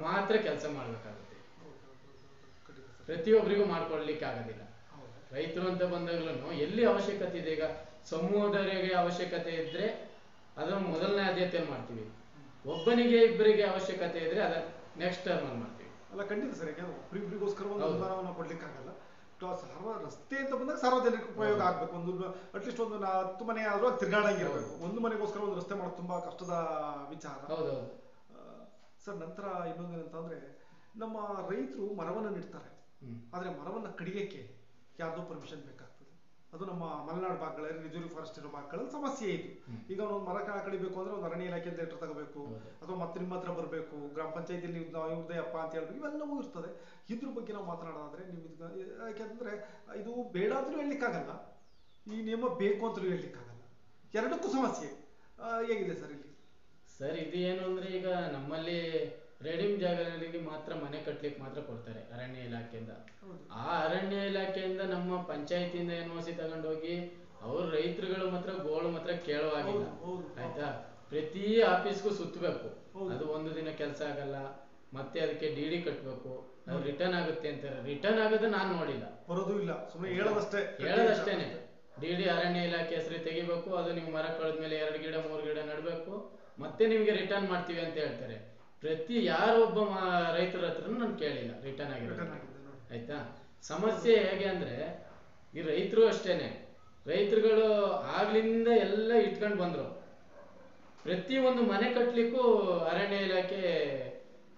ಮಾತ್ರ ಕೆಲಸ ಮಾಡ್ಬೇಕಾಗುತ್ತೆ, ಪ್ರತಿಯೊಬ್ಬರಿಗೂ ಮಾಡ್ಕೊಳ್ಲಿಕ್ಕೆ ಆಗೋದಿಲ್ಲ. ರೈತರು ಅಂತ ಬಂದಾಗ್ಲೂ ಎಲ್ಲಿ ಅವಶ್ಯಕತೆ ಇದೆ, ಈಗ ಸಮೂಹದವರಿಗೆ ಅವಶ್ಯಕತೆ ಇದ್ರೆ ಅದನ್ನು ಮೊದಲನೇ ಆದ್ಯತೆಯಲ್ಲಿ ಮಾಡ್ತೀವಿ, ಒಬ್ಬನಿಗೆ ಇಬ್ಬರಿಗೆ ಅವಶ್ಯಕತೆ ಇದ್ರೆ ಅದ ನೆಕ್ಸ್ಟ್ ಟರ್ಮ್ ಅಲ್ಲಿ ಮಾಡ್ತೀವಿ. ಅಲ್ಲ, ಖಂಡಿತ ಸರ್. ಯಾಕಂದ್ರೆ ಒಬ್ಬರಿಗೋಸ್ಕರ ಒಂದು ಅನುದಾನವನ್ನು ಕೊಡ್ಲಿಕ್ಕಾಗಲ್ಲ. ರಸ್ತೆ ಅಂತ ಬಂದಾಗ ಸಾರ್ವಜನಿಕ ಉಪಯೋಗ ಆಗ್ಬೇಕು. ಒಂದು ಅಟ್ಲೀಸ್ಟ್ ಒಂದು 10 ಮನೆ ಆದ್ರೂ ತಿರ್ಗಾಡಂಗಿರ್ಬೇಕು. ಒಂದು ಮನೆಗೋಸ್ಕರ ಒಂದು ರಸ್ತೆ ಮಾಡೋದು ತುಂಬಾ ಕಷ್ಟದ ವಿಚಾರ. ಸರ್, ನಂತರ ಇನ್ನೊಂದೇನಂತಂದ್ರೆ, ನಮ್ಮ ರೈತರು ಮರವನ್ನು ನೆಡ್ತಾರೆ, ಆದ್ರೆ ಮರವನ್ನ ಕಡಿಯಕ್ಕೆ ಯಾರ್ದೋ ಪರ್ಮಿಷನ್ ಬೇಕಾಗ್ತದೆ. ಅದು ನಮ್ಮ ಮಲೆನಾಡು ಭಾಗಗಳಲ್ಲಿ ರಿಸರ್ವ್ ಫಾರೆಸ್ಟ್ ಇರೋ ಭಾಗಗಳಲ್ಲಿ ಸಮಸ್ಯೆ ಇದು. ಈಗ ಒಂದು ಮರ ಕಡಿಬೇಕು ಅಂದ್ರೆ ಒಂದು ಅರಣ್ಯ ಇಲಾಖೆಯಿಂದ ಲೆಟರ್ ತಗೋಬೇಕು, ಅಥವಾ ಮತ್ತೆ ನಿಮ್ಮ ಹತ್ರ ಬರಬೇಕು, ಗ್ರಾಮ ಪಂಚಾಯತಿಯಲ್ಲಿ ಇವ್ರದೇ ಅಪ್ಪ ಅಂತ ಹೇಳ್ಬೇಕು, ಇವೆಲ್ಲವೂ ಇರ್ತದೆ. ಇದ್ರ ಬಗ್ಗೆ ನಾವು ಮಾತನಾಡೋದಾದ್ರೆ ಯಾಕೆಂದ್ರೆ ಇದು ಬೇಡ ಅಂತಲೂ ಹೇಳಲಿಕ್ಕಾಗಲ್ಲ, ಈ ನಿಯಮ ಬೇಕು ಅಂತಲೂ ಹೇಳಲಿಕ್ಕಾಗಲ್ಲ, ಎರಡಕ್ಕೂ ಸಮಸ್ಯೆ ಹೇಗಿದೆ ಸರ್ ಇಲ್ಲಿ? ಸರ್, ಇದು ಏನು ಅಂದ್ರೆ, ಈಗ ನಮ್ಮಲ್ಲಿ ರೆಡಿಮ್ ಜಾಗಗಳಿಗೆ ಮಾತ್ರ ಮನೆ ಕಟ್ಲಿಕ್ಕೆ ಮಾತ್ರ ಕೊಡ್ತಾರೆ ಅರಣ್ಯ ಇಲಾಖೆಯಿಂದ. ಆ ಅರಣ್ಯ ಇಲಾಖೆಯಿಂದ ನಮ್ಮ ಪಂಚಾಯತಿಯಿಂದ NOC ತಗೊಂಡೋಗಿ ಅವ್ರ ರೈತರುಗಳು ಮಾತ್ರ ಗೋಳು ಮಾತ್ರ ಕೇಳುವಾಗಿಲ್ಲ, ಆಯ್ತಾ? ಪ್ರತಿ ಆಫೀಸ್ಗೂ ಸುತ್ತಬೇಕು, ಅದು ಒಂದು ದಿನ ಕೆಲಸ ಆಗಲ್ಲ. ಮತ್ತೆ ಅದಕ್ಕೆ DD ಕಟ್ಬೇಕು, ಅದು ರಿಟರ್ನ್ ಆಗುತ್ತೆ ಅಂತಾರೆ. ರಿಟರ್ನ್ ಆಗೋದು ನಾನು ನೋಡಿಲ್ಲ, ಬರೋದು ಇಲ್ಲ, ಸುಮ್ಮನೆ ಹೇಳೋದಷ್ಟೇನೆ. DD ಅರಣ್ಯ ಇಲಾಖೆ ಹೆಸರು ತೆಗಿಬೇಕು, ಅದು ನೀವು ಮರ ಕಳೆದ್ಮೇಲೆ 2 ಗಿಡ 3 ಗಿಡ ನಡ್ಬೇಕು, ಮತ್ತೆ ನಿಮ್ಗೆ ರಿಟರ್ನ್ ಮಾಡ್ತೀವಿ ಅಂತ ಹೇಳ್ತಾರೆ. ಪ್ರತಿ ಯಾರೊಬ್ಬ ರೈತರ ಹತ್ರನೂ ನಾನು ಕೇಳಿಲ್ಲ ರಿಟರ್ನ್ ಆಗಿರೋದು, ಆಯ್ತಾ? ಸಮಸ್ಯೆ ಹೇಗೆ ಅಂದ್ರೆ, ಈ ರೈತರು ಅಷ್ಟೇನೆ, ರೈತರುಗಳು ಆಗ್ಲಿಂದ ಎಲ್ಲ ಇಟ್ಕೊಂಡು ಬಂದ್ರು. ಪ್ರತಿ ಒಂದು ಮನೆ ಕಟ್ಲಿಕ್ಕೂ ಅರಣ್ಯ ಇಲಾಖೆ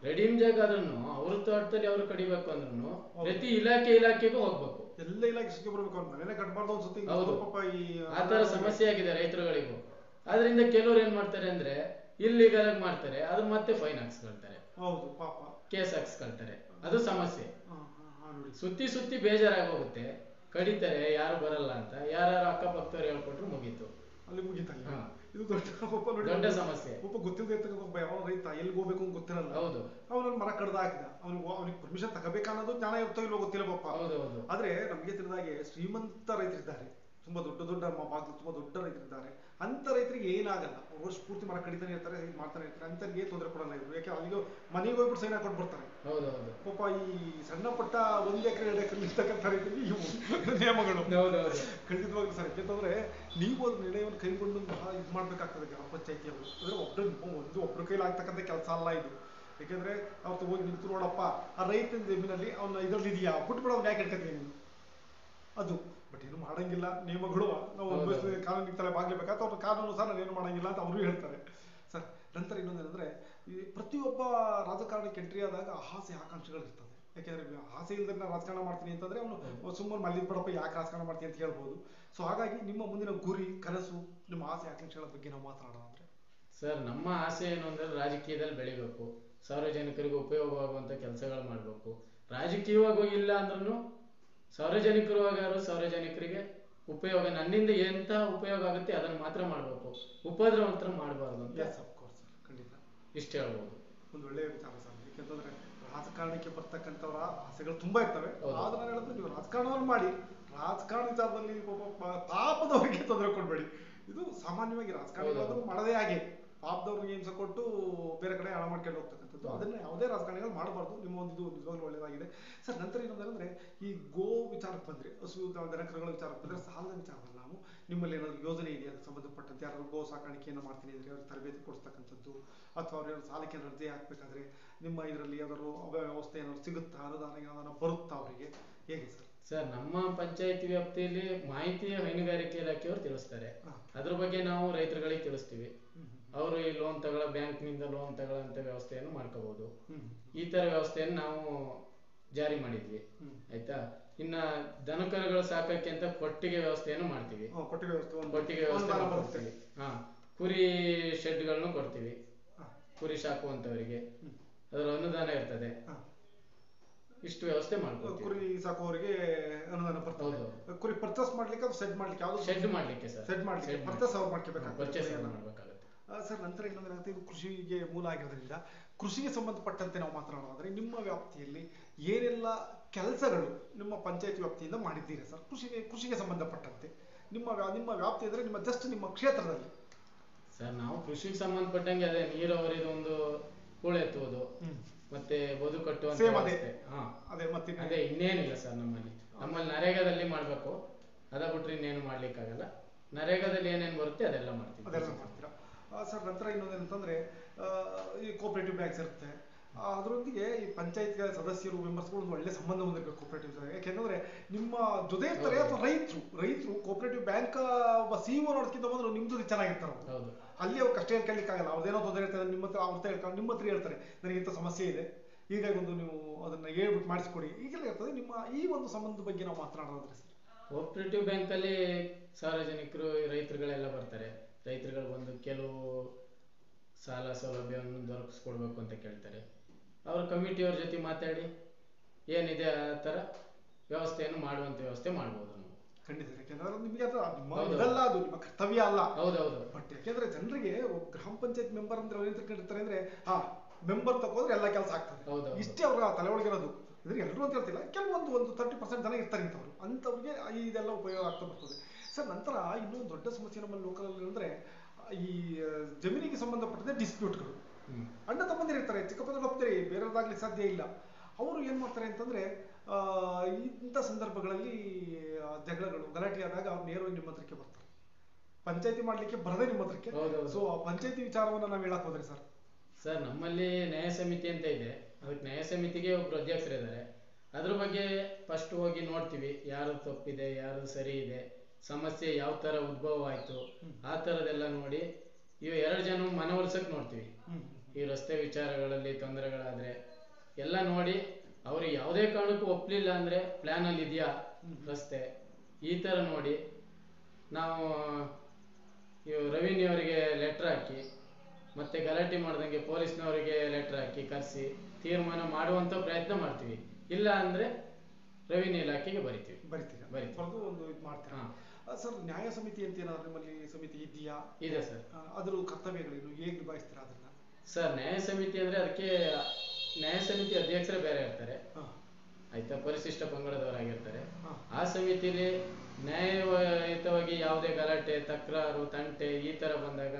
ರೆಡಿಮ್ ಜಾಗ ಆದ್ರೂ ಅವ್ರ ತೋಟದಲ್ಲಿ ಅವ್ರು ಕಡಿಬೇಕು ಅಂದ್ರೂ ಪ್ರತಿ ಇಲಾಖೆಗೂ ಹೋಗ್ಬೇಕು, ಎಲ್ಲ ಇಲಾಖೆ ಬರ್ಬೇಕು, ಮನೆ ಕಟ್ಬಾರ್ದು ಅನ್ಸುತ್ತೆ. ಹೌದು, ಆ ತರ ಸಮಸ್ಯೆ ಆಗಿದೆ ರೈತರುಗಳಿಗೂ. ಆದ್ರಿಂದ ಕೆಲವ್ರು ಏನ್ ಮಾಡ್ತಾರೆ ಅಂದ್ರೆ, ಇಲ್ಲಿಗಲ್ ಆಗಿ ಮಾಡ್ತಾರೆ, ಅದು ಮತ್ತೆ ಫೈನ್ ಹಾಕ್ಸ್ಕೊಳ್ತಾರೆ, ಹೌದು ಪಾಪ, ಕೇಸ್ ಹಾಕ್ಸ್ಕೊಳ್ತಾರೆ. ಅದು ಸಮಸ್ಯೆ. ಸುತ್ತಿ ಬೇಜಾರಾಗಿ ಹೋಗುತ್ತೆ, ಕಡಿತಾರೆ, ಯಾರು ಬರಲ್ಲ ಅಂತ ಯಾರು ಅಕ್ಕಪಕ್ಕದವ್ರು ಹೇಳ್ಕೊಟ್ರು ಮುಗೀತು, ಅಲ್ಲಿ ಮುಗೀತಲ್ಲ. ಇದು ದೊಡ್ಡ ಸಮಸ್ಯೆ. ಒಬ್ಬ ಗೊತ್ತಿಲ್ಲದೆ ಇರ್ತಕ್ಕಂಥ ಒಬ್ಬ ಯಾವ ರೈತ ಎಲ್ಲಿ ಹೋಗ್ಬೇಕು ಅಂತ ಗೊತ್ತಿರಲ್ಲ, ಹೌದು, ಅವನನ್ನ ಮರ ಕಡ್ದ ಹಾಕಿದ, ಅವ್ನಿಗೆ ಪರ್ಮಿಷನ್ ತಗೋಬೇಕನ್ನೋದು ಜ್ಞಾನ ಇರ್ತೋ ಇಲ್ವೋ ಗೊತ್ತಿಲ್ಲ ಪಾಪ. ಆದ್ರೆ ನಮ್ಗೆ ತಿಳಿದಾಗೆ ಶ್ರೀಮಂತ ರೈತರಿದ್ದಾರೆ, ತುಂಬಾ ದೊಡ್ಡ ನಮ್ಮ ಭಾಗದಲ್ಲಿ ತುಂಬಾ ದೊಡ್ಡ ರೈತರಿದ್ದಾರೆ. ಅಂತ ರೈತರಿಗೆ ಏನಾಗಲ್ಲ, ವರ್ಷ ಪೂರ್ತಿ ಮರ ಕಡಿತಾನೆ ಇರ್ತಾರೆ, ಮಾಡ್ತಾನೆ ಇರ್ತಾರೆ, ಅಂತವ್ರಿಗೆ ತೊಂದರೆ ಕೊಡಲ್ಲ ಇವರು. ಯಾಕೆ ಅಲ್ಲಿಗೆ ಮನೆಗೆ ಹೋಗ್ಬಿಟ್ಟು ಸೈನ್ ಹಾಕೊಟ್ಬಿಡ್ತಾರೆ. ಪಾಪ ಈ ಸಣ್ಣ ಪುಟ್ಟ 1 ಎಕರೆ 2 ಎಕರೆ ಇರ್ತಕ್ಕಂಥ ರೈತರಿಗೆ ಇವು ನಿಯಮಗಳು ಖಂಡಿತವಾಗ್ಲೂ ಸರ್. ಯಾಕೆಂತಂದ್ರೆ ನೀವು ಅದ್ರ ನಿರ್ಣಯವನ್ನು ಕೈಗೊಂಡು ಇದು ಮಾಡ್ಬೇಕಾಗ್ತದೆ ಗ್ರಾಮ ಪಂಚಾಯತಿಯವರು. ಅಂದ್ರೆ ಒಬ್ರ ಕೈಲಿ ಆಗ್ತಕ್ಕಂಥ ಕೆಲಸ ಅಲ್ಲ ಇದು. ಯಾಕೆಂದ್ರೆ ಅವ್ರು ಹೋಗಿ ನಿಂತು, ನೋಡಪ್ಪ ಆ ರೈತನ ಜಮೀನಲ್ಲಿ ಅವ್ನ ಇದ್ರಲ್ಲಿ ಇದೆಯಾ, ಬಿಟ್ಬಿಡೋ ಅವ್ನು ಯಾಕೆ ಹೇಳ್ತೀನಿ ನೀನು, ಅದು. ಬಟ್ ಏನು ಮಾಡಂಗಿಲ್ಲ, ನಿಯಮಗಳು ನಾವು ಕಾನೂನಿಗೆ ತಲೆ ಬಾಗ್ಲೇಬೇಕಾದ್ರೆ ಅವ್ರ ಕಾನೂನು ಸಹ ನಾನು ಏನು ಮಾಡಂಗಿಲ್ಲ ಅಂತ ಅವರು ಹೇಳ್ತಾರೆ ಸರ್. ನಂತರ ಇನ್ನೊಂದೇನಂದ್ರೆ, ಈ ಪ್ರತಿಯೊಬ್ಬ ರಾಜಕಾರಣಕ್ಕೆ ಎಂಟ್ರಿ ಆದಾಗ ಆಸೆ ಆಕಾಂಕ್ಷೆಗಳು ಇರ್ತದೆ. ಯಾಕೆಂದ್ರೆ ಆಸೆ ಇಲ್ಲದ್ರೆ ನಾನು ರಾಜಕಾರಣ ಮಾಡ್ತೀನಿ ಅಂತಂದ್ರೆ ಅವನು ಸುಮ್ಮನೆ ಮಲ್ಲಿದ್ ಬಿಡಪ್ಪ ಯಾಕೆ ರಾಜಕಾರಣ ಮಾಡ್ತೀನಿ ಅಂತ ಹೇಳ್ಬೋದು. ಸೊ ಹಾಗಾಗಿ ನಿಮ್ಮ ಮುಂದಿನ ಗುರಿ, ಕನಸು, ನಿಮ್ಮ ಆಸೆ ಆಕಾಂಕ್ಷೆಗಳ ಬಗ್ಗೆ ನಾವು ಮಾತನಾಡೋಣ ಅಂದ್ರೆ ಸರ್, ನಮ್ಮ ಆಸೆ ಏನು ಅಂದ್ರೆ ರಾಜಕೀಯದಲ್ಲಿ ಬೆಳಿಬೇಕು, ಸಾರ್ವಜನಿಕರಿಗೆ ಉಪಯೋಗವಾಗುವಂತ ಕೆಲಸಗಳು ಮಾಡಬೇಕು. ರಾಜಕೀಯವಾಗಿ ಇಲ್ಲ ಅಂದ್ರೂ ಸಾರ್ವಜನಿಕರಿಗೆ ಉಪಯೋಗ, ನನ್ನಿಂದ ಎಂತ ಉಪಯೋಗ ಆಗುತ್ತೆ ಅದನ್ನು ಮಾತ್ರ ಮಾಡಬೇಕು, ಉಪದ್ರವ ಮಾತ್ರ ಮಾಡಬಾರ್ದು ಅಂತ ಖಂಡಿತ ಇಷ್ಟ ಹೇಳ್ಬೋದು. ಒಂದು ಒಳ್ಳೆಯ ವಿಚಾರ ಸರ್. ಯಾಕೆಂತಂದ್ರೆ ರಾಜಕಾರಣಕ್ಕೆ ಬರ್ತಕ್ಕಂಥವ್ರ ಆಸೆಗಳು ತುಂಬಾ ಇರ್ತವೆ. ಆದ್ರೆ ನಾನು ಹೇಳೋದು ನೀವು ರಾಜಕಾರಣವನ್ನು ಮಾಡಿ, ರಾಜಕಾರಣ ವಿಚಾರದಲ್ಲಿ ಪಾಪದವರಿಗೆ ತೊಂದರೆ ಕೊಡಬೇಡಿ. ಇದು ಸಾಮಾನ್ಯವಾಗಿ ರಾಜಕಾರಣಿಗಳಾದ್ರೂ ಮಾಡದೇ ಹಾಗೆ ಪಾಪದವ್ರಿಗೆ ಹಿಂಸೆ ಕೊಟ್ಟು ಬೇರೆ ಕಡೆ ಹಣ ಮಾಡ್ಕೊಂಡು ಹೋಗ್ತಕ್ಕಂಥದ್ದು. ಅದನ್ನ ಯಾವುದೇ ರಾಜಕಾರಣಿಗಳು ಮಾಡಬಾರ್ದು. ನಿಮ್ಮ ಒಂದು ಇದು ನಿಜವಾಗ್ಲೂ ಒಳ್ಳೆಯದಾಗಿದೆ ಸರ್. ನಂತರ ಇನ್ನೊಂದಂದ್ರೆ ಈ ಗೋ ವಿಚಾರಕ್ಕೆ ಬಂದ್ರೆ, ಹಸು ದನಕರುಗಳ ವಿಚಾರಕ್ಕೆ ಬಂದ್ರೆ, ಸಾಲದ ವಿಚಾರದಲ್ಲಿ ನಾವು ನಿಮ್ಮಲ್ಲಿ ಏನಾದ್ರು ಯೋಜನೆ ಇದೆಯಾ ಅದಕ್ಕೆ ಸಂಬಂಧಪಟ್ಟಂತೆ? ಯಾರು ಗೋ ಸಾಕಾಣಿಕೆಯನ್ನು ಮಾಡ್ತೀನಿ ಅಂದ್ರೆ ಅವ್ರಿಗೆ ತರಬೇತಿ ಕೊಡಿಸ್ತಕ್ಕಂಥದ್ದು, ಅಥವಾ ಅವ್ರು ಏನಾದ್ರು ಸಾಲಕ್ಕೆ ಅರ್ಜಿ ಹಾಕ್ಬೇಕಾದ್ರೆ ನಿಮ್ಮ ಇದರಲ್ಲಿ ಯಾವ್ದಾದ್ರು ವ್ಯವಸ್ಥೆ ಏನಾದ್ರು ಸಿಗುತ್ತಾ, ಅನುದಾನ ಏನಾದ್ರು ಬರುತ್ತಾ ಅವರಿಗೆ, ಹೇಗೆ ಸರ್? ಸರ್, ನಮ್ಮ ಪಂಚಾಯತಿ ವ್ಯಾಪ್ತಿಯಲ್ಲಿ ಮಾಹಿತಿ ಹೈನುಗಾರಿಕೆ ಇಲಾಖೆಯವರು ತಿಳಿಸ್ತಾರೆ. ಅದ್ರ ಬಗ್ಗೆ ನಾವು ರೈತರುಗಳಿಗೆ ತಿಳಿಸ್ತೀವಿ. ಅವರು ಈ ಲೋನ್ ತಗೊಳ್ಳೋ, ಬ್ಯಾಂಕ್ನಿಂದ ಲೋನ್ ತಗೊಳ್ಳೋಂಥ ವ್ಯವಸ್ಥೆಯನ್ನು ಮಾಡ್ಕೋಬಹುದು. ಈ ತರ ವ್ಯವಸ್ಥೆಯನ್ನು ನಾವು ಜಾರಿ ಮಾಡಿದ್ವಿ. ಆಯ್ತಾ. ಇನ್ನ ದನಕರುಗಳು ಸಾಕಕ್ಕೆ ಅಂತ ಕೊಟ್ಟಿಗೆ ವ್ಯವಸ್ಥೆಯನ್ನು ಮಾಡ್ತೀವಿ. ಕೊಟ್ಟಿಗೆ ವ್ಯವಸ್ಥೆ ಮಾಡ್ತೀವಿ. ಕುರಿ ಶೆಡ್ಗಳನ್ನು ಕೊಡ್ತೀವಿ ಕುರಿ ಸಾಕುವಂತವರಿಗೆ. ಅದರ ಅನುದಾನ ಇರ್ತದೆ. ಇಷ್ಟು ವ್ಯವಸ್ಥೆ ಮಾಡ್ಕೊಡ್ತೀವಿ. ಕುರಿ ಸಾಕುವವರಿಗೆ ಅನುದಾನ ಬರ್ತದೆ. ಕುರಿ ಪರ್ಚೇಸ್ ಮಾಡ್ಲಿಕ್ಕೆ ಅದು ಸೆಟ್ ಮಾಡ್ಲಿಕ್ಕೆ ಯಾವುದು? ಶೆಡ್ ಮಾಡ್ಲಿಕ್ಕೆ ಸರ್. ಸೆಟ್ ಮಾಡ್ಲಿಕ್ಕೆ ಪರ್ಚೇಸ್ ಅವ್ರು ಮಾಡ್ಕೋಬೇಕಾಗುತ್ತೆ. ಪರ್ಚೇಸ್ ಮಾಡ್ಬೇಕಾಗುತ್ತೆ ಸರ್. ನಂತರ ಇನ್ನೊಂದು ಇದು ಕೃಷಿಗೆ ಮೂಲ ಆಗಿರೋದ್ರಿಂದ ಕೃಷಿಗೆ ಸಂಬಂಧಪಟ್ಟಂತೆ ನಾವು ಮಾತನಾಡೋದಾದ್ರೆ ನಿಮ್ಮ ವ್ಯಾಪ್ತಿಯಲ್ಲಿ ಏನೆಲ್ಲ ಕೆಲಸಗಳು ನಿಮ್ಮ ಪಂಚಾಯತ್ ವ್ಯಾಪ್ತಿಯಿಂದ ಮಾಡಿದ್ದೀರಾ ಸರ್? ಕೃಷಿಗೆ ಸಂಬಂಧಪಟ್ಟಂತೆ ನಿಮ್ಮ ವ್ಯಾಪ್ತಿ ಅಂದ್ರೆ ನಿಮ್ಮ ಕ್ಷೇತ್ರದಲ್ಲಿ ಸರ್. ನಾವು ಕೃಷಿಗೆ ಸಂಬಂಧಪಟ್ಟಂಗೆ ಅದೇ ನೀರಾವರಿದು ಒಂದು ಹೂಳು ಎತ್ತುವುದು, ಮತ್ತೆ ಬದು ಕಟ್ಟುವ ಅದೇ ಇನ್ನೇನಿಲ್ಲ ಸರ್. ನಮ್ಮಲ್ಲಿ ನರೇಗಾದಲ್ಲಿ ಮಾಡ್ಬೇಕು. ಅದ ಬಿಟ್ರೆ ಇನ್ನೇನು ಮಾಡ್ಲಿಕ್ಕಾಗಲ್ಲ. ನರೇಗಾದಲ್ಲಿ ಏನೇನು ಬರುತ್ತೆ ಅದೆಲ್ಲ ಮಾಡ್ತೀರಾ ಸರ್. ನಂತರ ಇನ್ನೊಂದೇನಂತಂದ್ರೆ ಈ ಕೋಆಪರೇಟಿವ್ ಬ್ಯಾಂಕ್ಸ್ ಇರುತ್ತೆ, ಅದರೊಂದಿಗೆ ಈ ಪಂಚಾಯತ್ ಸದಸ್ಯರು ಮೆಂಬರ್ಸ್ಗಳು ಒಂದು ಒಳ್ಳೆ ಸಂಬಂಧ ಹೊಂದಿರಬೇಕು ಕೋಆಪರೇಟಿವ್. ಯಾಕೆಂದ್ರೆ ನಿಮ್ಮ ಜೊತೆ ಇರ್ತಾರೆ, ಅಥವಾ ರೈತರು ಕೋಆಪರೇಟಿವ್ ಬ್ಯಾಂಕ್ ಒಬ್ಬ ಸಿಇಒ ನೋಡೋದಕ್ಕಿಂತ ಮೊದಲು ನಿಮ್ ಜೊತೆ ಚೆನ್ನಾಗಿರ್ತಾರೆ. ಅಲ್ಲಿ ಅವ್ರು ಕಷ್ಟ ಹೇಳ್ಕೊಳ್ಳಿಕ್ಕಾಗಲ್ಲ. ಅವ್ರದ್ದೇನೋ ತೊಂದರೆ ಇರ್ತದೆ, ನಿಮ್ಮ ಹತ್ರ ಹೇಳ್ತಾರೆ ನನಗಿಂತ ಸಮಸ್ಯೆ ಇದೆ, ಹೀಗಾಗಿ ಒಂದು ನೀವು ಅದನ್ನ ಹೇಳ್ಬಿಟ್ಟು ಮಾಡಿಸ್ಕೊಡಿ, ಈಗೆಲ್ಲ ಇರ್ತದೆ. ನಿಮ್ಮ ಈ ಒಂದು ಸಂಬಂಧದ ಬಗ್ಗೆ ನಾವು ಮಾತನಾಡೋದಾದ್ರೆ ಸರ್, ಕೋಆಪರೇಟಿವ್ ಬ್ಯಾಂಕ್ ಅಲ್ಲಿ ಸಾರ್ವಜನಿಕರು ರೈತರುಗಳೆಲ್ಲ ಬರ್ತಾರೆ. ರೈತರುಗಳು ಬಂದು ಕೆಲವು ಸಾಲ ಸೌಲಭ್ಯವನ್ನು ದೊರಕಿಸ್ಕೊಡ್ಬೇಕು ಅಂತ ಕೇಳ್ತಾರೆ. ಅವ್ರ ಕಮಿಟಿಯವ್ರ ಜೊತೆ ಮಾತಾಡಿ ಏನಿದೆ ಆ ತರ ವ್ಯವಸ್ಥೆಯನ್ನು ಮಾಡುವಂತ ವ್ಯವಸ್ಥೆ ಮಾಡ್ಬೋದು ನಾವು. ಖಂಡಿತ. ಯಾಕೆಂದ್ರೆ ನಿಮಗೆ ಅದು ನಿಮ್ಮ ಕರ್ತವ್ಯ ಅಲ್ಲ. ಹೌದೌದು. ಬಟ್ ಯಾಕೆಂದ್ರೆ ಜನರಿಗೆ ಗ್ರಾಮ ಪಂಚಾಯತ್ ಮೆಂಬರ್ ಅಂದ್ರೆ ಅವ್ರು ತಿಳ್ಕೊಂಡಿರ್ತಾರೆ ಅಂದ್ರೆ ಮೆಂಬರ್ ತಗೋದ್ರೆ ಎಲ್ಲ ಕೆಲಸ ಆಗ್ತದೆ, ಇಷ್ಟೇ ಅವ್ರ ತಲೆ ಒಳಗಿರೋದು. ಇದ್ರೆ ಎಲ್ಲರೂ ಅಂತ ಹೇಳ್ತಿಲ್ಲ, ಕೆಲವೊಂದು 30% ಜನ ಇರ್ತಾರೆ ಅಂಥವ್ರಿಗೆ ಇದೆಲ್ಲ ಉಪಯೋಗ ಆಗ್ತಾ ಬರ್ತದೆ ಸರ್. ನಂತರ ಇನ್ನೊಂದು ದೊಡ್ಡ ಸಮಸ್ಯೆ ನಮ್ಮ ಲೋಕಲ್ ಅಂದ್ರೆ ಈ ಜಮೀನಿಗೆ ಸಂಬಂಧಪಟ್ಟಂತೆ ಡಿಸ್ಪ್ಯೂಟ್ಗಳು. ಅಣ್ಣ ತಮ್ಮಂದಿರಿರ್ತಾರೆ, ಚಿಕ್ಕಪ್ಪ ದೊಡ್ಡಪ್ಪಂದಿರಿ, ಬೇರೆದಾಗ್ಲಿಕ್ಕೆ ಸಾಧ್ಯ ಇಲ್ಲ. ಅವರು ಏನ್ ಮಾಡ್ತಾರೆ ಅಂತಂದ್ರೆ ಇಂಥ ಸಂದರ್ಭಗಳಲ್ಲಿ ಜಗಳಗಳು ಗಲಾಟೆ ಆದಾಗ ಅವ್ರು ನೇರವಾಗಿ ನಿಮ್ಮ ಹತ್ರಕ್ಕೆ ಬರ್ತಾರೆ, ಪಂಚಾಯತಿ ಮಾಡ್ಲಿಕ್ಕೆ ಬರದೆ ನಿಮ್ಮ ಹತ್ರಕ್ಕೆ. ಸೊ ಆ ಪಂಚಾಯತಿ ವಿಚಾರವನ್ನ ನಾವು ಹೇಳಕ್ ಹೋದ್ರೆ ಸರ್, ನಮ್ಮಲ್ಲಿ ನ್ಯಾಯ ಸಮಿತಿ ಅಂತ ಇದೆ. ಅದಕ್ಕೆ ನ್ಯಾಯ ಸಮಿತಿಗೆ ಒಬ್ರು ಅಧ್ಯಕ್ಷರಿದ್ದಾರೆ. ಅದ್ರ ಬಗ್ಗೆ ಫಸ್ಟ್ ಹೋಗಿ ನೋಡ್ತೀವಿ, ಯಾರು ತಪ್ಪಿದೆ, ಯಾರು ಸರಿ ಇದೆ, ಸಮಸ್ಯೆ ಯಾವ ತರ ಉದ್ಭವ ಆಯ್ತು, ಆ ತರದೆಲ್ಲ ನೋಡಿ ಇವ 2 ಜನ ಮನವೊಲಿಸಕ್ ನೋಡ್ತೀವಿ. ಈ ರಸ್ತೆ ವಿಚಾರಗಳಲ್ಲಿ ತೊಂದರೆಗಳಾದ್ರೆ ಎಲ್ಲ ನೋಡಿ, ಅವ್ರು ಯಾವುದೇ ಕಾರಣಕ್ಕೂ ಒಪ್ಲಿಲ್ಲ ಅಂದ್ರೆ ಪ್ಲಾನ್ ಅಲ್ಲಿ ಇದೆಯಾ ರಸ್ತೆ, ಈ ತರ ನೋಡಿ ನಾವು ರೆವಿನ್ಯೂ ಅವರಿಗೆ ಲೆಟರ್ ಹಾಕಿ, ಮತ್ತೆ ಗಲಾಟೆ ಮಾಡ್ದಂಗೆ ಪೊಲೀಸ್ನವರಿಗೆ ಲೆಟರ್ ಹಾಕಿ ಕರೆಸಿ ತೀರ್ಮಾನ ಮಾಡುವಂತ ಪ್ರಯತ್ನ ಮಾಡ್ತೀವಿ. ಇಲ್ಲ ಅಂದ್ರೆ ರೆವಿನ್ಯೂ ಇಲಾಖೆಗೆ ಬರಿತೀವಿ. ಒಂದು ಇದು ಮಾಡ್ತೀರಾ ಸರ್? ನ್ಯಾಯ ಸಮಿತಿ ಅಂತ ಏನಾದ್ರು ನಿಮ್ಮಲ್ಲಿ ಸಮಿತಿ ಇದೆಯಾ? ಇದೆ ಸರ್. ಅದ್ರ ಕರ್ತವ್ಯಗಳೇನು, ಹೇಗೆ ನಿಭಾಯಿಸ್ತೀರಾ ಅದನ್ನ? ಸರ್, ನ್ಯಾಯ ಸಮಿತಿ ಅಂದ್ರೆ ಅದಕ್ಕೆ ನ್ಯಾಯ ಸಮಿತಿ ಅಧ್ಯಕ್ಷರೇ ಬೇರೆ ಇರ್ತಾರೆ. ಆಯ್ತಾ, ಪರಿಶಿಷ್ಟ ಪಂಗಡದವರಾಗಿರ್ತಾರೆ. ಆ ಸಮಿತಿಲಿ ನ್ಯಾಯಯುತವಾಗಿ ಯಾವುದೇ ಗಲಾಟೆ, ತಕರಾರು, ತಂಟೆ ಈ ತರ ಬಂದಾಗ,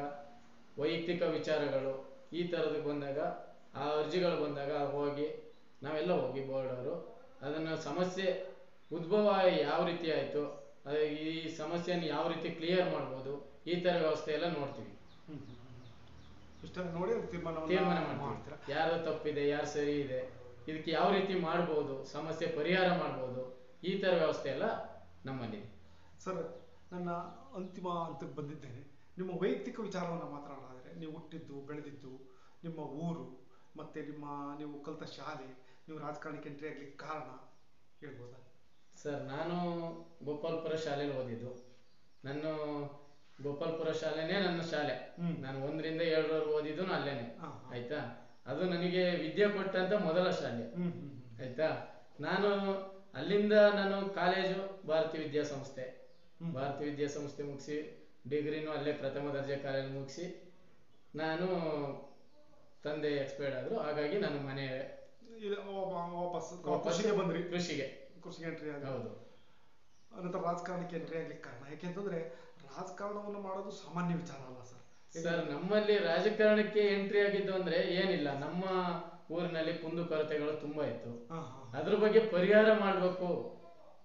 ವೈಯಕ್ತಿಕ ವಿಚಾರಗಳು ಈ ತರದ್ದು ಬಂದಾಗ, ಆ ಅರ್ಜಿಗಳು ಬಂದಾಗ ನಾವೆಲ್ಲ ಹೋಗಿ ಬೋರ್ಡ್ ಅವರು ಅದನ್ನ ಸಮಸ್ಯೆ ಉದ್ಭವ ಯಾವ ರೀತಿ ಆಯ್ತು, ಈ ಸಮಸ್ಯೆಯನ್ನು ಯಾವ ರೀತಿ ಕ್ಲಿಯರ್ ಮಾಡ್ಬೋದು, ಈ ತರ ವ್ಯವಸ್ಥೆ ಎಲ್ಲ ನೋಡ್ತೀವಿ. ನೋಡಿ ತೀರ್ಮಾನ ಮಾಡ್ತೀವಿ. ಯಾರು ತಪ್ಪಿದೆ, ಯಾರು ಸರಿ ಇದೆ, ಇದಕ್ಕೆ ಯಾವ ರೀತಿ ಮಾಡ್ಬೋದು, ಸಮಸ್ಯೆ ಪರಿಹಾರ ಮಾಡ್ಬೋದು, ಈ ತರ ವ್ಯವಸ್ಥೆ ಎಲ್ಲ ನಮ್ಮಲ್ಲಿ. ಸರ್, ನನ್ನ ಅಂತಿಮ ಹಂತಕ್ಕೆ ಬಂದಿದ್ದೇನೆ. ನಿಮ್ಮ ವೈಯಕ್ತಿಕ ವಿಚಾರವನ್ನು ಮಾತನಾಡೋದಾದ್ರೆ, ನೀವು ಹುಟ್ಟಿದ್ದು ಬೆಳೆದಿದ್ದು ನಿಮ್ಮ ಊರು, ಮತ್ತೆ ನೀವು ಕಲಿತ ಶಾಲೆ, ನೀವು ರಾಜಕಾರಣಕ್ಕೆ ಎಂಟ್ರಿ ಆಗ್ಲಿಕ್ಕೆ ಕಾರಣ ಹೇಳ್ಬೋದಾ? ಸರ್, ನಾನು ಗೋಪಾಲ್ಪುರ ಶಾಲೆಯಲ್ಲಿ ಓದಿದ್ದು. ನಾನು ಗೋಪಾಲ್ಪುರ ಶಾಲೆನೇ ನನ್ನ ಶಾಲೆ. ನಾನು 1 ರಿಂದ 7ರವರೆಗೂ ಓದಿದ್ದು ಅಲ್ಲೇನೆ. ಆಯ್ತಾ, ಅದು ನನಗೆ ವಿದ್ಯೆ ಕೊಟ್ಟಂತ ಮೊದಲ ಶಾಲೆ. ಆಯ್ತಾ, ಅಲ್ಲಿಂದ ನಾನು ಕಾಲೇಜು ಭಾರತೀಯ ವಿದ್ಯಾಸಂಸ್ಥೆ ಮುಗಿಸಿ, ಡಿಗ್ರಿನೂ ಅಲ್ಲೇ ಪ್ರಥಮ ದರ್ಜೆ ಕಾಲೇಜ್ ಮುಗಿಸಿ, ನಾನು ತಂದೆ ಎಕ್ಸ್ಪೈರ್ಡ್ ಆದ್ರು, ಹಾಗಾಗಿ ನಾನು ಮನೆ ವಾಪಸ್ ವಾಪಸ್ ಕೃಷಿಗೆ ಬಂದ್ರಿ. ಕೃಷಿಗೆ ಎಂಟ್ರಿ ಆಗಿ ಹೌದು. ನಂತರ ರಾಜಕಾರಣಕ್ಕೆ ಎಂಟ್ರಿ ಆಗ್ಲಿಕ್ಕೆ ಕಾರಣ ಯಾಕೆಂತಂದ್ರೆ ರಾಜಕಾರಣವನ್ನು ಮಾಡೋದು ಸಾಮಾನ್ಯ ವಿಚಾರ ಅಲ್ಲ ಸರ್. ಸರ್ ನಮ್ಮಲ್ಲಿ ರಾಜಕಾರಣಕ್ಕೆ ಎಂಟ್ರಿ ಆಗಿದ್ದು ಅಂದ್ರೆ ಏನಿಲ್ಲ, ನಮ್ಮ ಊರಿನಲ್ಲಿ ಕುಂದು ಕೊರತೆಗಳು ತುಂಬಾ ಇತ್ತು. ಅದ್ರ ಬಗ್ಗೆ ಪರಿಹಾರ ಮಾಡ್ಬೇಕು.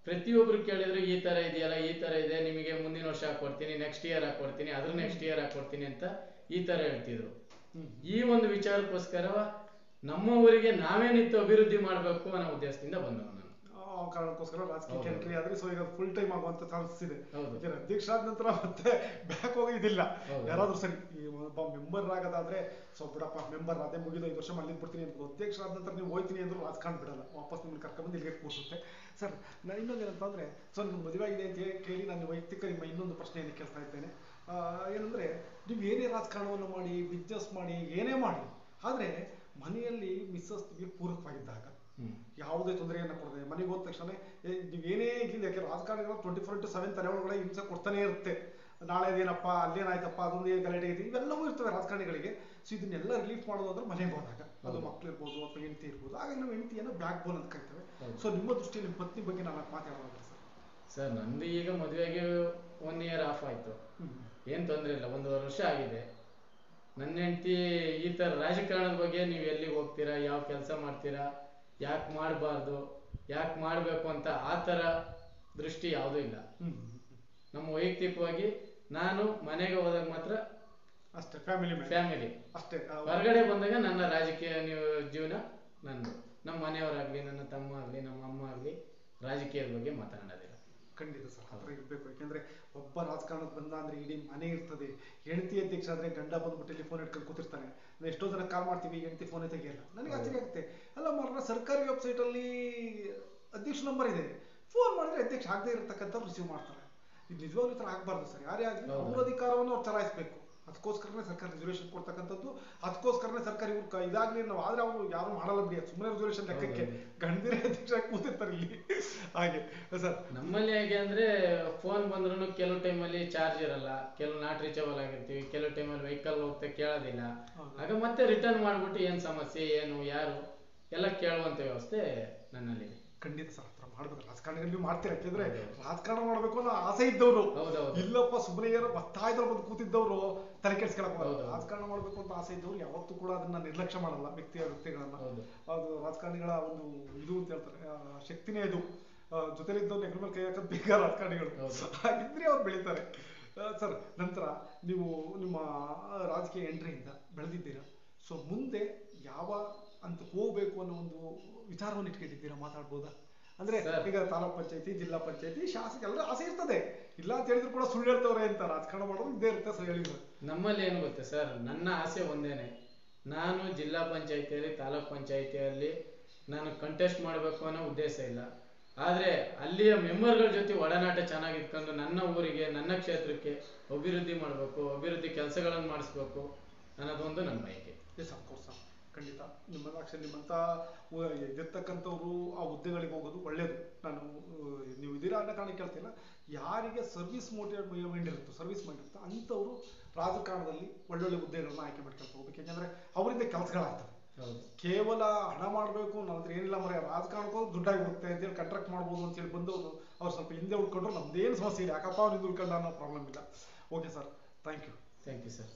ಪ್ರತಿಯೊಬ್ರು ಕೇಳಿದ್ರು ಈ ತರ ಇದೆಯಲ್ಲ, ಈ ತರ ಇದೆ, ನಿಮಗೆ ಮುಂದಿನ ವರ್ಷ ಹಾಕೊಡ್ತೀನಿ, ನೆಕ್ಸ್ಟ್ ಇಯರ್ ಹಾಕೊಡ್ತೀನಿ, ಅದ್ರ ನೆಕ್ಸ್ಟ್ ಇಯರ್ ಹಾಕೊಡ್ತೀನಿ ಅಂತ ಈ ತರ ಹೇಳ್ತಿದ್ರು. ಈ ಒಂದು ವಿಚಾರಕ್ಕೋಸ್ಕರ ನಮ್ಮ ಊರಿಗೆ ನಾವೇ ನಿಂತು ಅಭಿವೃದ್ಧಿ ಮಾಡ್ಬೇಕು ಅನ್ನೋ ಉದ್ದೇಶದಿಂದ ಬಂದವ ನಾನು. ಕಾರಣಕ್ಕೋಸ್ಕರ ರಾಜಕೀಯಕ್ಕೆ ಎಂಟ್ರಿ ಆದ್ರೆ ಸೊ ಈಗ ಫುಲ್ ಟೈಮ್ ಆಗುವಂತ ಚಾನ್ಸಸ್ ಇದೆ. ಹೌದು. ಅಧ್ಯಕ್ಷ ಆದ ನಂತರ ಮತ್ತೆ ಬ್ಯಾಕ್ ಹೋಗಿ ಇದಿಲ್ಲ. ಯಾರಾದ್ರೂ ಸರಿ ಈ ಒಬ್ಬ ಮೆಂಬರ್ ಆಗೋದಾದ್ರೆ ಸೊ ಬಿಡಪ್ಪ ಮೆಂಬರ್ ಅದೇ ಮುಗಿದು 5 ವರ್ಷ ಮಲ್ಲಿಗೆ ಬಿಡ್ತೀನಿ ಅಂತ. ಅಧ್ಯಕ್ಷ ಆದ ನಂತರ ನೀವು ಹೋಯ್ತೀನಿ ಅಂದ್ರೂ ರಾಜಕಾರಣ ಬಿಡಲ್ಲ, ವಾಪಸ್ ನಿಮ್ಮನ್ನ ಕರ್ಕೊಂಡ್ಬಂದು ಇಲ್ಲಿಗೆ ಕೂರಿಸುತ್ತೆ. ಸರ್ ನಾನು ಇನ್ನೊಂದೇನಂತಂದ್ರೆ ಸೊ ನಿಮ್ಮ ಮದುವೆ ಆಗಿದೆ ಅಂತ ಕೇಳಿ ನಾನು ವೈಯಕ್ತಿಕ ನಿಮ್ಮ ಇನ್ನೊಂದು ಪ್ರಶ್ನೆಯನ್ನು ಕೇಳ್ತಾ ಇದ್ದೇನೆ. ಏನಂದ್ರೆ ನೀವು ಏನೇ ರಾಜಕಾರಣವನ್ನು ಮಾಡಿ, ಬಿಸ್ನೆಸ್ ಮಾಡಿ, ಏನೇ ಮಾಡಿ, ಆದ್ರೆ ಮನೆಯಲ್ಲಿ ಮಿಸ್ಸಸ್ಗೆ ಪೂರಕವಾಗಿದ್ದಾಗ ಯಾವುದೇ ತೊಂದರೆಯನ್ನು ಕೊಡದೆ ಮನೆಗೆ ಹೋದ ತಕ್ಷಣ ನೀವೇನೇ ಇಲ್ಲಿಂದ, ಯಾಕೆ ರಾಜಕಾರಣಿಗಳು 24/7 ತಲೆ ಒಳಗಡೆ ಹಿಂಸೆ ಕೊಡ್ತಾನೆ ಇರುತ್ತೆ. ನಾಳೆದೇನಪ್ಪ, ಅಲ್ಲೇನಾಯ್ತಪ್ಪ, ಅದೊಂದು ಗಲಾಟೆ ಇದೆ, ಇವೆಲ್ಲವೂ ಇರ್ತವೆ ರಾಜಕಾರಣಿಗಳಿಗೆ. ಸೊ ಇದನ್ನೆಲ್ಲ ರಿಲೀಫ್ ಮಾಡೋದು ಅಂದ್ರೆ ಮನೆಗೆ ಹೋದಾಗ, ಅದು ಮಕ್ಳು ಇರ್ಬೋದು ಅಥವಾ ಹೆಂಡತಿ ಇರ್ಬೋದು, ಆಗ ನಾವು ಹೆಂಡತಿಯನ್ನು ಬ್ಯಾಕ್ ಬೋನ್ ಅಂತ ಕರಿತೇವೆ. ಸೊ ನಿಮ್ಮ ದೃಷ್ಟಿ, ನಿಮ್ಮ ಪತ್ನಿ ಬಗ್ಗೆ ನಾನು ಮಾತಾಡೋದು ಸರ್. ಸರ್ ನಂದು ಈಗ ಮದುವೆಗೆ 1 ಇಯರ್ ಆಫ್ ಆಯ್ತು, ಏನ್ ತೊಂದರೆ ಇಲ್ಲ, 1.5 ವರ್ಷ ಆಗಿದೆ. ನನ್ನ ಹೆಂಡತಿ ಈ ತರ ರಾಜಕಾರಣದ ಬಗ್ಗೆ ನೀವು ಎಲ್ಲಿಗೆ ಹೋಗ್ತೀರಾ, ಯಾವ ಕೆಲಸ ಮಾಡ್ತೀರಾ, ಯಾಕೆ ಮಾಡಬಾರ್ದು, ಯಾಕೆ ಮಾಡಬೇಕು ಅಂತ ಆ ಥರ ದೃಷ್ಟಿ ಯಾವುದೂ ಇಲ್ಲ. ನಮ್ಮ ವೈಯಕ್ತಿಕವಾಗಿ ನಾನು ಮನೆಗೆ ಹೋದಾಗ ಮಾತ್ರ ಅಷ್ಟೇ, ಫ್ಯಾಮಿಲಿ ಅಷ್ಟೇ. ಹೊರಗಡೆ ಬಂದಾಗ ನನ್ನ ರಾಜಕೀಯ ಜೀವನ ನಂದು. ನಮ್ಮ ಮನೆಯವರಾಗ್ಲಿ, ನನ್ನ ತಮ್ಮ ಆಗಲಿ, ನಮ್ಮ ಅಮ್ಮ ಆಗಲಿ ರಾಜಕೀಯದ ಬಗ್ಗೆ ಮಾತನಾಡೋದಿಲ್ಲ. ಖಂಡಿತ ಸರ್, ಆ ಥರ ಇರಬೇಕು. ಯಾಕೆಂದ್ರೆ ಒಬ್ಬ ರಾಜಕಾರಣಕ್ಕೆ ಬಂದ ಅಂದ್ರೆ ಇಡೀ ಮನೆ ಇರ್ತದೆ. ಹೆಂಡತಿ ಅಧ್ಯಕ್ಷ ಆದ್ರೆ ಗಂಡ ಬಂದ್ಬಿಟ್ಟು ಇಲ್ಲಿ ಫೋನ್ ಇಟ್ಕೊಂಡು ಕೂತಿರ್ತಾನೆ. ಎಷ್ಟೋ ಜನ ಕಾಲ್ ಮಾಡ್ತೀವಿ, ಹೆಂಡತಿ ಫೋನೇ ತೆಗಿಯಲ್ಲ. ನನಗೆ ಆಶ್ಚರ್ಯ ಆಗುತ್ತೆ, ಅಲ್ಲ ಮಾರ್ನ ಸರ್ಕಾರಿ ವೆಬ್ಸೈಟ್ ಅಲ್ಲಿ ಅಧ್ಯಕ್ಷ ನಂಬರ್ ಇದೆ, ಫೋನ್ ಮಾಡಿದ್ರೆ ಅಧ್ಯಕ್ಷ ಆಗದೆ ಇರತಕ್ಕಂಥ ರಿಸೀವ್ ಮಾಡ್ತಾರೆ. ಇದು ನಿಜವಾಗ್ಲೂ ಈ ಥರ ಆಗಬಾರ್ದು ಸರ್. ಯಾರೇ ಆಗಲಿ ಅವ್ರ ಅಧಿಕಾರವನ್ನು ಅವ್ರು ಚಲಾಯಿಸಬೇಕು. ಅದಕ್ಕೋಸ್ಕರನೇ ಸರ್ಕಾರ ರಿಸರ್ವೇಷನ್ ಕೊಡ್ತಕ್ಕಂಥದ್ದು, ಅದಕ್ಕೋಸ್ಕರನೇ ಸರ್ಕಾರ ಇವ್ರು ಇದಾಗ್ಲಿ ನಾವು. ಆದ್ರೆ ಅವರು ಯಾರು ಮಾಡಲ್ಲ ಬಿಡಿ, ಸುಮ್ಮನೆ ರಿಸರ್ವೇಷನ್ ಲೆಕ್ಕಕ್ಕೆ ಗಂಡದಿರೇ ಅಧ್ಯಕ್ಷ ಕೂತಿರ್ತಾರೆ ಇಲ್ಲಿ. ಹಾಗೆ ಸರ್ ನಮ್ಮಲ್ಲಿ ಹೇಗೆ ಅಂದ್ರೆ ಫೋನ್ ಬಂದ್ರು ಕೆಲವು ಟೈಮಲ್ಲಿ ಚಾರ್ಜ್ ಇರಲ್ಲ, ಕೆಲವು ನಾಟ್ ರೀಚಬಲ್ ಆಗಿರ್ತೀವಿ, ಕೆಲವು ಟೈಮಲ್ಲಿ ವೆಹಿಕಲ್ ಹೋಗ್ತಾ ಕೇಳೋದಿಲ್ಲ. ಆಗ ಮತ್ತೆ ರಿಟರ್ನ್ ಮಾಡ್ಬಿಟ್ಟು ಏನ್ ಸಮಸ್ಯೆ, ಏನು, ಯಾರು ಎಲ್ಲ ಕೇಳುವಂತ ವ್ಯವಸ್ಥೆ ನನ್ನಲ್ಲಿದೆ. ಖಂಡಿತ ಸರ್, ಹತ್ರ ಮಾಡ್ಬೇಕು. ರಾಜಕಾರಣ ನೀವು ಮಾಡ್ತೀರಾ, ಯಾಕೆಂದ್ರೆ ರಾಜಕಾರಣ ಮಾಡ್ಬೇಕು ಅನ್ನೋ ಆಸೆ ಇದ್ದವರು, ಇಲ್ಲಪ್ಪ ಸುಮ್ಮನೆ ಏನೋ ಒತ್ತಾಯದಲ್ಲಿ ಬಂದು ಕೂತಿದ್ದವರು ತಲೆ ಕೆಡಿಸ್ಕೊಳಕ್ ಬರೋದು. ರಾಜಕಾರಣ ಮಾಡ್ಬೇಕು ಅಂತ ಆಸೆ ಇದ್ದವ್ರು ಯಾವತ್ತೂ ಕೂಡ ಅದನ್ನ ನಿರ್ಲಕ್ಷ್ಯ ಮಾಡಲ್ಲ, ವ್ಯಕ್ತಿಗಳನ್ನ. ಅದು ರಾಜಕಾರಣಿಗಳ ಒಂದು ಇದು ಅಂತ ಹೇಳ್ತಾರೆ, ಶಕ್ತಿನೇ ಇದು. ಜೊತೆಲಿದ್ದವ್ರು ನೆಗರ ಮೇಲೆ ಕೈ ಹಾಕೋದು ಬೇಗ ರಾಜಕಾರಣಿಗಳು. ಹಾಗಿದ್ರೆ ಅವ್ರು ಬೆಳೀತಾರೆ. ಸರ್ ನಂತರ ನೀವು ನಿಮ್ಮ ರಾಜಕೀಯ ಎಂಟ್ರಿಯಿಂದ ಬೆಳೆದಿದ್ದೀರಾ. ಸೊ ಮುಂದೆ ಯಾವ ಅಂತ ಹೋಗ್ಬೇಕು ಅನ್ನೋ ಒಂದು ವಿಚಾರವನ್ನು ಇಟ್ಕೊಂಡಿದ್ದೀರಾ, ಮಾತಾಡ್ಬೋದಾ? ಅಂದ್ರೆ ಈಗ ತಾಲೂಕ್ ಪಂಚಾಯತಿ, ಜಿಲ್ಲಾ ಪಂಚಾಯತಿ, ಶಾಸಕ ಎಲ್ಲರೂ ಆಸೆ ಇರ್ತದೆ. ಇಲ್ಲ ಅಂತ ಹೇಳಿದ್ರು ಕೂಡ ಸುಳ್ಳು ಹೇಳ್ತವ್ರೆ ಅಂತ ರಾಜಕಾರಣ ಮಾಡೋದು ಇದ್ದೇ ಇರುತ್ತೆ ಸರ್. ಹೇಳಿದ್ರು ನಮ್ಮಲ್ಲಿ ಏನು ಗೊತ್ತೆ ಸರ್, ನನ್ನ ಆಸೆ ಒಂದೇನೆ, ನಾನು ಜಿಲ್ಲಾ ಪಂಚಾಯತಿಯಲ್ಲಿ, ತಾಲೂಕ್ ಪಂಚಾಯತಿಯಲ್ಲಿ ನಾನು ಕಂಟೆಸ್ಟ್ ಮಾಡಬೇಕು ಅನ್ನೋ ಉದ್ದೇಶ ಇಲ್ಲ. ಆದ್ರೆ ಅಲ್ಲಿಯ ಮೆಂಬರ್ಗಳ ಜೊತೆ ಒಡನಾಟ ಚೆನ್ನಾಗಿ ಇಟ್ಕೊಂಡು ನನ್ನ ಊರಿಗೆ, ನನ್ನ ಕ್ಷೇತ್ರಕ್ಕೆ ಅಭಿವೃದ್ಧಿ ಮಾಡಬೇಕು, ಅಭಿವೃದ್ಧಿ ಕೆಲಸಗಳನ್ನು ಮಾಡಿಸ್ಬೇಕು ಅನ್ನೋದೊಂದು ನನ್ನ ಬಯಕೆ. ಎಸ್ ಅಫ್ಕೋರ್ಸ್ ಸರ್, ಖಂಡಿತ. ನಿಮ್ಮಂತ ಇದಿರ್ತಕ್ಕಂಥವ್ರು ಆ ಹುದ್ದೆಗಳಿಗೆ ಹೋಗೋದು ಒಳ್ಳೇದು. ನಾನು ನೀವು ಇದೀರಾ ಅನ್ನೋ ಕಾರಣ ಕೇಳ್ತಿಲ್ಲ. ಯಾರಿಗೆ ಸರ್ವಿಸ್ ಮೈಂಡ್ ಇರುತ್ತೋ, ಸರ್ವಿಸ್ ಮೈಂಡ್ ಇರುತ್ತೋ ಅಂಥವ್ರು ರಾಜಕಾರಣದಲ್ಲಿ ಒಳ್ಳೊಳ್ಳೆ ಹುದ್ದೆಗಳನ್ನ ಆಯ್ಕೆ ಮಾಡ್ಕೊಳ್ತಾ ಹೋಗ್ಬೇಕು. ಯಾಕೆಂದ್ರೆ ಅವರಿಂದ ಕೆಲಸಗಳಾಗ್ತವೆ. ಕೇವಲ ಹಣ ಮಾಡಬೇಕು, ನನ್ನ ಹತ್ರ ಏನಿಲ್ಲ ಮರ ರಾಜಕಾರಣಕ್ಕೂ ದುಡ್ಡಾಗಿ ಹೋಗುತ್ತೆ ಅಂತೇಳಿ ಕಾಂಟ್ರಾಕ್ಟ್ ಮಾಡ್ಬೋದು ಅಂತೇಳಿ ಬಂದವರು ಅವ್ರು ಸ್ವಲ್ಪ ಹಿಂದೆ ಉಳ್ಕೊಂಡ್ರು ನಮ್ದೇನು ಸಮಸ್ಯೆ ಇಲ್ಲ, ಯಾಕಪ್ಪ ಅವ್ರು ಹಿಂದೆ ಉಳ್ಕೊಂಡ ಅನ್ನೋ ಪ್ರಾಬ್ಲಮ್ ಇಲ್ಲ. Okay sir, thank you sir.